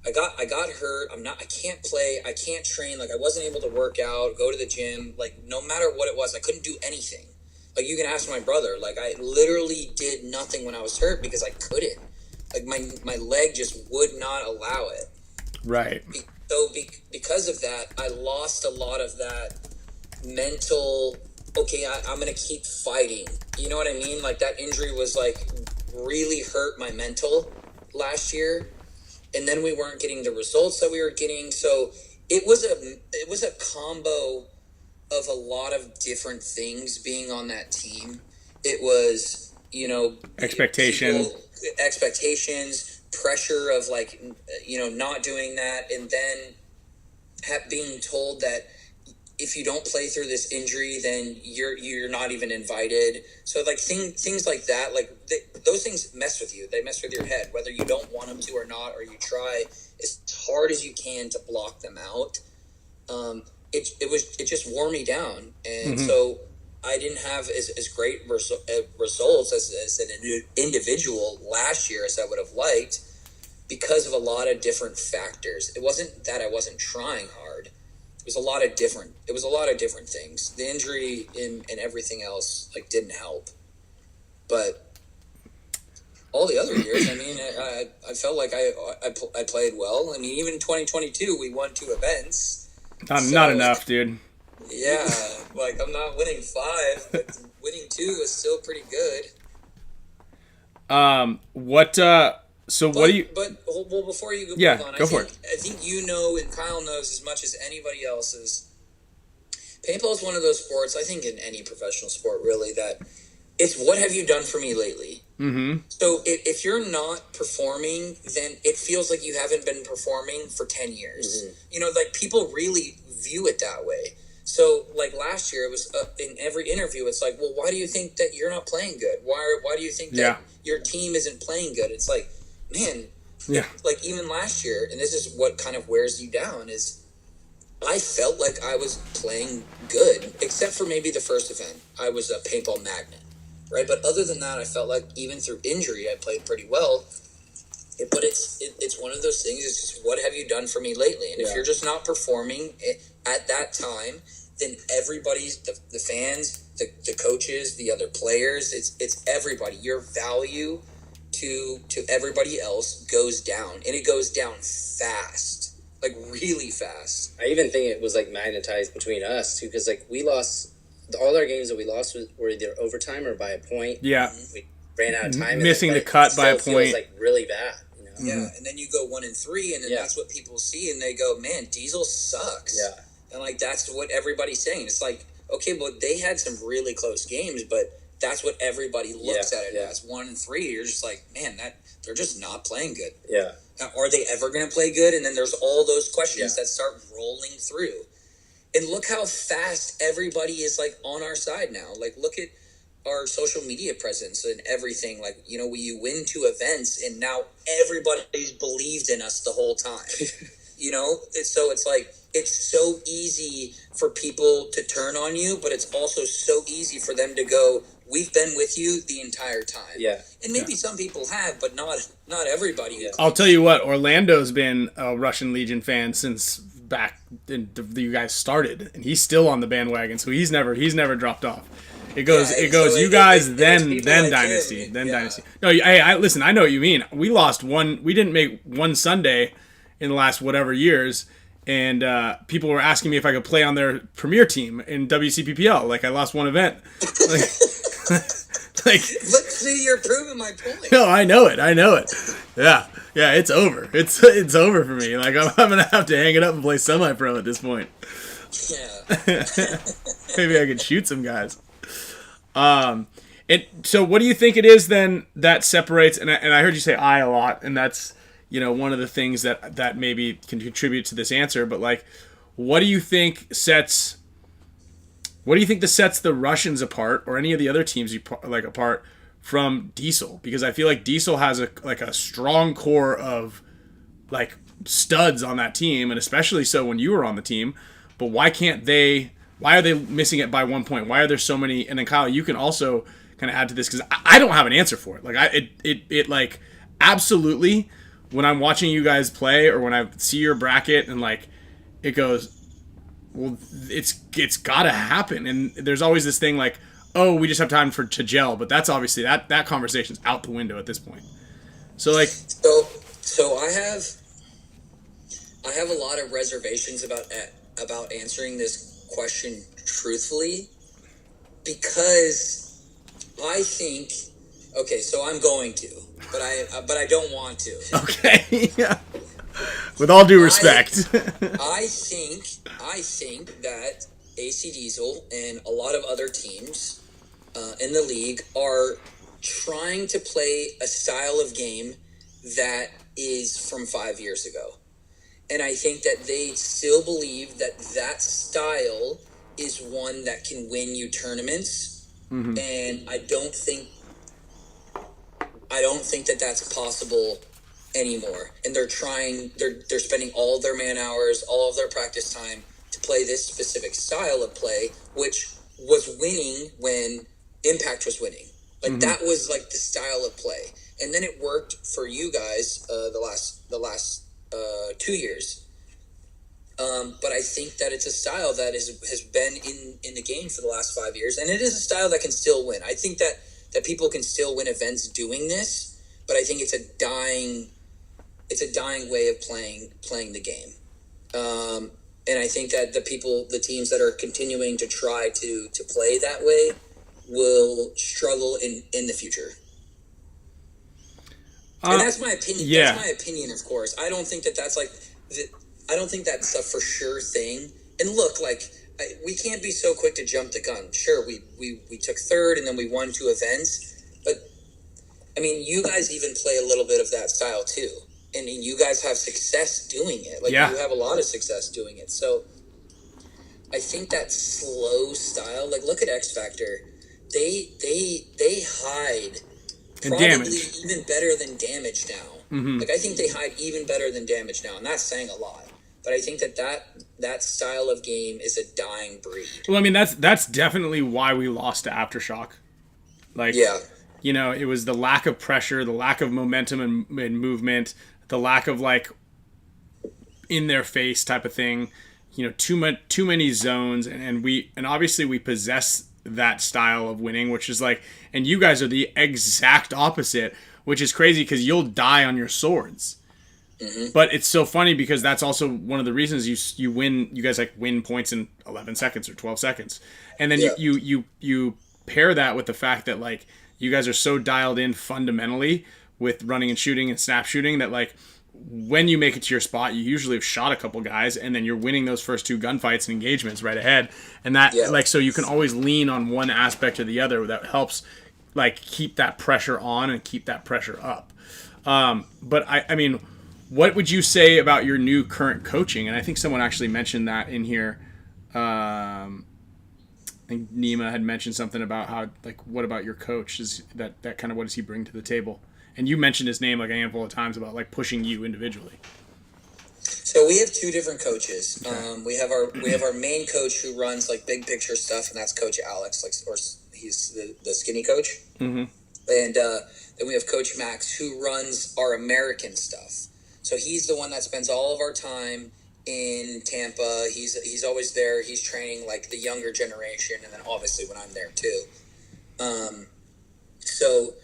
I got hurt. I can't play. I can't train. Like I wasn't able to work out, go to the gym. Like no matter what it was, I couldn't do anything. Like you can ask my brother. Like I literally did nothing when I was hurt because I couldn't. Like my leg just would not allow it. Right. Because of that, I lost a lot of that mental, okay, I'm going to keep fighting. You know what I mean? Like that injury was like really hurt my mental last year. And then we weren't getting the results that we were getting. So it was a combo of a lot of different things being on that team. It was, expectations, pressure of like, not doing that. And then being told that if you don't play through this injury, then you're not even invited. So like things like that, like those things mess with you. They mess with your head, whether you don't want them to or not, or you try as hard as you can to block them out. It just wore me down, and so I didn't have as great results as an individual last year as I would have liked because of a lot of different factors. It wasn't that I wasn't trying hard. It was a lot of different things. The injury and everything else like didn't help. But all the other years, I mean, I felt like I played well. I mean, even in 2022, we won 2 events. Not enough, dude. Yeah, like I'm not winning 5, but winning 2 is still pretty good. So what do you? But well, before you Yeah, move on, go for it. I think you know, and Kyle knows as much as anybody else is. Paintball is one of those sports, I think, in any professional sport, really, that it's what have you done for me lately? Mm-hmm. So if you're not performing, then it feels like you haven't been performing for 10 years. Mm-hmm. You know, like people really view it that way. So like last year, it was in every interview, it's like, well, why do you think that you're not playing good? Why do you think that your team isn't playing good? It's like, man, like even last year, and this is what kind of wears you down, is I felt like I was playing good, except for maybe the first event. I was a paintball magnet, right? But other than that, I felt like even through injury, I played pretty well. But it's one of those things. It's just, what have you done for me lately? And if you're just not performing at that time, then everybody's the fans, the coaches, the other players. It's everybody. Your value to everybody else goes down, and it goes down fast. Like really fast. I even think it was like magnetized between us too, because like we lost all our games that we lost were either overtime or by a point. Yeah, we ran out of time. Missing the cut by a point. Feels like really bad. You know? Yeah, and then you go 1-3, and then that's what people see, and they go, "Man, Diesel sucks." Yeah, and like that's what everybody's saying. It's like, okay, well they had some really close games, but that's what everybody looks at it as. 1-3, you're just like, man, that they're just not playing good. Yeah. Are they ever going to play good? And then there's all those questions that start rolling through. And look how fast everybody is like on our side now. Like look at our social media presence and everything. Like, you know, you win 2 events and now everybody's believed in us the whole time. You know, it's like it's so easy for people to turn on you, but it's also so easy for them to go, we've been with you the entire time. Yeah. And maybe some people have, but not everybody. Yeah. I'll tell you what, Orlando's been a Russian Legion fan since back in you guys started, and he's still on the bandwagon, so he's never dropped off. It goes you guys, then like Dynasty, then Dynasty. No, I listen, I know what you mean. We lost one, we didn't make one Sunday in the last whatever years, and people were asking me if I could play on their premier team in WCPPL. Like, I lost one event. Like, look, see, you're proving my point. No, I know it. Yeah, it's over. It's over for me. Like, I'm gonna have to hang it up and play semi-pro at this point. Yeah. Maybe I could shoot some guys. And so, what do you think it is then that separates? And I heard you say "I" a lot, and that's, you know, one of the things that maybe can contribute to this answer. But like, what do you think sets the Russians apart, or any of the other teams apart from Diesel? Because I feel like Diesel has a strong core of like studs on that team, and especially so when you were on the team. But why are they missing it by 1 point? Why are there so many? And then Kyle, you can also kind of add to this, because I don't have an answer for it. Like it like absolutely, when I'm watching you guys play, or when I see your bracket, and like it goes, well, it's got to happen. And there's always this thing like, oh, we just have time to gel, but that's obviously that conversation's out the window at this point. So like, so I have a lot of reservations about answering this question truthfully, because I think, okay, so I'm going to, but I don't want to. Okay. Yeah. With all due respect. I think that AC Diesel and a lot of other teams in the league are trying to play a style of game that is from 5 years ago. And I think that they still believe that style is one that can win you tournaments. Mm-hmm. And I don't think that that's possible anymore. And they're spending all of their man hours, all of their practice time to play this specific style of play, which was winning when Impact was winning. Like that was like the style of play. And then it worked for you guys the last 2 years. But I think that it's a style that has been in the game for the last 5 years, and it is a style that can still win. I think that people can still win events doing this, but I think it's a dying way of playing the game. And I think that the teams that are continuing to try to play that way will struggle in the future. And that's my opinion. Yeah. That's my opinion, of course. I don't think that that's like, I don't think that's a for sure thing. And look, like, we can't be so quick to jump the gun. Sure, we took third and then we won 2 events. But, I mean, you guys even play a little bit of that style too. And you guys have success doing it. Like, you have a lot of success doing it. So, I think that slow style, like, look at X Factor. They hide probably even better than damage now. Mm-hmm. Like, I think they hide even better than damage now, and that's saying a lot. But I think that style of game is a dying breed. Well, I mean, that's definitely why we lost to Aftershock. Like, you know, it was the lack of pressure, the lack of momentum and movement, the lack of, like, in their face type of thing. You know, too many zones, and obviously we possess that style of winning, which is like, and you guys are the exact opposite, which is crazy because you'll die on your swords. Mm-hmm. But it's so funny because that's also one of the reasons you win. You guys like win points in 11 seconds or 12 seconds, and then you pair that with the fact that like you guys are so dialed in fundamentally with running and shooting and snap shooting that like when you make it to your spot, you usually have shot a couple guys, and then you're winning those first 2 gunfights and engagements right ahead, and that like so you can always lean on one aspect or the other that helps like keep that pressure on and keep that pressure up. But I mean, what would you say about your new current coaching? And I think someone actually mentioned that in here. I think Nima had mentioned something about how like what about your coach? Is that kind of what does he bring to the table? And you mentioned his name like a handful of times about like pushing you individually. So we have 2 different coaches. Okay. We have our main coach who runs like big picture stuff, and that's Coach Alex, like, or he's the skinny coach. Mm-hmm. And then we have Coach Max who runs our American stuff. So he's the one that spends all of our time in Tampa. He's always there. He's training like the younger generation, and then obviously when I'm there too. So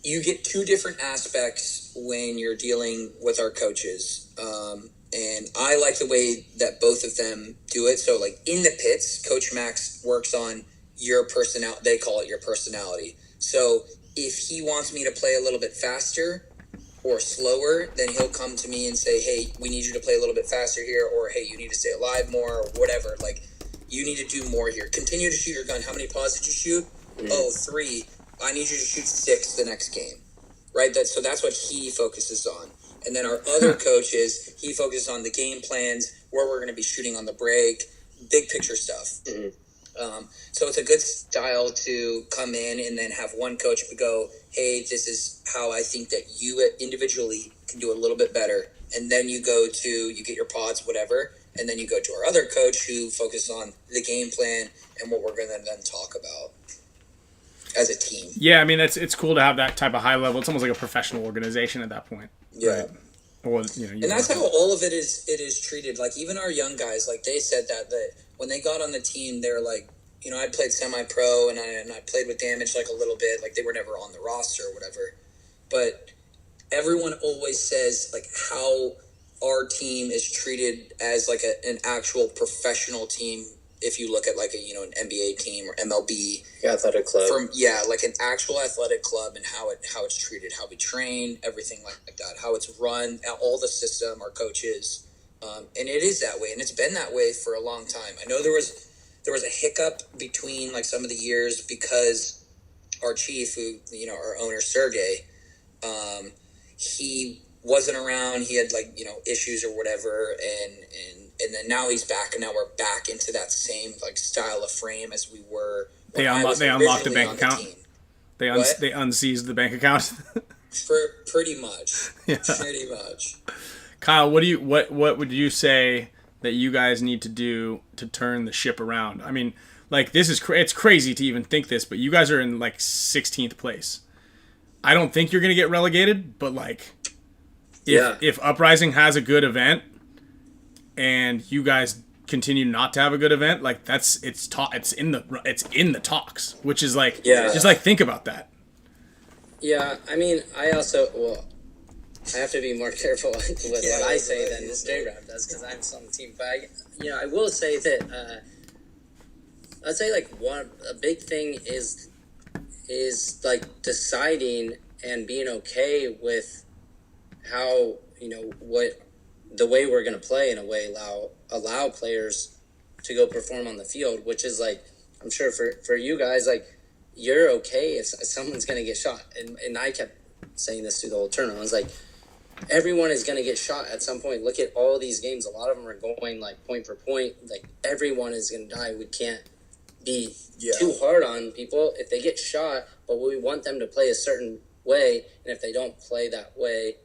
you get 2 different aspects when you're dealing with our coaches. And I like the way that both of them do it. So like in the pits, Coach Max works on your personality. They call it your personality. So if he wants me to play a little bit faster or slower, then he'll come to me and say, hey, we need you to play a little bit faster here, or hey, you need to stay alive more, or whatever. Like, you need to do more here. Continue to shoot your gun. How many pods did you shoot? Mm-hmm. Oh, 3. I need you to shoot 6 the next game. Right? So that's what he focuses on. And then our other coaches, he focuses on the game plans, where we're going to be shooting on the break, big picture stuff. Mm-hmm. So it's a good style to come in and then have one coach go, hey, this is how I think that you individually can do a little bit better. And then you get your pods, whatever. And then you go to our other coach who focuses on the game plan and what we're going to then talk about as a team. Yeah, I mean, it's cool to have that type of high level. It's almost like a professional organization at that point. Yeah. Right? Well, and that's how all of it is treated. Like, even our young guys, like, they said that when they got on the team, they were like, you know, I played semi-pro and I played with damage like a little bit. Like, they were never on the roster or whatever. But everyone always says, like, how our team is treated as, like, an actual professional team. If you look at, like, an NBA team or MLB. Athletic club. Like an actual athletic club, and how it's treated, how we train, everything like that, how it's run, all the system, our coaches. And it is that way, and it's been that way for a long time. I know there was a hiccup between, like, some of the years because our chief, who, our owner, Sergey, he wasn't around. He had, like, issues or whatever, and then now he's back, and now we're back into that same, like, style of frame as we were. They unlocked the bank account. They unseized the bank account. Pretty much. Yeah. Pretty much. Kyle, what would you say that you guys need to do to turn the ship around? I mean, like, this is it's crazy to even think this, but you guys are in, like, 16th place. I don't think you're going to get relegated, but, like, if Uprising has a good event and you guys continue not to have a good event, like, it's in the talks, which is like, just like, think about that. Yeah, I mean, I have to be more careful with what I say than J-Rab does, because I'm on the team. But I will say that I'd say, like, a big thing is like deciding and being okay with how, what the way we're going to play, in a way allow players to go perform on the field, which is like, I'm sure for you guys, like, you're okay if someone's going to get shot. And I kept saying this through the whole tournament. I was like, everyone is going to get shot at some point. Look at all these games. A lot of them are going like point for point. Like, everyone is going to die. We can't be too hard on people if they get shot, but we want them to play a certain way. And if they don't play that way,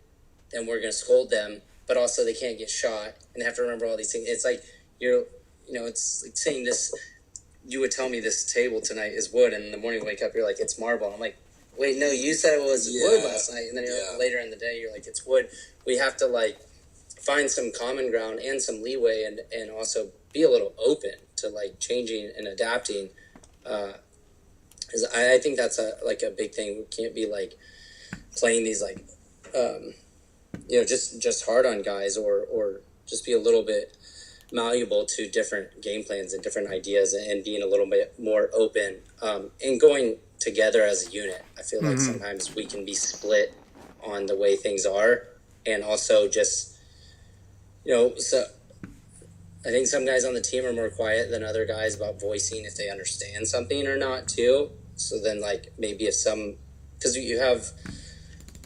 then we're going to scold them. But also they can't get shot, and they have to remember all these things. It's like it's like saying this. You would tell me this table tonight is wood, and in the morning you wake up, you're like, it's marble. I'm like, wait, no, you said it was wood last night, and then later in the day, you're like, it's wood. We have to like find some common ground and some leeway, and also be a little open to like changing and adapting. Because I think that's a big thing. We can't be like playing these like just hard on guys, or just be a little bit malleable to different game plans and different ideas, and being a little bit more open, and going together as a unit. I feel like sometimes we can be split on the way things are, and also just, so I think some guys on the team are more quiet than other guys about voicing if they understand something or not too. So then like maybe because you have,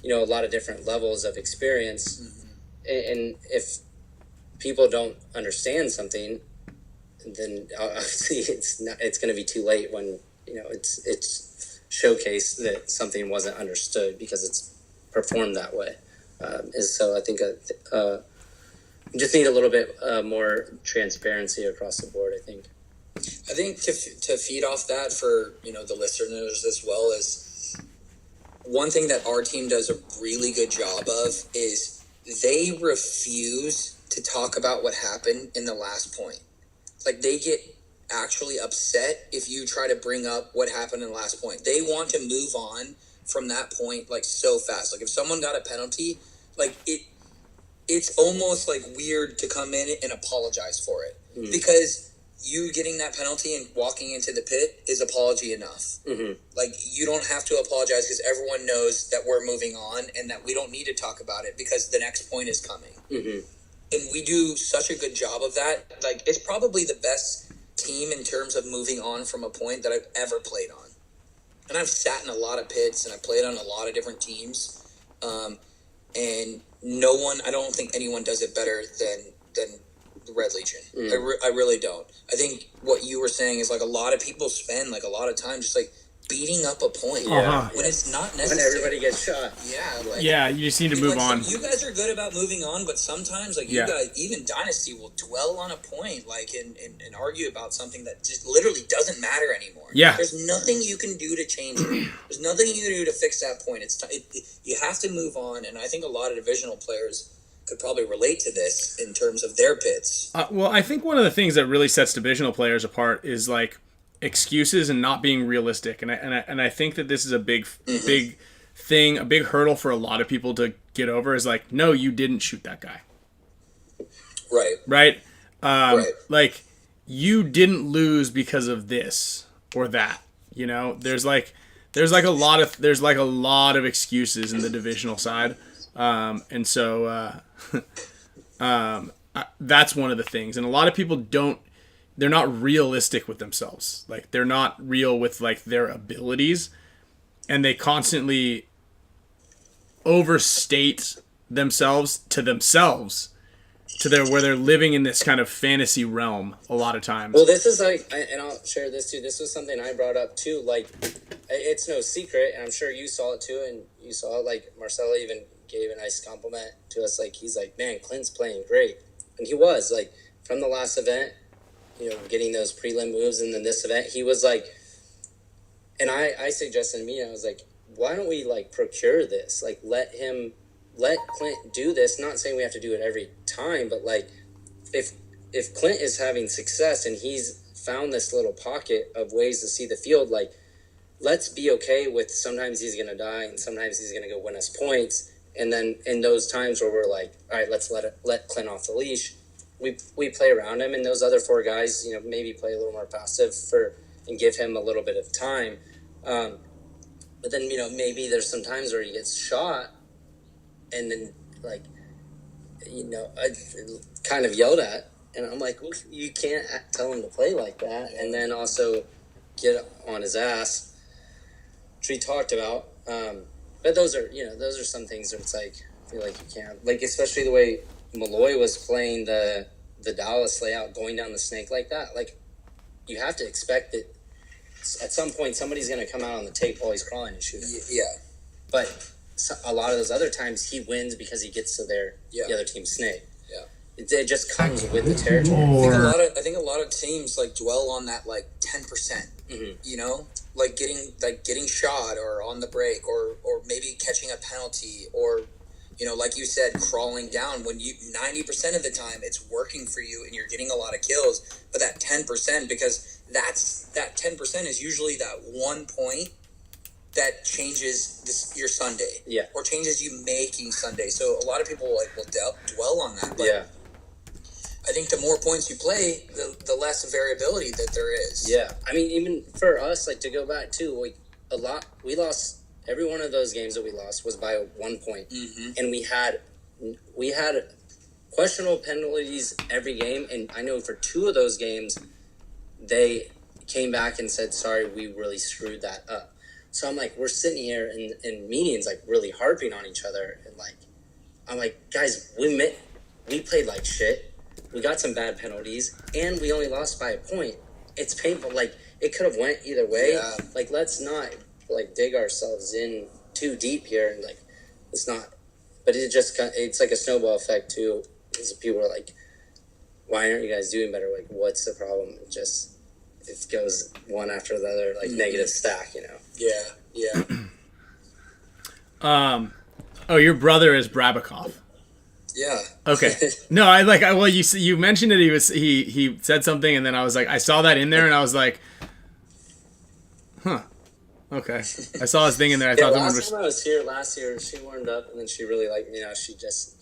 a lot of different levels of experience, and if people don't understand something, then obviously it's going to be too late when it's showcased that something wasn't understood because it's performed that way. So I think we just need a little bit more transparency across the board. I think to feed off that for the listeners as well, is one thing that our team does a really good job of is they refuse to talk about what happened in the last point. Like, they get actually upset if you try to bring up what happened in the last point. They want to move on from that point like so fast. Like, if someone got a penalty, like it's almost like weird to come in and apologize for it, because you getting that penalty and walking into the pit is apology enough. Like, you don't have to apologize because everyone knows that we're moving on and that we don't need to talk about it because the next point is coming. And we do such a good job of that. Like, it's probably the best team in terms of moving on from a point that I've ever played on. And I've sat in a lot of pits and I played on a lot of different teams. And I don't think anyone does it better than the Red Legion. I really don't. I think what you were saying is like a lot of people spend like a lot of time just like beating up a point when it's not necessary. When everybody gets shot. You just need to move on. You guys are good about moving on, but sometimes like you guys, even Dynasty will dwell on a point like and argue about something that just literally doesn't matter anymore. There's nothing you can do to change it. There's nothing you can do to fix that point. You have to move on, and I think a lot of divisional players could probably relate to this in terms of their pits. Well, I think one of the things that really sets divisional players apart is like excuses and not being realistic, and I think that this is a big thing, a big hurdle for a lot of people to get over. Is like, no, you didn't shoot that guy. Right. Like, you didn't lose because of this or that. There's a lot of excuses in the divisional side. And so that's one of the things. And a lot of people they're not realistic with themselves. Like, they're not real with like their abilities, and they constantly overstate themselves where they're living in this kind of fantasy realm a lot of times. Well, this is like, and I'll share this too. This was something I brought up too. Like, it's no secret, and I'm sure you saw it too, and you saw it, like Marcelo even gave a nice compliment to us. Like, he's like, man, Clint's playing great. And he was like, from the last event, getting those prelim moves, and then this event, he was like, and I suggested to me, I was like, why don't we like procure this? Like, let Clint do this. Not saying we have to do it every time, but like, if Clint is having success and he's found this little pocket of ways to see the field, like, let's be okay with sometimes he's going to die and sometimes he's going to go win us points. And then in those times where we're like, all right, let's let Clint off the leash, we play around him, and those other four guys, maybe play a little more passive and give him a little bit of time. But then, maybe there's some times where he gets shot and then, like, I kind of yelled at. And I'm like, well, you can't tell him to play like that. And then also get on his ass, which we talked about. But those are some things where it's like, I feel like you can't. Like, especially the way Malloy was playing the Dallas layout, going down the snake like that. Like, you have to expect that at some point somebody's going to come out on the tape while he's crawling and shoot him. Yeah. But a lot of those other times he wins because he gets to the other team's snake. Yeah. It just comes with the territory. I think a lot of teams like dwell on that like 10%. Mm-hmm. Like getting shot or on the break or maybe catching a penalty or like you said, crawling down when 90% of the time it's working for you and you're getting a lot of kills, but that 10%, because that 10% is usually that one point that changes your Sunday, or changes you making Sunday. So a lot of people will dwell on that, but I think the more points you play, the less variability that there is. Yeah, I mean, even for us, like to go back to we lost. Every one of those games that we lost was by 1 point, and we had questionable penalties every game. And I know for 2 of those games, they came back and said, "Sorry, we really screwed that up." So I'm like, we're sitting here in meetings, like really harping on each other, and like, I'm like, guys, we played like shit. We got some bad penalties, and we only lost by a point. It's painful. Like, it could have went either way. Yeah. Like, let's not dig ourselves in too deep here, and like, it's not. But it's like a snowball effect too. Because people are like, why aren't you guys doing better? Like, what's the problem? It goes one after the other, like negative stack, Yeah. Oh, your brother is Brabakov. Yeah. Okay. No, you mentioned it. He said something, and then I was like, I saw that in there, and I was like, huh. Okay. I saw his thing in there. I thought last time I was here last year, she warmed up, and then she really liked me.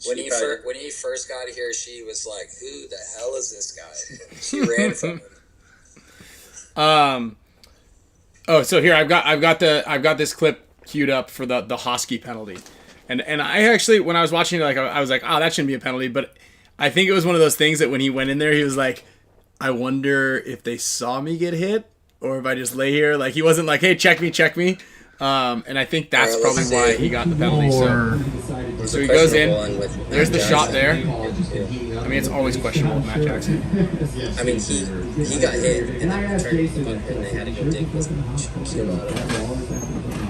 When he first got here, she was like, "Who the hell is this guy?" She ran from him. Oh, so here I've got this clip queued up for the Hosky penalty, and I actually, when I was watching it, like I was like, oh, that shouldn't be a penalty, but I think it was one of those things that when he went in there, he was like, I wonder if they saw me get hit. Or if I just lay here, like he wasn't like, "Hey, check me." And I think that's probably why he got the penalty. So he goes in. There's the shot there. I mean, it's always questionable with Matt Jackson. I mean, he got hit and then and they had to go dig this.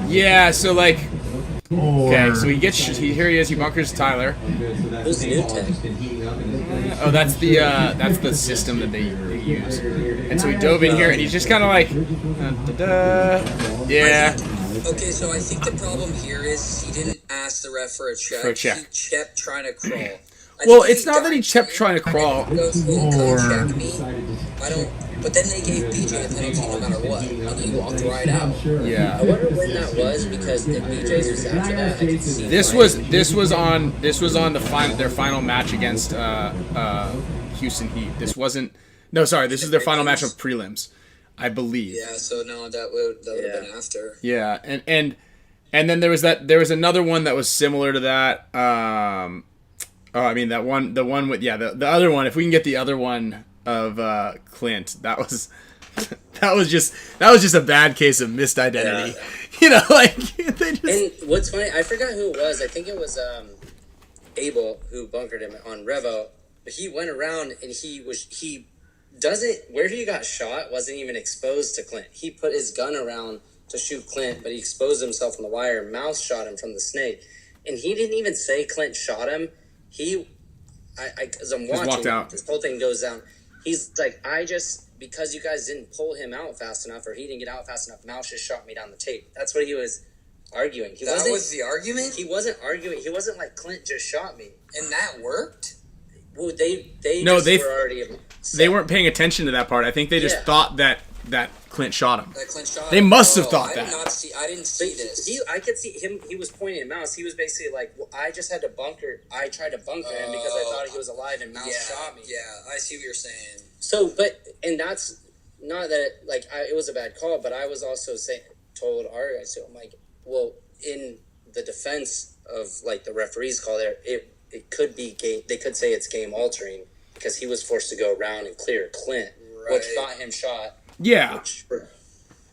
Yeah, so like, okay, so here he is. He bunkers Tyler. Who's new tech? Oh, that's the system that they use. And so he dove in here, and he's just kind of like, yeah. Okay, so I think the problem here is he didn't ask the ref for a check. He kept trying to crawl. Well, it's not that he kept trying to crawl. Check me. But then they gave BJ a penalty no matter what, and he walked right out. Yeah. I wonder when that was, because if BJ's was after that, I could see. This was on their final match against Houston Heat. This wasn't. No, sorry. This is their final match of prelims, I believe. Yeah. So no, that would have been after. Yeah, and then there was another one that was similar to that. The one with the other one. If we can get the other one of Clint, that was just a bad case of missed identity. Yeah. They just. And what's funny, I forgot who it was. I think it was Abel who bunkered him on Revo. But he went around and where he got shot wasn't even exposed to Clint. He put his gun around to shoot Clint, but he exposed himself on the wire. Mouse shot him from the snake, and he didn't even say Clint shot him. As I'm watching, this whole thing goes down. He's like, because you guys didn't pull him out fast enough, or he didn't get out fast enough, Mouse just shot me down the tape. That's what he was arguing. That was the argument? He wasn't arguing. He wasn't like, Clint just shot me. And that worked? Well, they were already. They weren't paying attention to that part. I think they just thought that Clint shot him. That Clint shot him. They must have thought that. I didn't see this. I could see him. He was pointing at Mouse. He was basically like, well, I just had to bunker. I tried to bunker him because I thought he was alive, and Mouse shot me. Yeah, I see what you're saying. So, and that's not that, like, it was a bad call, but I was also told our guys, so I'm like, well, in the defense of like the referee's call there, it could be game. They could say it's game altering because he was forced to go around and clear Clint, which got him shot. Yeah.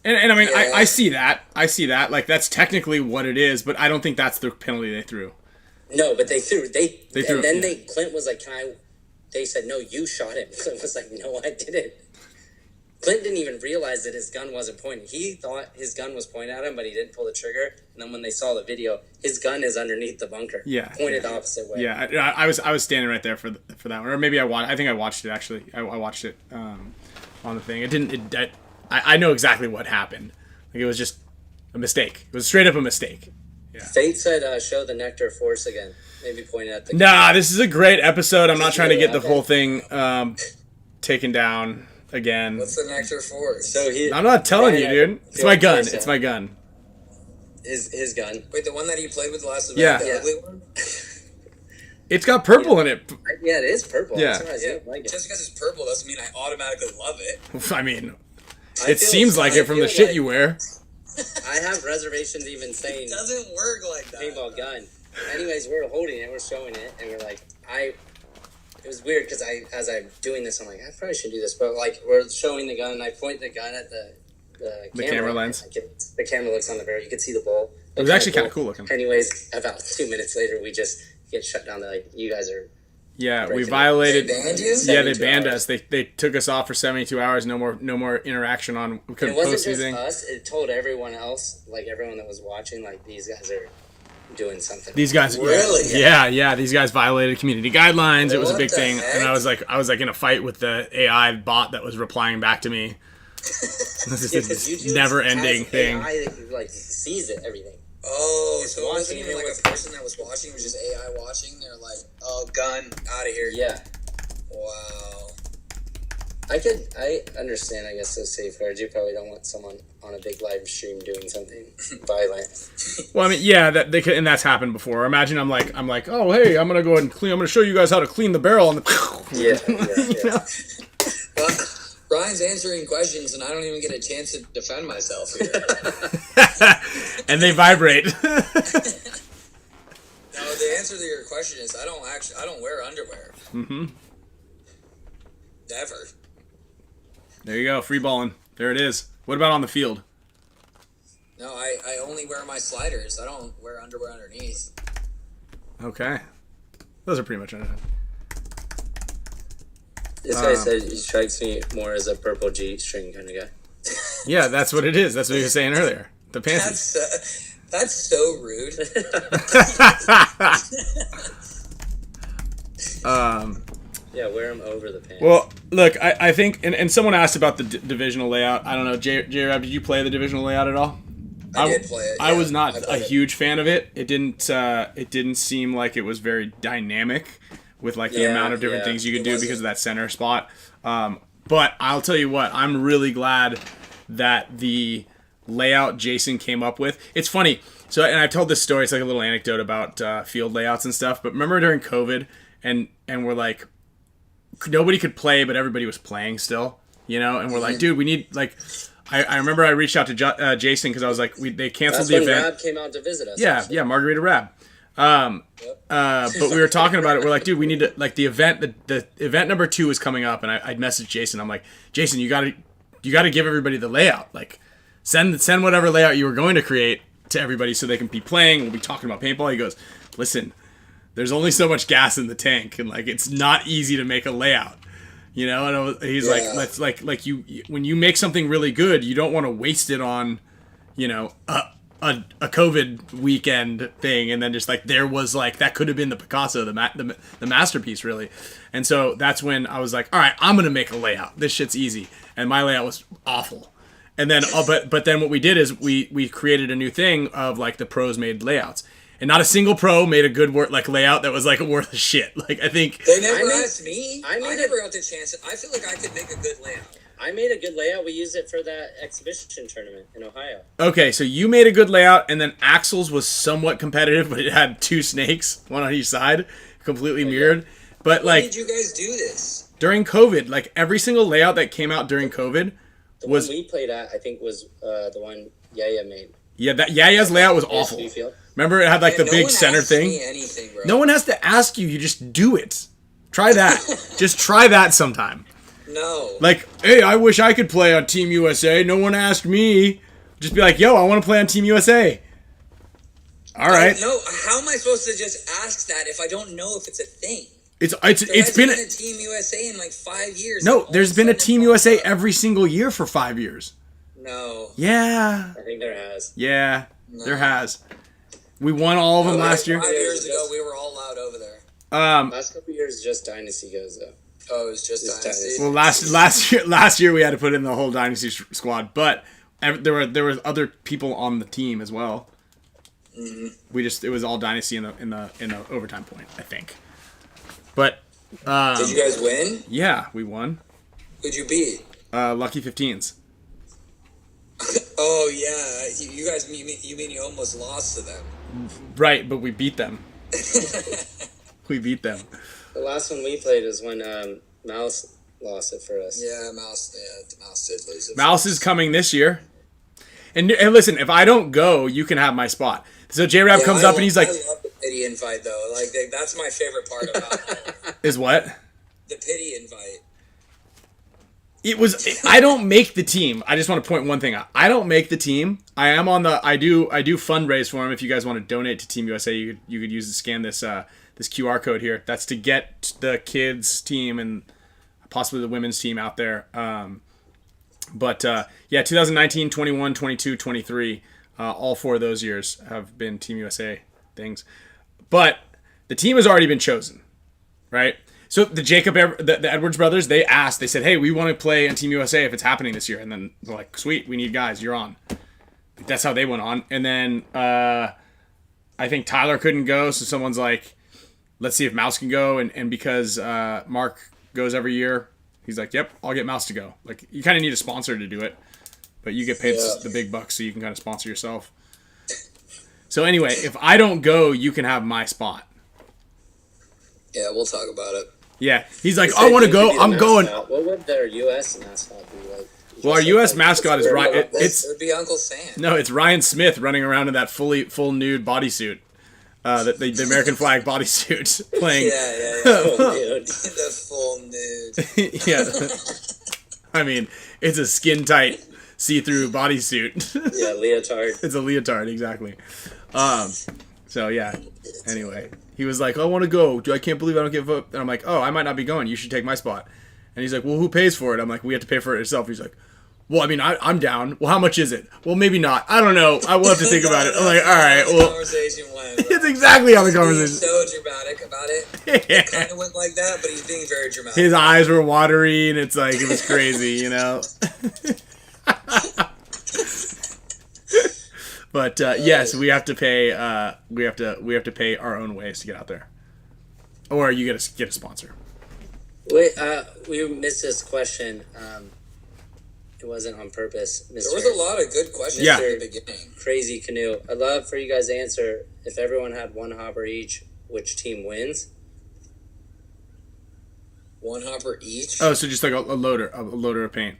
And I mean, Yeah. I see that. Like, that's technically what it is, but I don't think that's the penalty they threw. No, but they threw. They threw, and then yeah. Clint was like, "Can I?" They said, "No, you shot him." Clint was like, "No, I didn't." Clint didn't even realize that his gun wasn't pointing. He thought his gun was pointing at him, but he didn't pull the trigger. And then when they saw the video, his gun is underneath the bunker. Yeah, pointed the opposite way. Yeah, I was standing right there for that one, or maybe I think I watched it actually. I watched it on the thing. It didn't. I know exactly what happened. Like, it was just a mistake. It was straight up a mistake. Yeah. Fate said, "Show the NECTR force again." Maybe pointing at the. Nah, this is a great episode. I'm not trying to get the whole thing taken down again. What's the NECTR force? So I'm not telling you, dude. It's my gun. It's my gun. His gun. Wait, the one that he played with last event? Yeah. The ugly one? It's got purple in it. Yeah, it is purple. Yeah. I'm surprised you don't like it. Just because it's purple doesn't mean I automatically love it. I mean, I it feel- seems like it from the feel shit like you wear. I have reservations even saying It doesn't work like that. paintball gun. Anyways, we're holding it, we're showing it, and we're like, it was weird because as I'm doing this, I'm like, I probably should do this, but like, we're showing the gun, and I point the gun at the camera lens. The camera looks on the barrel, you can see the bowl. It was actually kind of cool looking. Anyways, about 2 minutes later, we just get shut down. They're like, you guys are. Yeah, we breaking violated. They banned you? Yeah, they 72 banned hours. us. They took us off for 72 hours. No more interaction on. We It couldn't wasn't post just anything. us, it told everyone else, like everyone that was watching, like, these guys are doing something. These guys, Really? yeah. These guys violated community guidelines. It was a What big the thing, heck? and I was like in a fight with the AI bot that was replying back to me. This Yeah, 'cause is YouTube a never-ending has thing. AI that, like, sees it, everything. Oh, It's so it wasn't watching even it like with- a person that was watching, it was just AI watching. They're like, oh, gun, out of here. Yeah. Wow. I understand, I guess, those safeguards. You probably don't want someone on a big live stream doing something violent. Well, I mean, yeah, that they could, and that's happened before. Imagine I'm like, oh, hey, I'm gonna go ahead and clean. I'm gonna show you guys how to clean the barrel. And Yeah. Well, Ryan's answering questions, and I don't even get a chance to defend myself here. and they vibrate. No, the answer to your question is I don't wear underwear. Mm-hmm. Never. There you go, free balling. There it is. What about on the field? No, I only wear my sliders. I don't wear underwear underneath. Okay, those are pretty much it. This guy said he strikes me more as a purple G-string kind of guy. Yeah, that's what it is. That's what you were saying earlier. The panties. That's so rude. Yeah, wear them over the pants. Well, look, I think, and someone asked about the divisional layout. I don't know, J-Rab, did you play the divisional layout at all? I did play it. I yeah. was not I a played it. huge fan of it. It didn't seem like it was very dynamic with like the Yeah, amount of different yeah. things you could It do wasn't. because of that center spot. But I'll tell you what, I'm really glad that the layout Jason came up with. It's funny. So, and I've told this story. It's like a little anecdote about field layouts and stuff. But remember during COVID, and we're like, nobody could play, but everybody was playing still, you know. And we're like, dude, we need like. I remember I reached out to Jason because I was like, they canceled That's the when event. Rab came out to visit us. Yeah, actually. yeah, Margarita Rab. But we were talking about it. We're like, dude, we need to like the event. The event number 2 is coming up, and I messaged Jason. I'm like, Jason, you gotta give everybody the layout. Like, send whatever layout you were going to create to everybody so they can be playing. We'll be talking about paintball. He goes, listen, there's only so much gas in the tank, and like it's not easy to make a layout. You know, and he's like, let's like you when you make something really good, you don't want to waste it on, you know, a COVID weekend thing, and then just like there was like that could have been the Picasso, the masterpiece, really. And so that's when I was like, all right, I'm gonna make a layout. This shit's easy, and my layout was awful. And then, but then what we did is we created a new thing of like the pros made layouts. And not a single pro made a good layout that was like worth a shit. Like I think They never asked me. I made never got the chance. I feel like I could make a good layout. I made a good layout. We used it for that exhibition tournament in Ohio. okay, so you made a good layout, and then Axel's was somewhat competitive, but it had 2 snakes, one on each side, completely mirrored. But Why like did you guys do this? during COVID, like every single layout that came out during COVID The was one we played at, I think, was the one Yaya made. Yeah, that Yaya's layout was awful. Remember, it had like the No big one center asks thing. me anything, bro. No one has to ask you. You just do it. Try that. Just try that sometime. No. Like, hey, I wish I could play on Team USA. No one asked me. Just be like, yo, I want to play on Team USA. All right. No, how am I supposed to just ask that if I don't know if it's a thing? It's There been hasn't a Team USA in like 5 years. no. and all There's of been a sudden Team it's USA popped up. every single year for 5 years. No. Yeah. I think there has. Yeah. There has. We won all of them last year. 5 years ago, we were all loud over there. Last couple years, just Dynasty goes though. Oh, it was just Dynasty. Well, last year we had to put in the whole dynasty squad, but there was other people on the team as well. Mm-hmm. It was all dynasty in the overtime point, I think. But Did you guys win? yeah, we won. Who'd you beat? Lucky 15s. Oh yeah, you guys. You mean you almost lost to them? Right, but we beat them. We beat them. The last one we played is when Mouse lost it for us. Yeah, Mouse. Yeah, Mouse did lose it. Mouse is coming this year. And listen, if I don't go, you can have my spot. So J-Rab comes up and he's like, I love the pity invite though. Like that's my favorite part about it. is what? The pity invite. I don't make the team. I just want to point one thing out. I don't make the team. I am on the. I do fundraise for them. If you guys want to donate to Team USA, you could use scan this this QR code here. That's to get the kids team and possibly the women's team out there. But yeah, 2019, 21, 22, 23, all 4 of those years have been Team USA things. But the team has already been chosen, right? So the Edwards brothers, they said, hey, we want to play on Team USA if it's happening this year. And then they're like, sweet, we need guys, you're on. That's how they went on. And then I think Tyler couldn't go, so someone's like, let's see if Mouse can go. And because Mark goes every year, he's like, yep, I'll get Mouse to go. Like, you kind of need a sponsor to do it. But you get paid the big bucks, so you can kind of sponsor yourself. So anyway, if I don't go, you can have my spot. Yeah, we'll talk about it. Yeah, he's like, I want to go. I'm going. What would their U.S. mascot be like? Well, our U.S. mascot is Ryan. It would be Uncle Sam. No, it's Ryan Smith running around in that full nude bodysuit, the American flag bodysuit, playing. Yeah. The full nude. Yeah, I mean, it's a skin tight, see-through bodysuit. Yeah, leotard. It's a leotard, exactly. So yeah. Anyway, he was like, I want to go. I can't believe I don't give up. And I'm like, oh, I might not be going. You should take my spot. And he's like, well, who pays for it? I'm like, we have to pay for it yourself. He's like, well, I mean, I'm down. Well, how much is it? Well, maybe not. I don't know. I will have to think about it. I'm like, all right. Well, Conversation went. it's exactly how the conversation. He's so dramatic about it. Yeah. It kind of went like that, but he's being very dramatic. His eyes were watery, and it's like it was crazy, you know. But yes, we have to pay. We have to pay our own ways to get out there, or you get a sponsor. Wait, we missed this question. It wasn't on purpose. Mr. There was a lot of good questions Yeah. at the beginning. Crazy Canoe. I'd love for you guys to answer. If everyone had one hopper each, which team wins? One hopper each. Oh, so just like a loader of paint.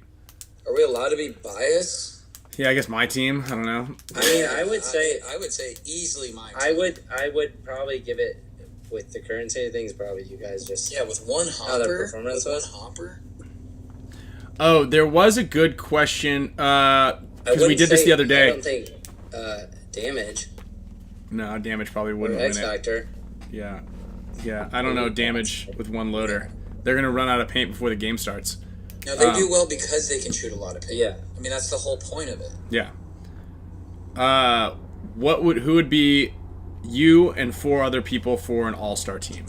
Are we allowed to be biased? Yeah, I guess my team. I don't know. I mean, I would say easily mine. I would probably give it with the current state of things. Probably you guys just with one how their hopper. performance With was. one hopper. Oh, there was a good question because we did this the other I day. don't think damage No, damage probably or wouldn't X win it. Factor. Yeah. I don't know damage with one loader. They're gonna run out of paint before the game starts. No, they do well because they can shoot a lot of paint. Yeah. I mean, that's the whole point of it. Yeah. Who would be you and 4 other people for an all-star team?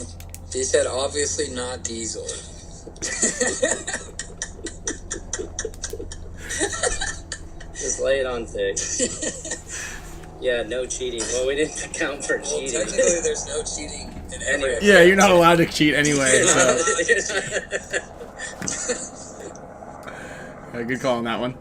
He said, obviously not Diesel. Just lay it on thick. Yeah, no cheating. Well, we didn't account for Well, cheating. technically, there's no cheating in every. Yeah, you're not allowed to cheat anyway. So. Yeah, good call on that one.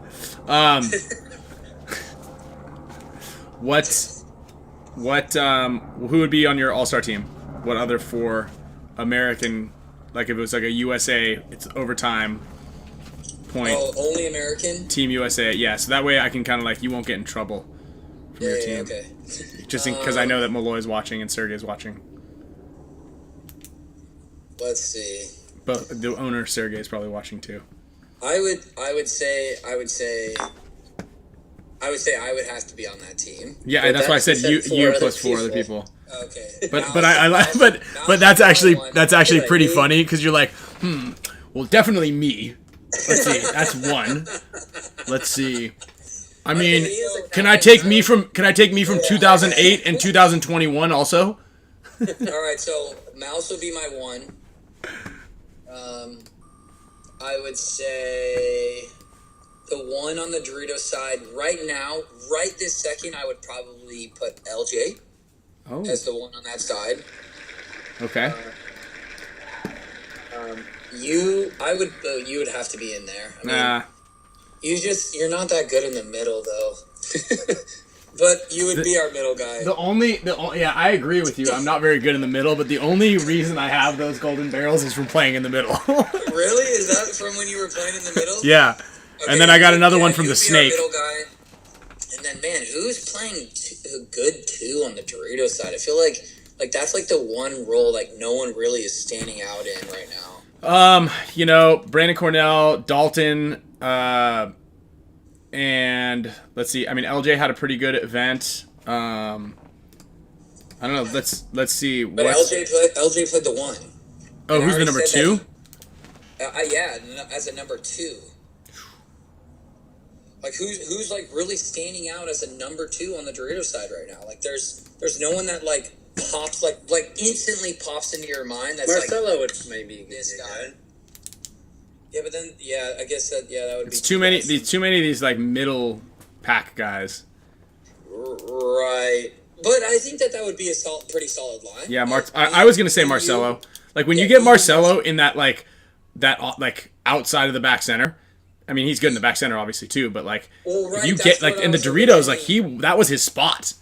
Who would be on your all-star team? What other 4 American, like if it was like a USA, it's overtime point. Oh, only American? Team USA, yeah. So that way I can kind of like, you won't get in trouble from your team. Okay. Just because I know that Malloy's watching and Sergey's watching. Let's see. But the owner Sergey is probably watching too. I would say I would have to be on that team. Yeah, But that's why I said you plus four other people. Okay. But that's actually pretty You- funny because you're like, well, definitely me. Let's see, that's one. Let's see. I mean, can I take me from 2008 and 2021 also? All right, so Mouse would be my one. I would say the one on the Dorito side right now, right this second, I would probably put LJ Oh, as the one on that side. okay. You would have to be in there. I mean, Nah. you're not that good in the middle though. But you would be our middle guy. Yeah, I agree with you. I'm not very good in the middle, but the only reason I have those golden barrels is from playing in the middle. Really? Is that from when you were playing in the middle? Yeah. Okay, And then I got another one you from the would be our snake. middle guy. And then, man, who's playing a good two on the Dorito side? I feel like that's like the one role like no one really is standing out in right now. Brandon Cornell, Dalton, and let's see. I mean, LJ had a pretty good event. I don't know. Let's see. But LJ played the one. Oh, And I who's the already number said two? As a number two. Like who's like really standing out as a number two on the Dorito side right now? Like there's no one that like pops like instantly pops into your mind. That's Marcelo like would maybe this get guy. good. Yeah, but then I guess that would be It's too many. Too many of these like middle pack guys. Right. But I think that would be a pretty solid line. Yeah, Like, I was gonna say Marcelo. Like when you get Marcelo in that like outside of the back center. I mean, he's good in the back center, obviously too. But like, Well, right, if you that's get like what I in the was Doritos, like originally- that was his spot.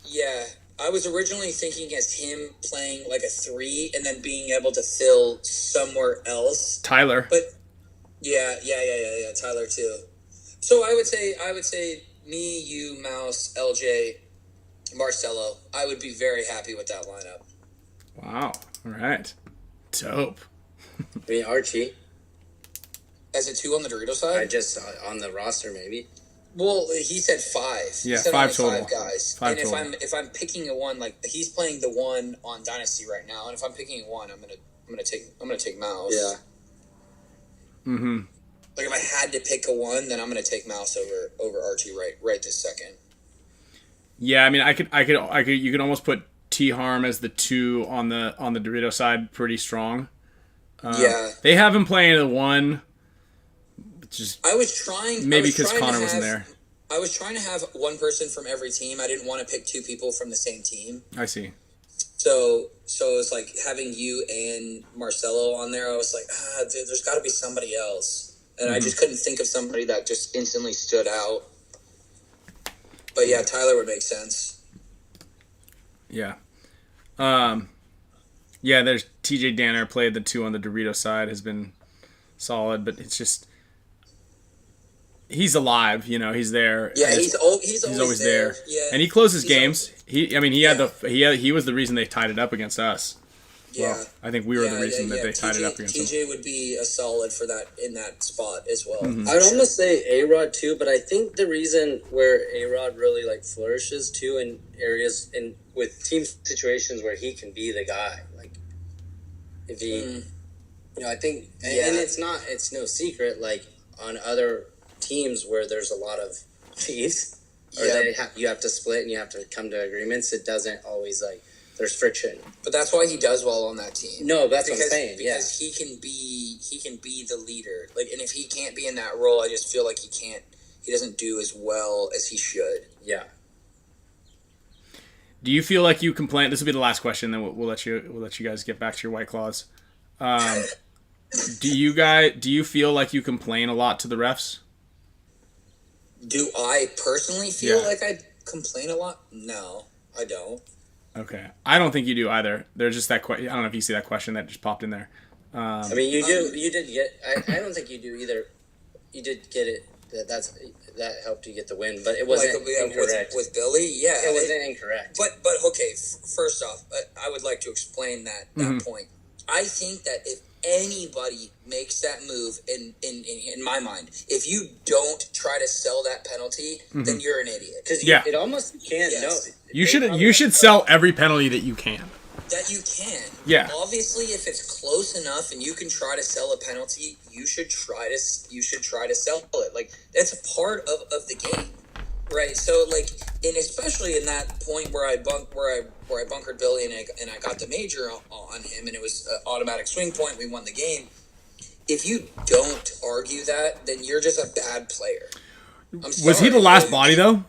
Yeah, I was originally thinking as him playing like a three and then being able to fill somewhere else. Tyler. But yeah, Tyler too. So I would say me, you, Mouse, LJ, Marcelo. I would be very happy with that lineup. Wow. All right. Dope. I mean, Archie. As a two on the Dorito side? I just on the roster maybe. Well, he said five. Yeah, he said five only total. Five guys. Five and total. if I'm picking a one, like he's playing the one on Dynasty right now, and if I'm picking a one, I'm gonna take Mouse. Yeah. Mm-hmm. Like if I had to pick a one, then I'm gonna take Mouse over Archie right this second. Yeah, I mean, I could. You could almost put T Harm as the two on the Dorito side, pretty strong. Yeah. They have him playing the one. Just I was trying. maybe because because Connor wasn't there. I was trying to have one person from every team. I didn't want to pick two people from the same team. I see. So it's like having you and Marcelo on there. I was like, dude, there's got to be somebody else, and I just couldn't think of somebody that just instantly stood out. But yeah, Tyler would make sense. Yeah. Yeah, there's TJ Danner played the two on the Dorito side, has been solid, but it's just he's alive, he's there. Yeah, he's always there. Yeah, And he closes he's games. He was the reason they tied it up against us. Yeah. Well, I think we were the reason that they tied it up against them. TJ would be a solid for that in that spot as well. Mm-hmm. I would almost say A-Rod too, but I think the reason where A-Rod really like flourishes too in areas in with team situations where he can be the guy, like if he, I think, and it's no secret like on other teams where there's a lot of thieves, or you have to split and you have to come to agreements. It doesn't always like. There's friction, but that's why he does well on that team. No, that's what I'm saying. Because he can be the leader. Like, and if he can't be in that role, I just feel like he doesn't do as well as he should. Yeah. Do you feel like you complain? This will be the last question, then we'll let you guys get back to your White Claws. Do you feel like you complain a lot to the refs? Do I personally feel like I complain a lot? No, I don't. Okay, I don't think you do either. There's just that question. I don't know if you see that question that just popped in there. I mean, you did get. I don't think you do either. You did get it that helped you get the win, but it wasn't incorrect. With Billy, yeah, it wasn't incorrect. But okay, first off, I would like to explain that point. I think that if anybody makes that move, in my mind, if you don't try to sell that penalty, then you're an idiot. Because it almost can't. Yes. No, You should sell every penalty that you can. That you can. Yeah. Obviously, if it's close enough and you can try to sell a penalty, you should try to sell it. Like, that's a part of the game, right? So, like, and especially in that point where I bunkered Billy and I got the major on him, and it was an automatic swing point. We won the game. If you don't argue that, then you're just a bad player. Was he the last body though?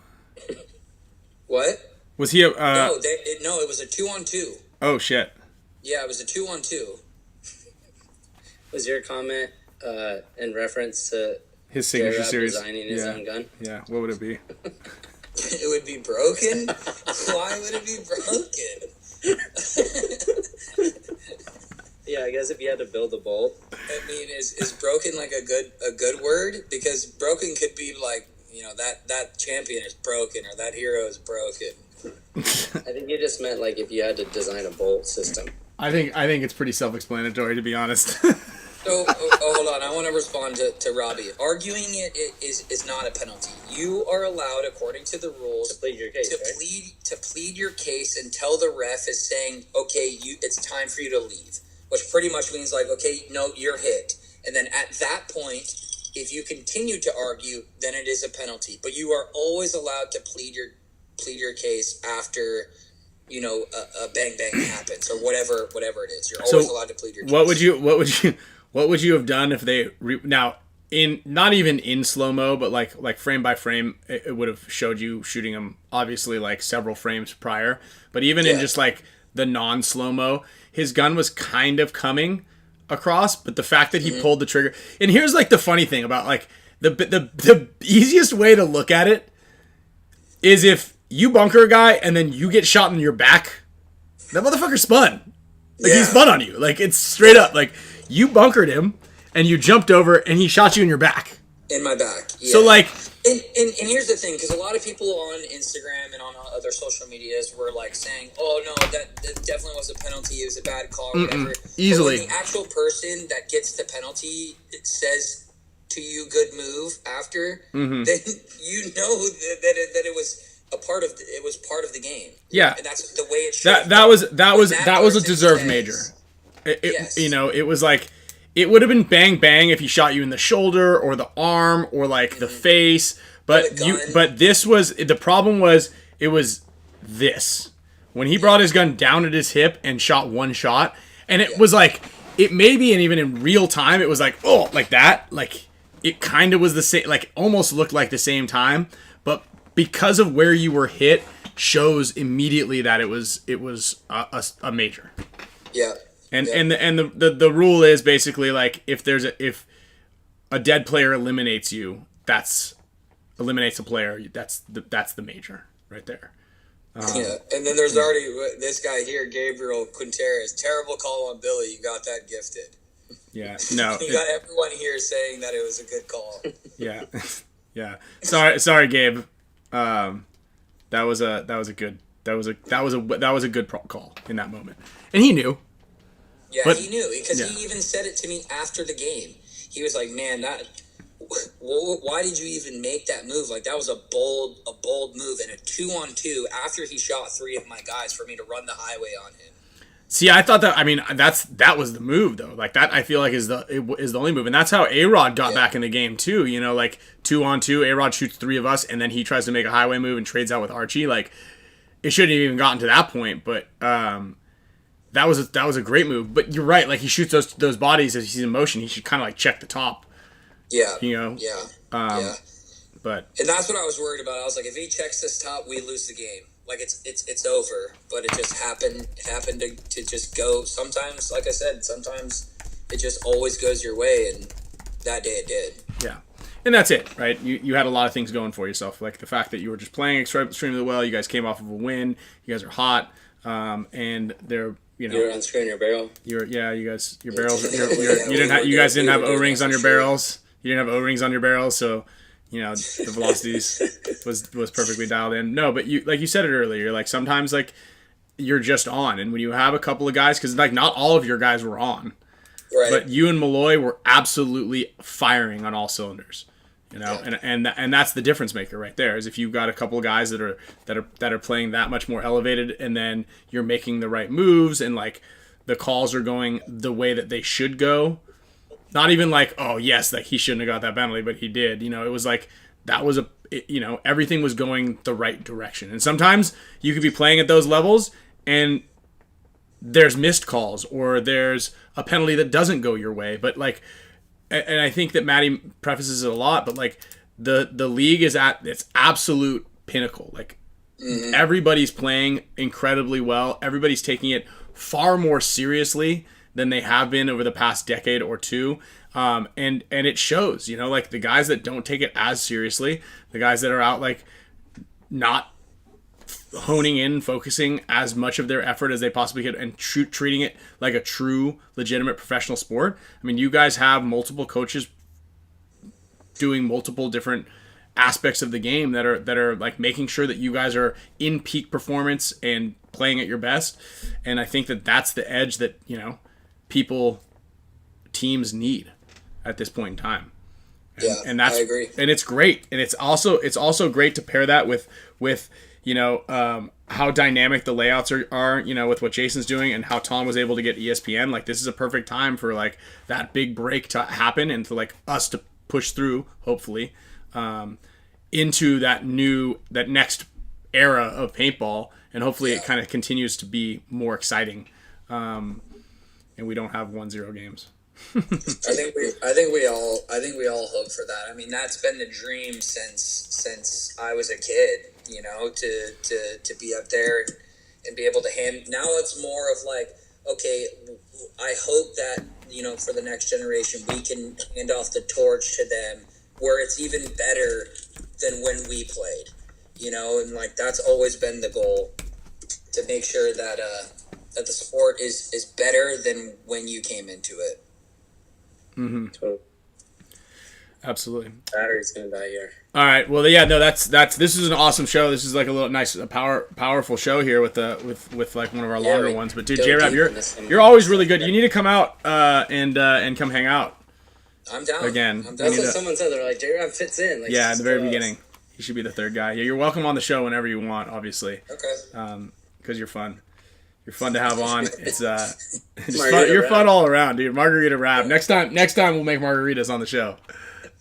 What? Was he a? No, it was a 2-on-2. Oh shit. Yeah, it was a 2-on-2. Was your comment in reference to his signature J-Rob series designing his own gun? Yeah. What would it be? It would be broken? Why would it be broken? Yeah, I guess if you had to build a bolt. I mean, is broken like a good word? Because broken could be like, that champion is broken or that hero is broken. I think you just meant like if you had to design a bolt system. I think it's pretty self-explanatory, to be honest. So, hold on. I want to respond to Robbie. Arguing it is not a penalty. You are allowed, according to the rules, to plead your case, to plead your case until the ref is saying, okay, it's time for you to leave. Which pretty much means like, okay, no, you're hit. And then at that point, if you continue to argue, then it is a penalty. But you are always allowed to plead your case after, a bang bang happens or whatever it is. You're always allowed to plead your case. What would you have done if they now in not even in slow-mo, but like frame by frame, it would have showed you shooting him obviously like several frames prior, but even in just like the non-slow-mo, his gun was kind of coming across, but the fact that he pulled the trigger, and here's like the funny thing about like the easiest way to look at it is if you bunker a guy and then you get shot in your back, that motherfucker spun. Like he spun on you. Like it's straight up like you bunkered him and you jumped over and he shot you in your back. In my back. Yeah. So like and here's the thing, because a lot of people on Instagram and on other social medias were like saying, "Oh no, that definitely was a penalty. It was a bad call, or whatever." Easily. But when the actual person that gets the penalty says to you, "Good move," after, then you know that it was part of the game. Yeah, and that's the way it should. That was a deserved major. It was like. It would have been bang bang if he shot you in the shoulder or the arm or like the face, but this was the problem was it was this when he brought his gun down at his hip and shot one shot, and it was like it maybe and even in real time it was like like that, like it kind of was the same, like almost looked like the same time, but because of where you were hit shows immediately that it was a major. Yeah. And the rule is basically like if a dead player eliminates you, eliminates a player, that's the major right there. Yeah, and then there's already this guy here, Gabriel Quinteras. Terrible call on Billy. You got that gifted. Yeah, no. You got everyone here saying that it was a good call. Yeah, yeah. Sorry, Gabe. That was a good call in that moment, and he knew. Yeah, he knew, because he even said it to me after the game. He was like, "Man, why did you even make that move? Like that was a bold move and a 2-on-2 after he shot 3 of my guys for me to run the highway on him." See, I thought that. I mean, that was the move though. Like that, I feel like is the only move, and that's how A-Rod got back in the game too. 2-on-2, A-Rod shoots 3 of us, and then he tries to make a highway move and trades out with Archie. Like it shouldn't have even gotten to that point, but. That was a great move, but you're right. Like he shoots those bodies as he's in motion. He should kind of like check the top. Yeah. Yeah. But and that's what I was worried about. I was like, if he checks this top, we lose the game. Like it's over. But it just happened to just go. Sometimes, like I said, sometimes it just always goes your way, and that day it did. Yeah. And that's it, right? You had a lot of things going for yourself, like the fact that you were just playing extremely well. You guys came off of a win. You guys are hot, and they're. You're unscrewing your barrel. You guys, you guys didn't have O-rings on your barrels. You didn't have O-rings on your barrels, so you know, the velocities was perfectly dialed in. No, but you said it earlier, like sometimes like you're just on, and when you have a couple of guys, because like not all of your guys were on, Right. but you and Malloy were absolutely firing on all cylinders. You know, and that's the difference maker right there. Is if you've got a couple of guys that are playing that much more elevated, and then you're making the right moves, and like the calls are going the way that they should go. Not even like, oh yes, like he shouldn't have got that penalty, but he did. You know, it was like that was everything was going the right direction. And sometimes you could be playing at those levels, and there's missed calls, or there's a penalty that doesn't go your way, but like. And I think that Maddie prefaces it a lot, but like the league is at its absolute pinnacle. Like everybody's playing incredibly well. Everybody's taking it far more seriously than they have been over the past decade or two. And it shows, you know, like the guys that don't take it as seriously, the guys that are out like not honing in, focusing as much of their effort as they possibly could, and treating it like a true, legitimate professional sport. I mean, you guys have multiple coaches doing multiple different aspects of the game that are like making sure that you guys are in peak performance and playing at your best. And I think that that's the edge that, you know, teams need at this point in time. And that's, I agree. And it's great. And it's also great to pair that with you know, how dynamic the layouts are, you know, with what Jason's doing, and how Tom was able to get ESPN. Like, this is a perfect time for, like, that big break to happen, and for, like, us to push through, hopefully, into that next era of paintball, and hopefully it kind of continues to be more exciting, and we don't have 1-0 games. I think we all hope for that. I mean, that's been the dream since I was a kid, you know, to be up there and be able to hand. Now it's more of like, okay, I hope that, you know, for the next generation we can hand off the torch to them where it's even better than when we played, you know, and like that's always been the goal, to make sure that that the sport is better than when you came into it. Mm-hmm. Totally. Absolutely. Battery's gonna die here. All right. Well, yeah. No, that's. This is an awesome show. This is like a little nice, powerful show here with like one of our longer ones. But dude, J-Rab, you're always really good. You need to come out and come hang out. I'm down. Again. That's what someone said. They're like, J-Rab fits in. Like, yeah, at the very beginning, he should be the third guy. Yeah, you're welcome on the show whenever you want, obviously. Okay. Because you're fun. You're fun to have on. It's fun. You're fun all around, dude. Margarita Rab. Next time we'll make margaritas on the show.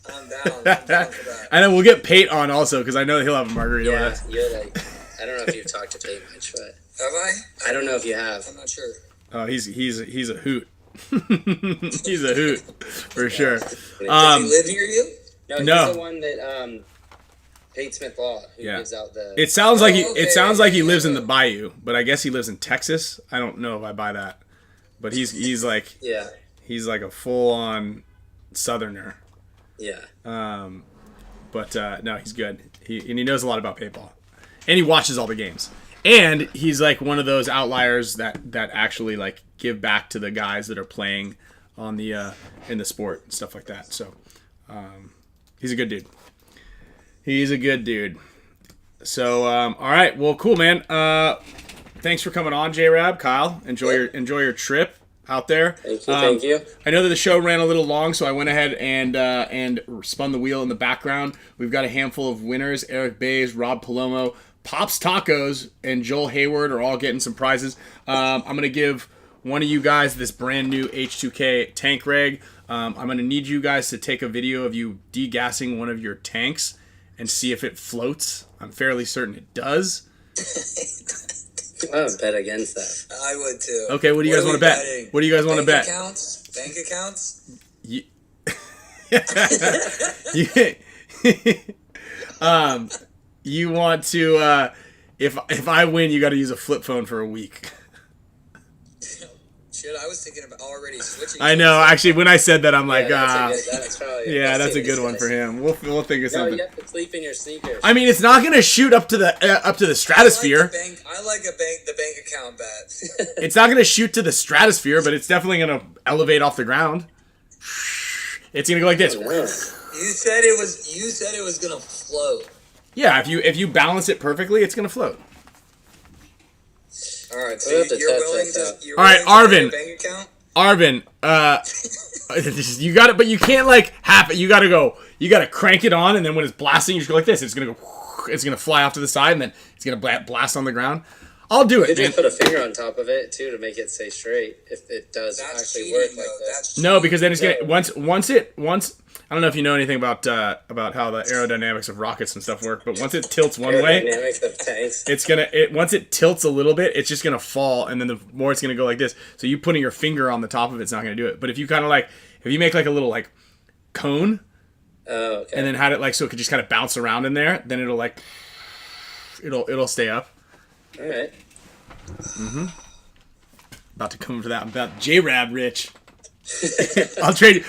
I'm down for that. And then we'll get Pate on also, because I know he'll have a margarita with us. You're like, I don't know if you've talked to Pate much, but have I? I don't know if you have. I'm not sure. Oh, he's a hoot. He's a hoot for sure. Does he live near you? No, he's the one that Pate Smith Law who gives out the. It sounds like he lives in the Bayou, but I guess he lives in Texas. I don't know if I buy that, but he's like he's like a full on Southerner. Yeah. But no, he's good. He knows a lot about paintball, and he watches all the games. And he's like one of those outliers that actually like give back to the guys that are playing on the in the sport and stuff like that. So he's a good dude. He's a good dude. So all right, well, cool, man. Thanks for coming on, J-Rab. Kyle, enjoy your trip out there. Thank you. I know that the show ran a little long, so I went ahead and spun the wheel in the background. We've got a handful of winners: Eric Bays, Rob Palomo, Pops Tacos, and Joel Hayward are all getting some prizes. I'm gonna give one of you guys this brand new H2K tank rig. I'm gonna need you guys to take a video of you degassing one of your tanks and see if it floats. I'm fairly certain it does. I would bet against that. I would too. Okay, what do you guys want to bet? Betting? What do you guys want to bet? Bank accounts? You want to if I win, you got to use a flip phone for a week. Shit, I was thinking about already switching. I know. Actually, when I said that, I'm like, that's a good one for him. We'll think of something. No, you have to sleep in your sneakers. I mean, it's not going to shoot up to the stratosphere. I like the bank account bet. It's not going to shoot to the stratosphere, but it's definitely going to elevate off the ground. It's going to go like this. You said it was. You said it was gonna float. Yeah, if you balance it perfectly, it's gonna float. All right, so We'll have to you're test willing that to. You're All right, willing to pay Arvin. a bank account? Arvin, you got it, but you can't like half it. You gotta crank it on, and then when it's blasting, you just go like this. It's gonna go, it's gonna fly off to the side, and then it's gonna blast on the ground. I'll do You it, could man. just put a finger on top of it too to make it stay straight. If it does That's actually cheating, work like though. this. That's No, because then it's No. gonna once. I don't know if you know anything about how the aerodynamics of rockets and stuff work, but once it tilts one way, Aerodynamics of tanks. it's gonna once it tilts a little bit, it's just gonna fall, and then the more it's gonna go like this. So you putting your finger on the top of it's not gonna do it. But if you kind of like if you make like a little like cone Oh, okay. and then had it like so it could just kind of bounce around in there, then it'll stay up. All right. About to come for that. I'm about J-Rab Rich. I'll trade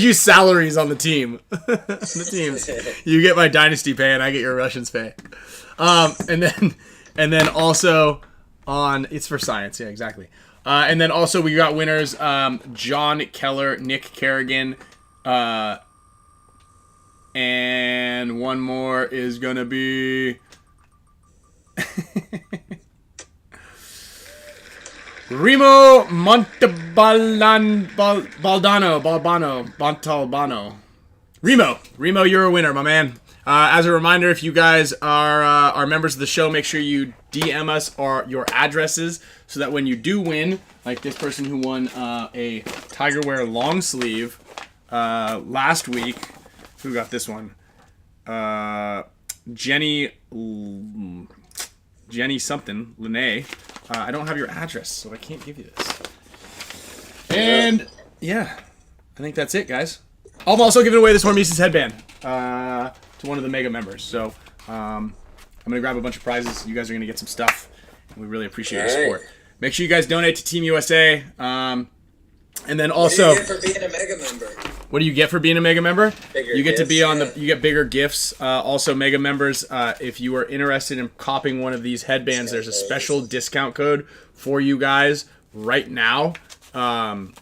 you salaries on the team. The teams. You get my dynasty pay and I get your Russians pay. And then also on it's for science, yeah, exactly. And then also we got winners John Keller, Nick Kerrigan, and one more is gonna be Remo Montalbano. Remo, you're a winner, my man. As a reminder, if you guys are members of the show, make sure you DM us your addresses so that when you do win, like this person who won a Tiger Wear long sleeve last week, who got this one? Jenny something, Lene. I don't have your address, so I can't give you this. And yeah, I think that's it, guys. I'm also giving away this HORMESIS headband to one of the mega members. So I'm gonna grab a bunch of prizes. You guys are gonna get some stuff, and we really appreciate your support. Make sure you guys donate to Team USA. And then also, What do you get for being a mega member? what do you get for being a mega member? Bigger You get to gifts, be on yeah. you get bigger gifts. Also, mega members, if you are interested in copying one of these headbands, there's a special discount code for you guys right now. And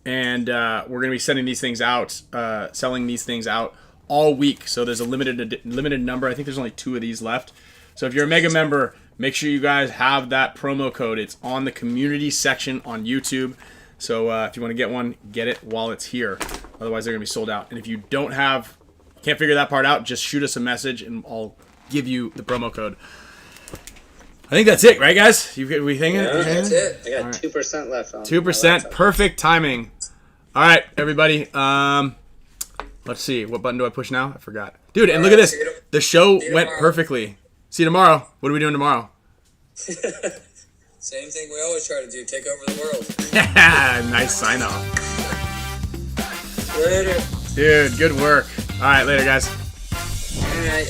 we're gonna be sending these things out, selling these things out all week. So there's a limited number. I think there's only 2 of these left. So if you're a mega member, make sure you guys have that promo code. It's on the community section on YouTube. So if you want to get one, get it while it's here. Otherwise, they're going to be sold out. And if you can't figure that part out, just shoot us a message and I'll give you the promo code. I think that's it, right, guys? We think Yeah, That's it. I got 2% left on 2%, perfect timing. All right, everybody. Let's see. What button do I push now? I forgot. Dude, and look at this. The show went perfectly. See you tomorrow. What are we doing tomorrow? Same thing we always try to do. Take over the world. Nice sign off. Later. Dude, good work. All right, later, guys. All right.